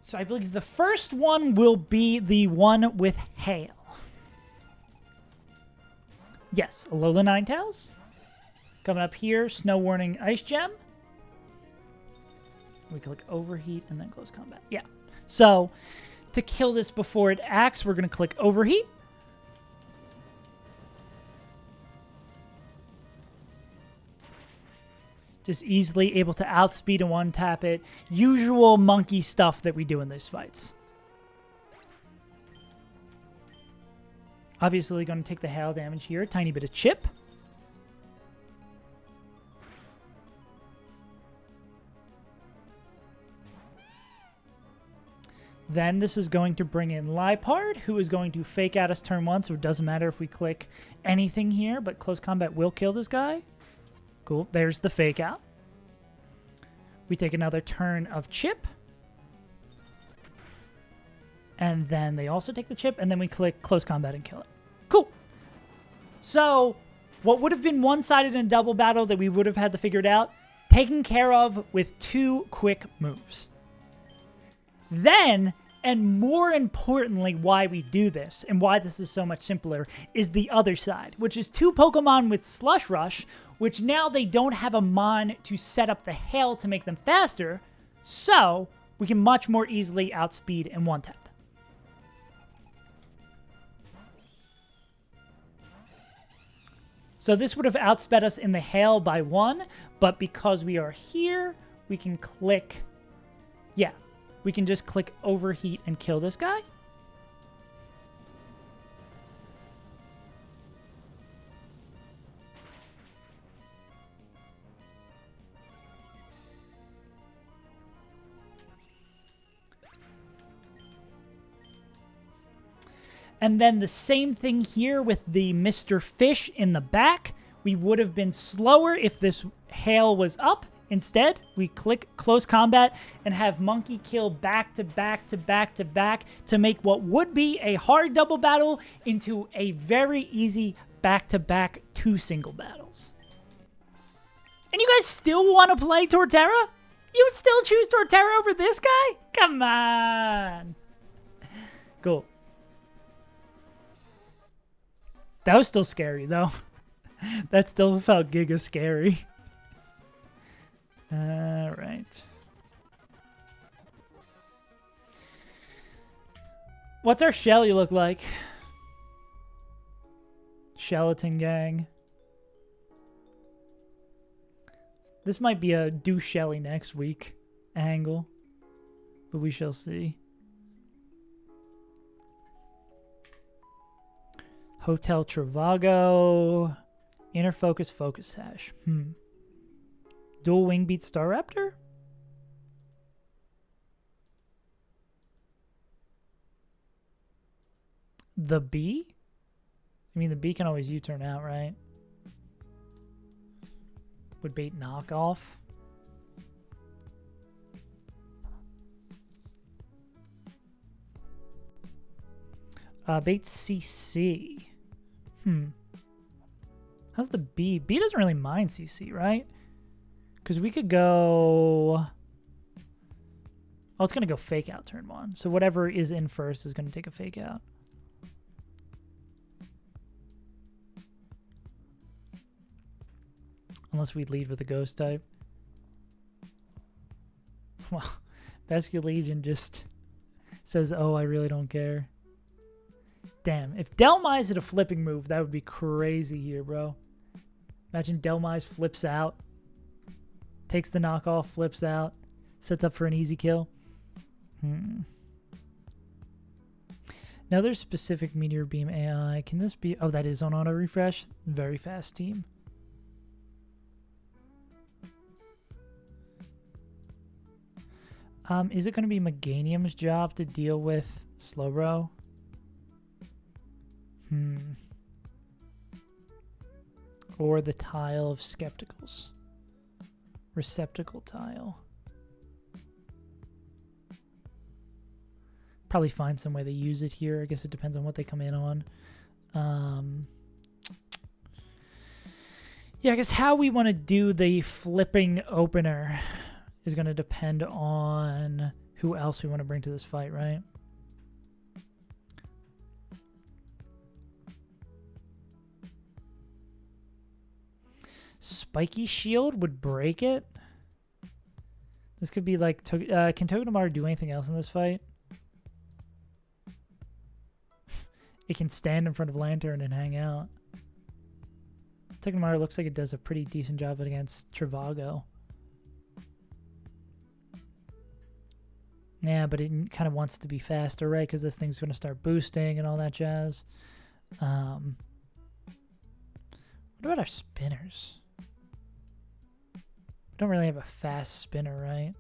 So I believe the first one will be the one with Hail. Yes, Alola Ninetales. Coming up here, Snow Warning Ice Gem. We click Overheat and then Close Combat. Yeah. So, to kill this before it acts, we're going to click Overheat. Just easily able to outspeed and one-tap it. Usual monkey stuff that we do in these fights. Obviously going to take the hail damage here. Tiny bit of chip. Then this is going to bring in Liepard, who is going to fake out us turn 1, so it doesn't matter if we click anything here, but close combat will kill this guy. Cool. There's the fake out. We take another turn of chip. And then they also take the chip, and then we click close combat and kill it. Cool. So, what would have been one-sided in a double battle that we would have had to figure it out, taken care of with 2 quick moves. Then, and more importantly, why we do this, and why this is so much simpler, is the other side, which is 2 Pokemon with Slush Rush, which now they don't have a Mon to set up the hail to make them faster, so we can much more easily outspeed and one-tap them. So this would have outsped us in the hail by 1, but because we are here, we can click, yeah, we can just click Overheat and kill this guy. And then the same thing here with the Mr. Fish in the back. We would have been slower if this hail was up. Instead, we click close combat and have monkey kill back to back to back to back to make what would be a hard double battle into a very easy back to back 2 single battles. And you guys still want to play Torterra? You would still choose Torterra over this guy? Come on. Cool. That was still scary, though. That still felt giga scary. All right. What's our Shelly look like? Shelaton gang. This might be a do Shelly next week angle, but we shall see. Hotel Travago. Inner Focus Focus Hash. Dual Wing Beat Staraptor? The bee? I mean, the bee can always U-turn out, right? Would bait knockoff? Bait CC. How's the bee? Bee doesn't really mind CC, right? Because we could go... Oh, it's going to go fake out turn 1. So whatever is in first is going to take a fake out. Unless we lead with a ghost type. Well, Basque Legion just says, oh, I really don't care. Damn, if Delmise had a flipping move, that would be crazy here, bro. Imagine Delmise flips out, takes the knockoff, flips out, sets up for an easy kill. Another specific Meteor Beam AI. Can this be... Oh, that is on auto refresh. Very fast team. Is it going to be Meganium's job to deal with Slowbro? Or the tile of Skepticals. Receptacle tile. Probably find some way to use it here. I guess it depends on what they come in on. Yeah, I guess how we want to do the flipping opener is going to depend on who else we want to bring to this fight, right? Spiky Shield would break it. This could be like... can Togedemaru do anything else in this fight? It can stand in front of Lantern and hang out. Togedemaru looks like it does a pretty decent job against Trivago. Yeah, but it kind of wants to be faster, right? Because this thing's going to start boosting and all that jazz. What about our spinners? We don't really have a fast spinner, right?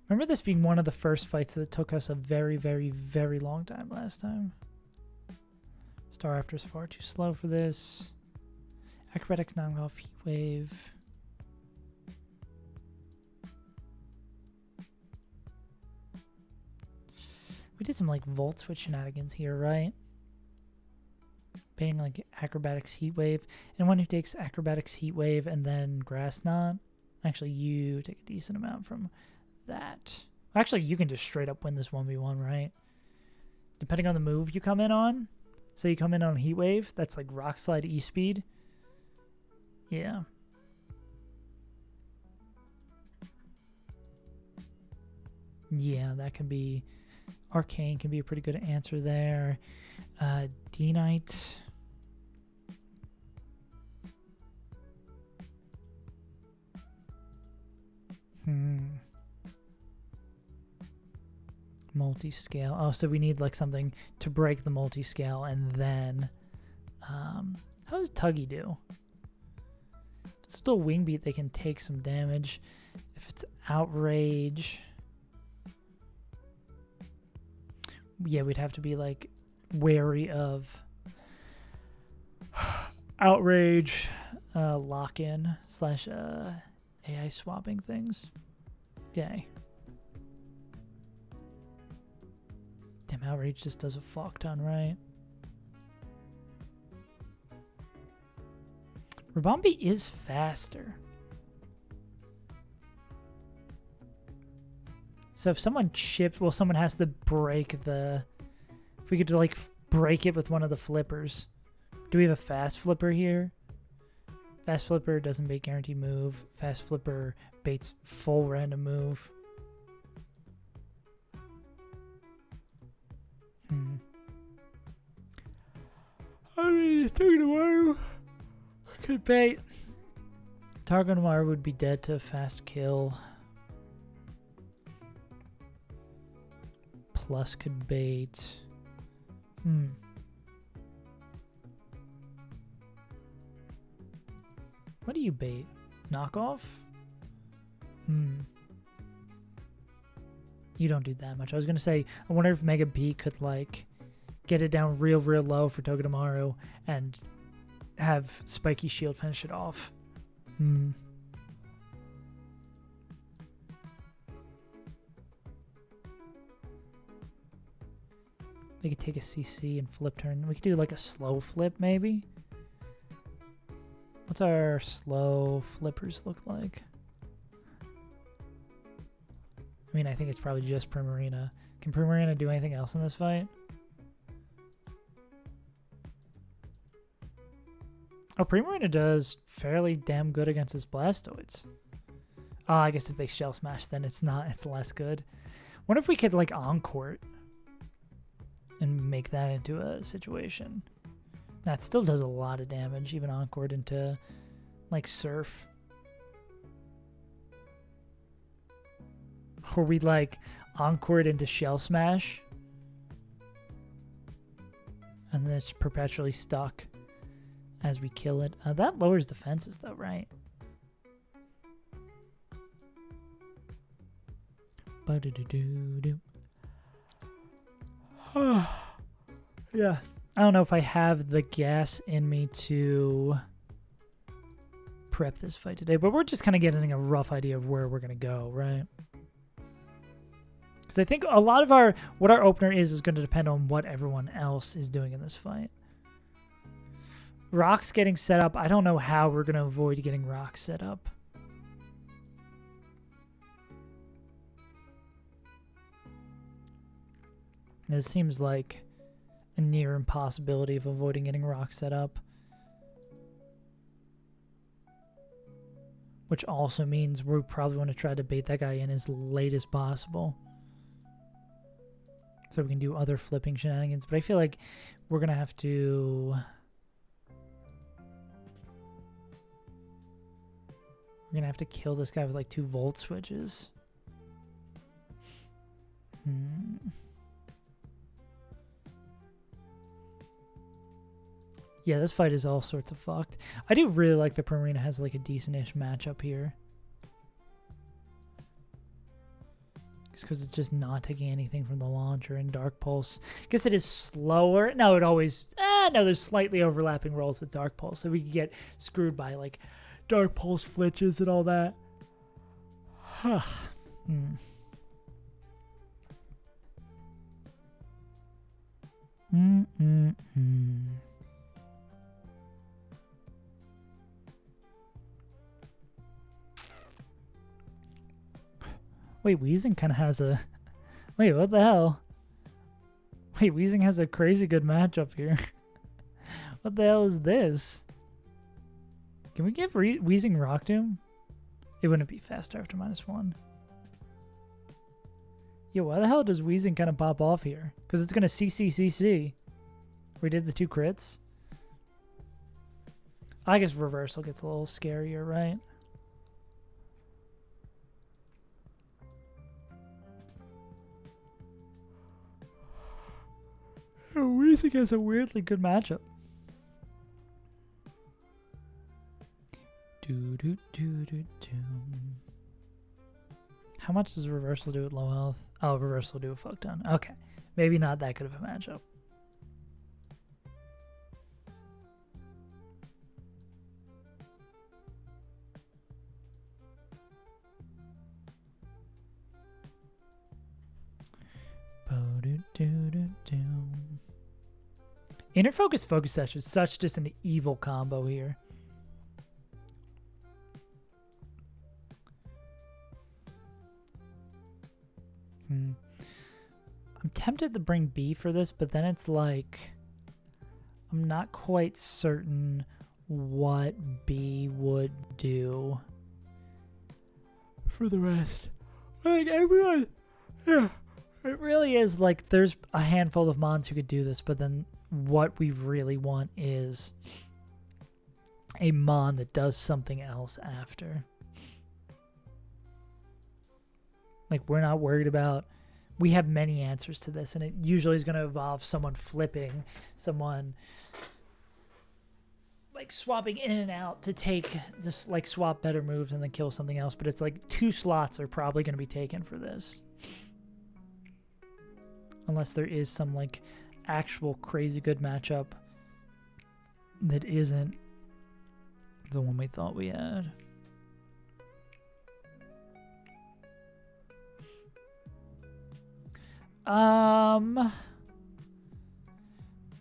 Remember this being one of the first fights that took us a very, very, very long time last time. Star Raptor's far too slow for this. Acrobatics knockoff Heat Wave. We did some like Volt Switch shenanigans here, right? Baiting like Acrobatics Heat Wave. And one who takes Acrobatics Heat Wave and then Grass Knot. Actually, you take a decent amount from that. Actually, you can just straight up win this 1v1, right? Depending on the move you come in on. So you come in on Heat Wave, that's like Rock Slide E-Speed. Yeah. Yeah, that can be... Arcane can be a pretty good answer there. D-Knight. Multi-scale. Oh, so we need like something to break the multi-scale, and then how does Tuggy do? If it's still Wing Beat, they can take some damage. If it's Outrage, yeah, we'd have to be like wary of Outrage, lock-in / AI swapping things. Okay. Damn, Outrage just does a fuck ton, right? Rabombi is faster. So if someone chips, well, someone has to break the... If we could like break it with one of the flippers. Do we have a fast flipper here? Fast flipper doesn't bait guaranteed move. Fast flipper baits full random move. I mean, Togedemaru could bait. Togedemaru would be dead to a fast kill. Plus could bait. What do you bait? Knockoff? You don't do that much. I was going to say, I wonder if Mega B could, like, get it down real low for Togedemaru and have Spiky Shield finish it off. They could take a CC and flip turn. We could do, like, a slow flip, maybe? What's our slow flippers look like? I mean, I think it's probably just Primarina. Can Primarina do anything else in this fight? Oh, Primarina does fairly damn good against his Blastoids. I guess if they Shell Smash, then it's less good. Wonder if we could, like, Encore and make that into a situation. That still does a lot of damage, even Encore into, like, Surf. Or we, like, Encore into Shell Smash. And then it's perpetually stuck as we kill it. That lowers defenses, though, right? Yeah. I don't know if I have the gas in me to prep this fight today, but we're just kind of getting a rough idea of where we're going to go, right? Because I think a lot of what our opener is going to depend on what everyone else is doing in this fight. Rock's getting set up. I don't know how we're going to avoid getting Rock set up. This seems like a near impossibility of avoiding getting Rock set up. Which also means we probably want to try to bait that guy in as late as possible. So we can do other flipping shenanigans. But I feel like we're going to have to... We're going to have to kill this guy with like 2 Volt switches. Yeah, this fight is all sorts of fucked. I do really like that Primarina has like a decent-ish matchup here. Just because it's just not taking anything from the launcher and Dark Pulse. I guess it is slower. No, it always... no, there's slightly overlapping rolls with Dark Pulse. So we could get screwed by like Dark Pulse flitches and all that. Wait, Weezing kind of has a... Wait, what the hell? Wait, Weezing has a crazy good matchup here. What the hell is this? Can we give Weezing Rock Tomb? It wouldn't be faster after -1. Yo, why the hell does Weezing kind of pop off here? Because it's going to CC. We did the 2 crits. I guess Reversal gets a little scarier, right? Weezing has a weirdly good matchup. How much does Reversal do at low health? Oh, Reversal do a fuck ton. Okay. Maybe not that good of a matchup. Inner Focus Sash is such just an evil combo here. I'm tempted to bring B for this, but then it's like I'm not quite certain what B would do for the rest. Like everyone, yeah. It really is like there's a handful of mons who could do this, but then what we really want is a mon that does something else after. Like we're not worried about... We have many answers to this, and it usually is going to involve someone flipping, someone like swapping in and out to take just like swap better moves and then kill something else. But it's like 2 slots are probably going to be taken for this. Unless there is some like actual crazy good matchup that isn't the one we thought we had.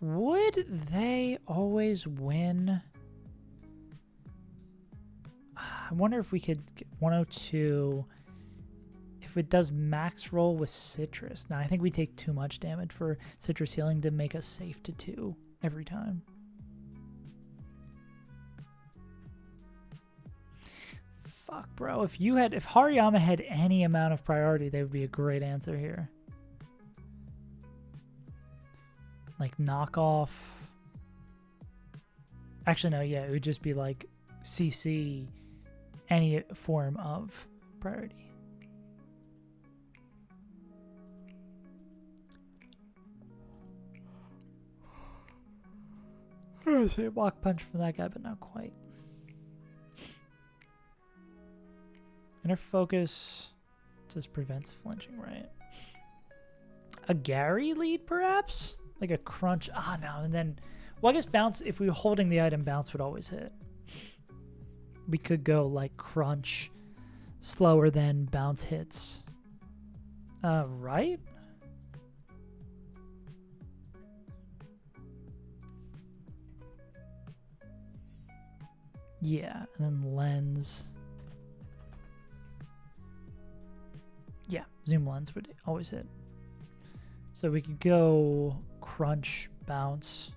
Would they always win? I wonder if we could get 102 if it does max roll with Citrus. Now, I think we take too much damage for Citrus healing to make us safe to 2 every time. Fuck, bro. If Hariyama had any amount of priority, they would be a great answer here. Like knockoff. Actually, no, yeah, it would just be like CC any form of priority. I say block punch from that guy, but not quite. Inner focus just prevents flinching, right? A Gary lead, perhaps? Like a crunch. Ah, no, and then... Well, I guess bounce, if we were holding the item, bounce would always hit. We could go, like, crunch slower than bounce hits. Right? Yeah, and then lens. Yeah, zoom lens would always hit. So we could go crunch, bounce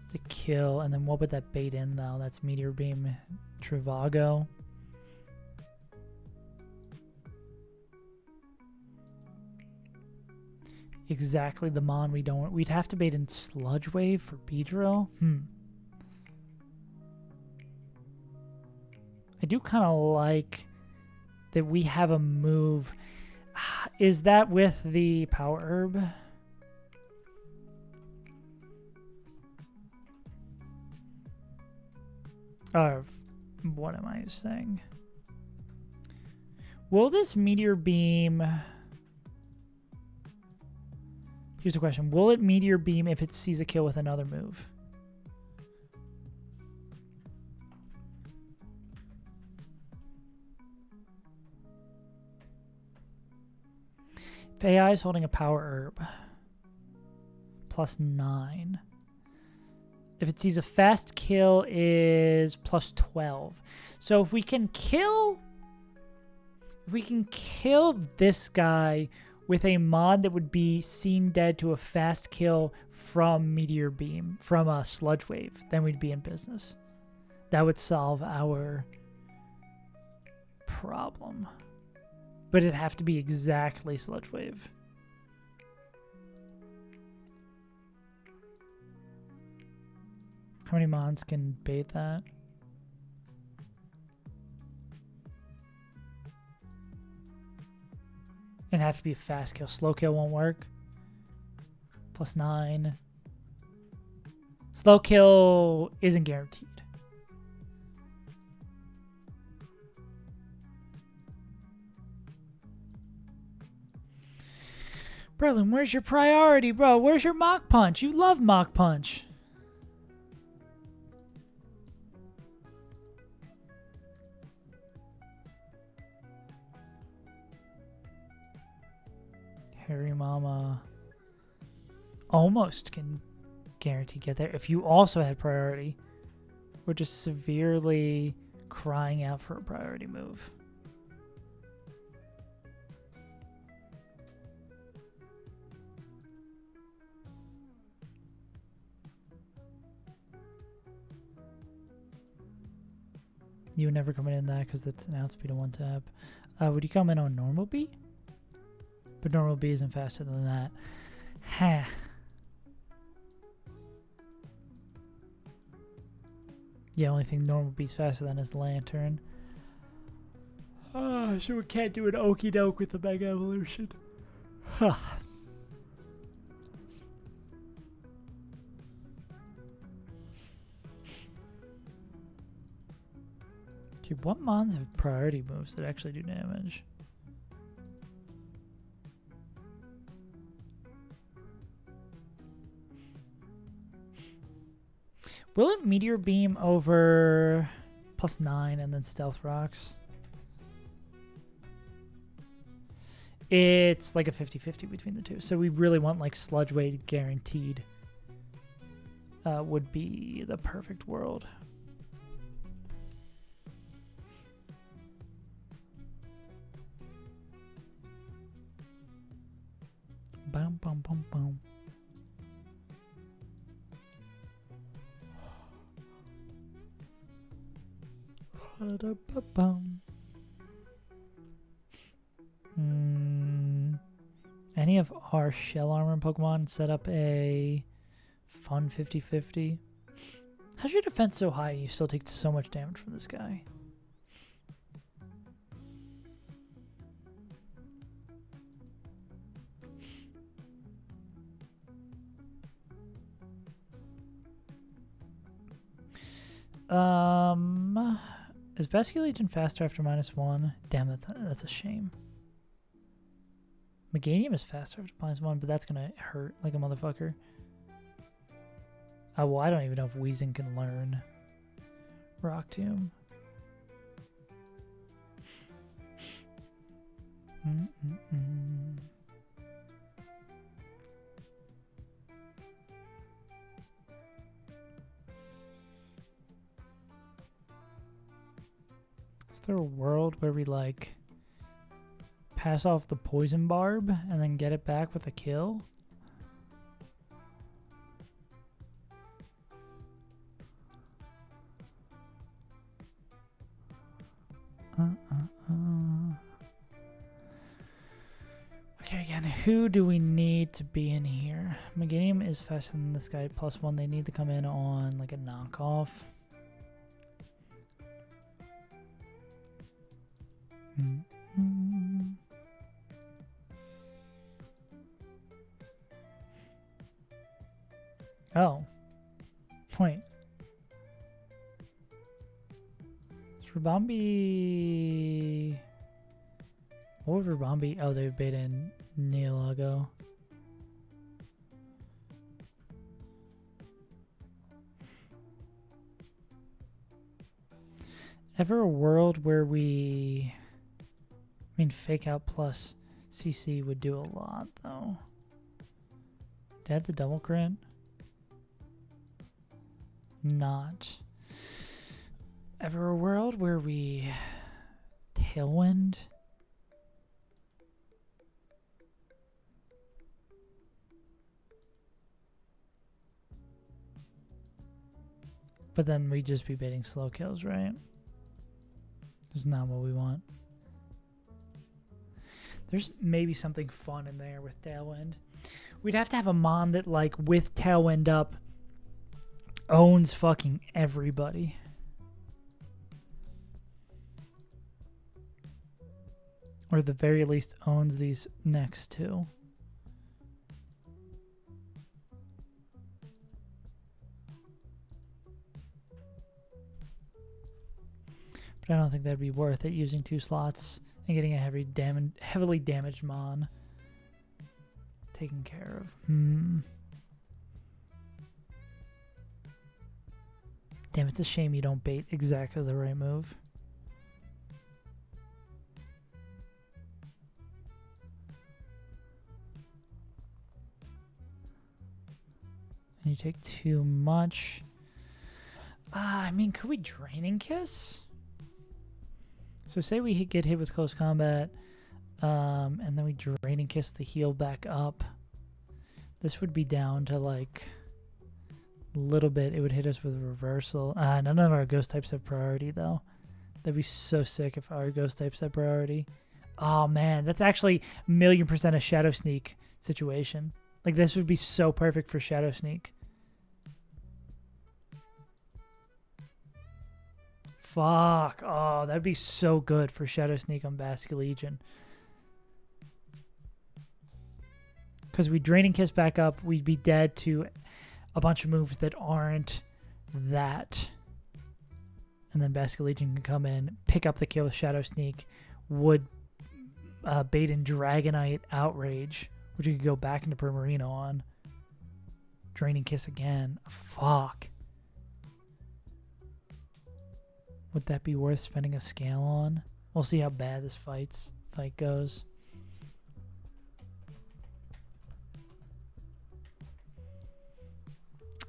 to kill, and then what would that bait in though? That's Meteor Beam, Trivago. Exactly the mon we don't. We'd have to bait in Sludge Wave for Beedrill. I do kind of like that we have a move. Is that with the Power Herb? What am I saying? Will this Meteor Beam... Here's a question. Will it Meteor Beam if it sees a kill with another move? If AI is holding a Power Herb, +9. If it sees a fast kill is +12. So if we can kill this guy with a mod that would be seen dead to a fast kill from Meteor Beam, from a Sludge Wave, then we'd be in business. That would solve our problem. But it'd have to be exactly Sludge Wave. How many mons can bait that? It'd have to be a fast kill. Slow kill won't work. +9. Slow kill isn't guaranteed. Berlin, where's your priority, bro? Where's your Mach Punch? You love Mach Punch. Harry Mama almost can guarantee get there. If you also had priority, we're just severely crying out for a priority move. You would never come in that because that's an outspeed of 1 tap. Would you come in on normal B? But normal B isn't faster than that. Ha. Yeah, only thing normal B's faster than is Lantern. So we can't do an okie doke with the Mega Evolution. Huh. Okay, what mons have priority moves that actually do damage? Will it Meteor Beam over +9 and then Stealth Rocks? It's like a 50-50 between the two. So we really want like Sludge Wave guaranteed. Would be the perfect world. Bum, bum, bum, bum. Ba-da-ba-bum. Any of our shell armor Pokemon set up a fun 50-50? How's your defense so high and you still take so much damage from this guy? Is Basculegion faster after -1? Damn, that's a shame. Meganium is faster after -1, but that's gonna hurt like a motherfucker. Oh, well, I don't even know if Weezing can learn Rock Tomb. Is there a world where we like pass off the poison barb and then get it back with a kill? Okay, again, who do we need to be in here? Meganium is faster than this guy, +1. They need to come in on like a knockoff. Oh. Wait. Is Ribombi... What would Ribombi... Oh, they would bait in Neolago. Ever a world where we... I mean, Fake Out plus CC would do a lot, though. Did the double crit? Not. Ever a world where we Tailwind? But then we'd just be baiting slow kills, right? It's not what we want. There's maybe something fun in there with Tailwind. We'd have to have a Mon that, like, with Tailwind up, owns fucking everybody. Or at the very least owns these next two. But I don't think that'd be worth it using 2 slots and getting a heavily damaged Mon taken care of. Damn, it's a shame you don't bait exactly the right move. And you take too much. I mean, could we Draining Kiss? So say we get hit with close combat, and then we Draining Kiss the heal back up. This would be down to like a little bit. It would hit us with reversal. None of our ghost types have priority though. That'd be so sick if our ghost types had priority. Oh man, that's actually 1,000,000% a Shadow Sneak situation. Like this would be so perfect for Shadow Sneak. Fuck. Oh, that'd be so good for Shadow Sneak on Basculegion. Because we Draining Kiss back up, we'd be dead to a bunch of moves that aren't that. And then Basculegion can come in, pick up the kill with Shadow Sneak, would bait in Dragonite Outrage, which you could go back into Primarino on. Draining Kiss again. Fuck. Would that be worth spending a scale on? We'll see how bad this fight goes.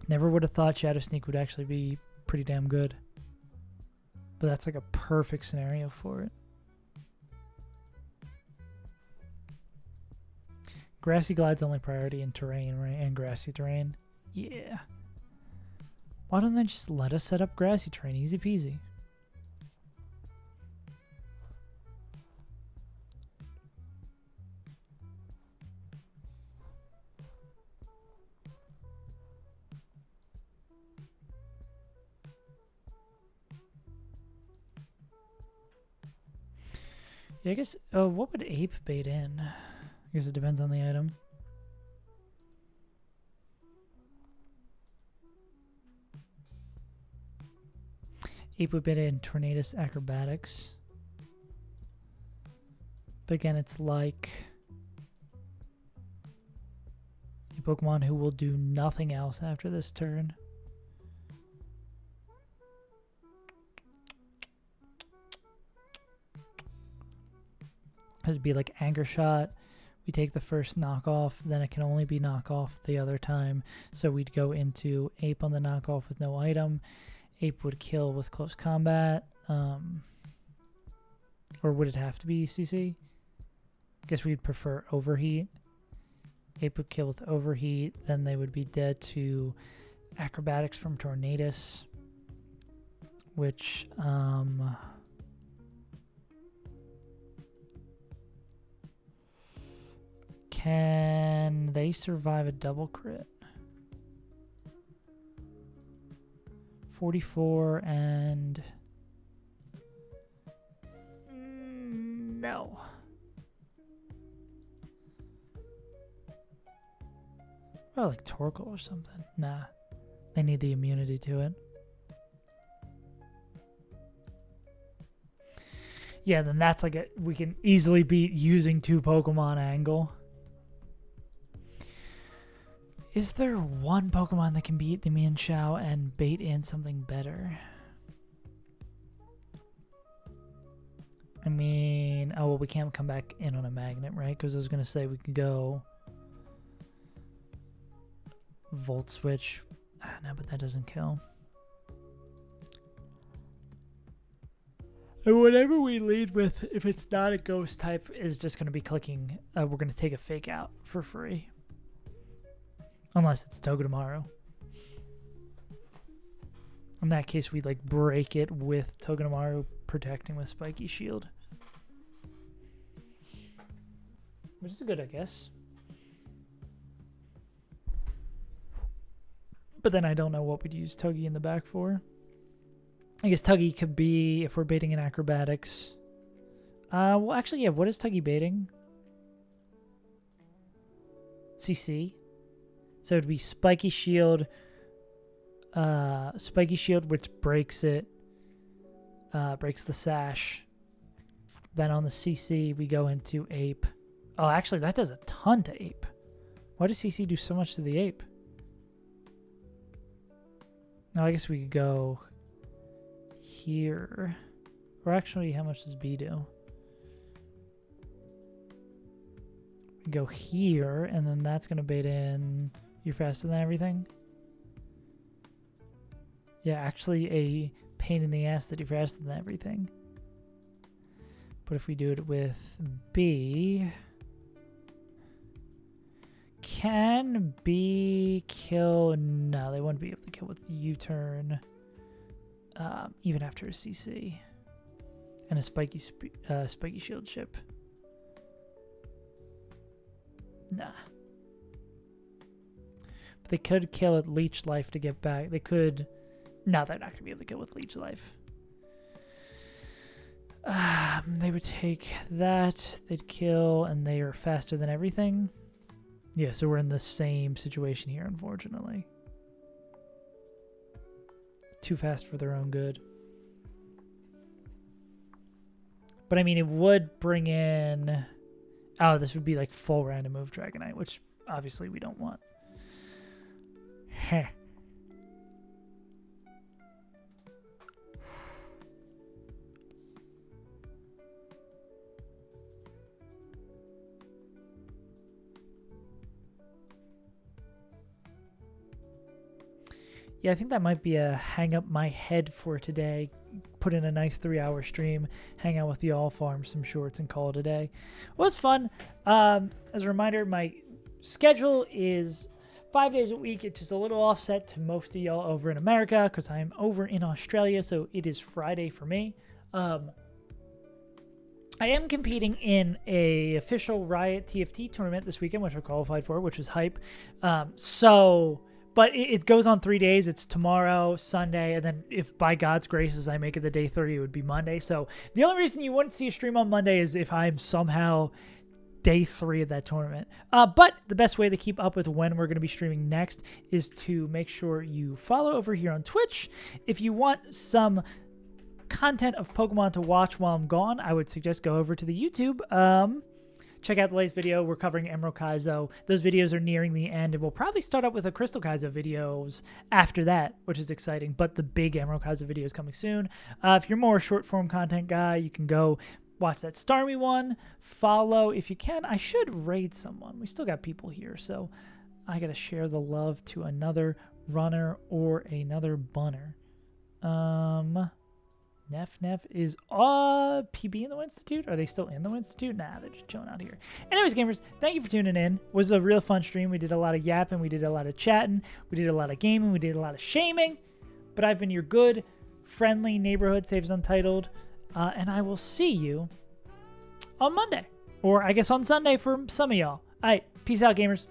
Never would have thought Shadow Sneak would actually be pretty damn good. But that's like a perfect scenario for it. Grassy Glide's only priority in terrain, right? And grassy terrain. Yeah. Why don't they just let us set up grassy terrain? Easy peasy. Yeah, I guess. What would ape bait in? I guess it depends on the item. Ape would bait in Tornadus Acrobatics. But again, it's like a Pokemon who will do nothing else after this turn. It'd be like Anger Shot. We take the first knockoff, then it can only be knockoff the other time. So we'd go into Ape on the knockoff with no item. Ape would kill with close combat. Or would it have to be CC? I guess we'd prefer Overheat. Ape would kill with Overheat. Then they would be dead to Acrobatics from Tornadus. Which, can they survive a double crit? 44 and... no. Well, like Torkoal or something. Nah. They need the immunity to it. Yeah, then that's like we can easily beat using 2 Pokemon angle. Is there one Pokemon that can beat the Mienshao and bait in something better? I mean, oh, well, we can't come back in on a magnet, right? Because I was going to say we could go Volt Switch. No, but that doesn't kill. And whatever we lead with, if it's not a ghost type, is just going to be clicking. We're going to take a fake out for free. Unless it's Togedemaru. In that case, we'd like break it with Togedemaru protecting with Spiky Shield. Which is good, I guess. But then I don't know what we'd use Togi in the back for. I guess Tuggy could be if we're baiting in Acrobatics. Well, actually, yeah. What is Tuggy baiting? CC. So it'd be Spiky Shield. Spiky Shield, which breaks it. Breaks the sash. Then on the CC, we go into Ape. Oh, actually, that does a ton to Ape. Why does CC do so much to the Ape? No, I guess we could go here. Or actually, how much does B do? We go here, and then that's going to bait in... You're faster than everything? Yeah, actually a pain in the ass that you're faster than everything. But if we do it with B... Can B kill? No, they wouldn't be able to kill with U-turn. Even after a CC. And a Spiky Shield chip. Nah. But they could kill at Leech Life to get back. They could... No, they're not going to be able to kill with Leech Life. They would take that. They'd kill, and they are faster than everything. Yeah, so we're in the same situation here, unfortunately. Too fast for their own good. But I mean, it would bring in... Oh, this would be like full random move Dragonite, which obviously we don't want. Heh. Yeah, I think that might be a hang up my head for today. Put in a nice 3-hour stream, hang out with y'all, farm some shorts, and call it a day. Well, it was fun. As a reminder, my schedule is 5 days a week. It's just a little offset to most of y'all over in America because I'm over in Australia, so it is Friday for me. I am competing in a official Riot TFT tournament this weekend, which I qualified for, which is hype. So But it goes on 3 days. It's tomorrow, Sunday, and then if by God's graces I make it the day 30, it would be Monday. So the only reason you wouldn't see a stream on Monday is if I'm somehow day 3 of that tournament. But the best way to keep up with when we're going to be streaming next is to make sure you follow over here on Twitch. If you want some content of Pokemon to watch while I'm gone, I would suggest go over to the YouTube. Check out the latest video. We're covering Emerald Kaizo. Those videos are nearing the end, and we'll probably start up with a Crystal Kaizo videos after that, which is exciting. But the big Emerald Kaizo video is coming soon. If you're more a short-form content guy, you can go watch that Starmie one. Follow if you can. I should raid someone. We still got people here, so I got to share the love to another runner or another bunner. Neff is PB in the Institute? Are they still in the Institute? Nah, they're just chilling out here. Anyways, gamers, thank you for tuning in. It was a real fun stream. We did a lot of yapping. We did a lot of chatting. We did a lot of gaming. We did a lot of shaming. But I've been your good, friendly neighborhood Saves Untitled. And I will see you on Monday. Or I guess on Sunday for some of y'all. All right, peace out, gamers.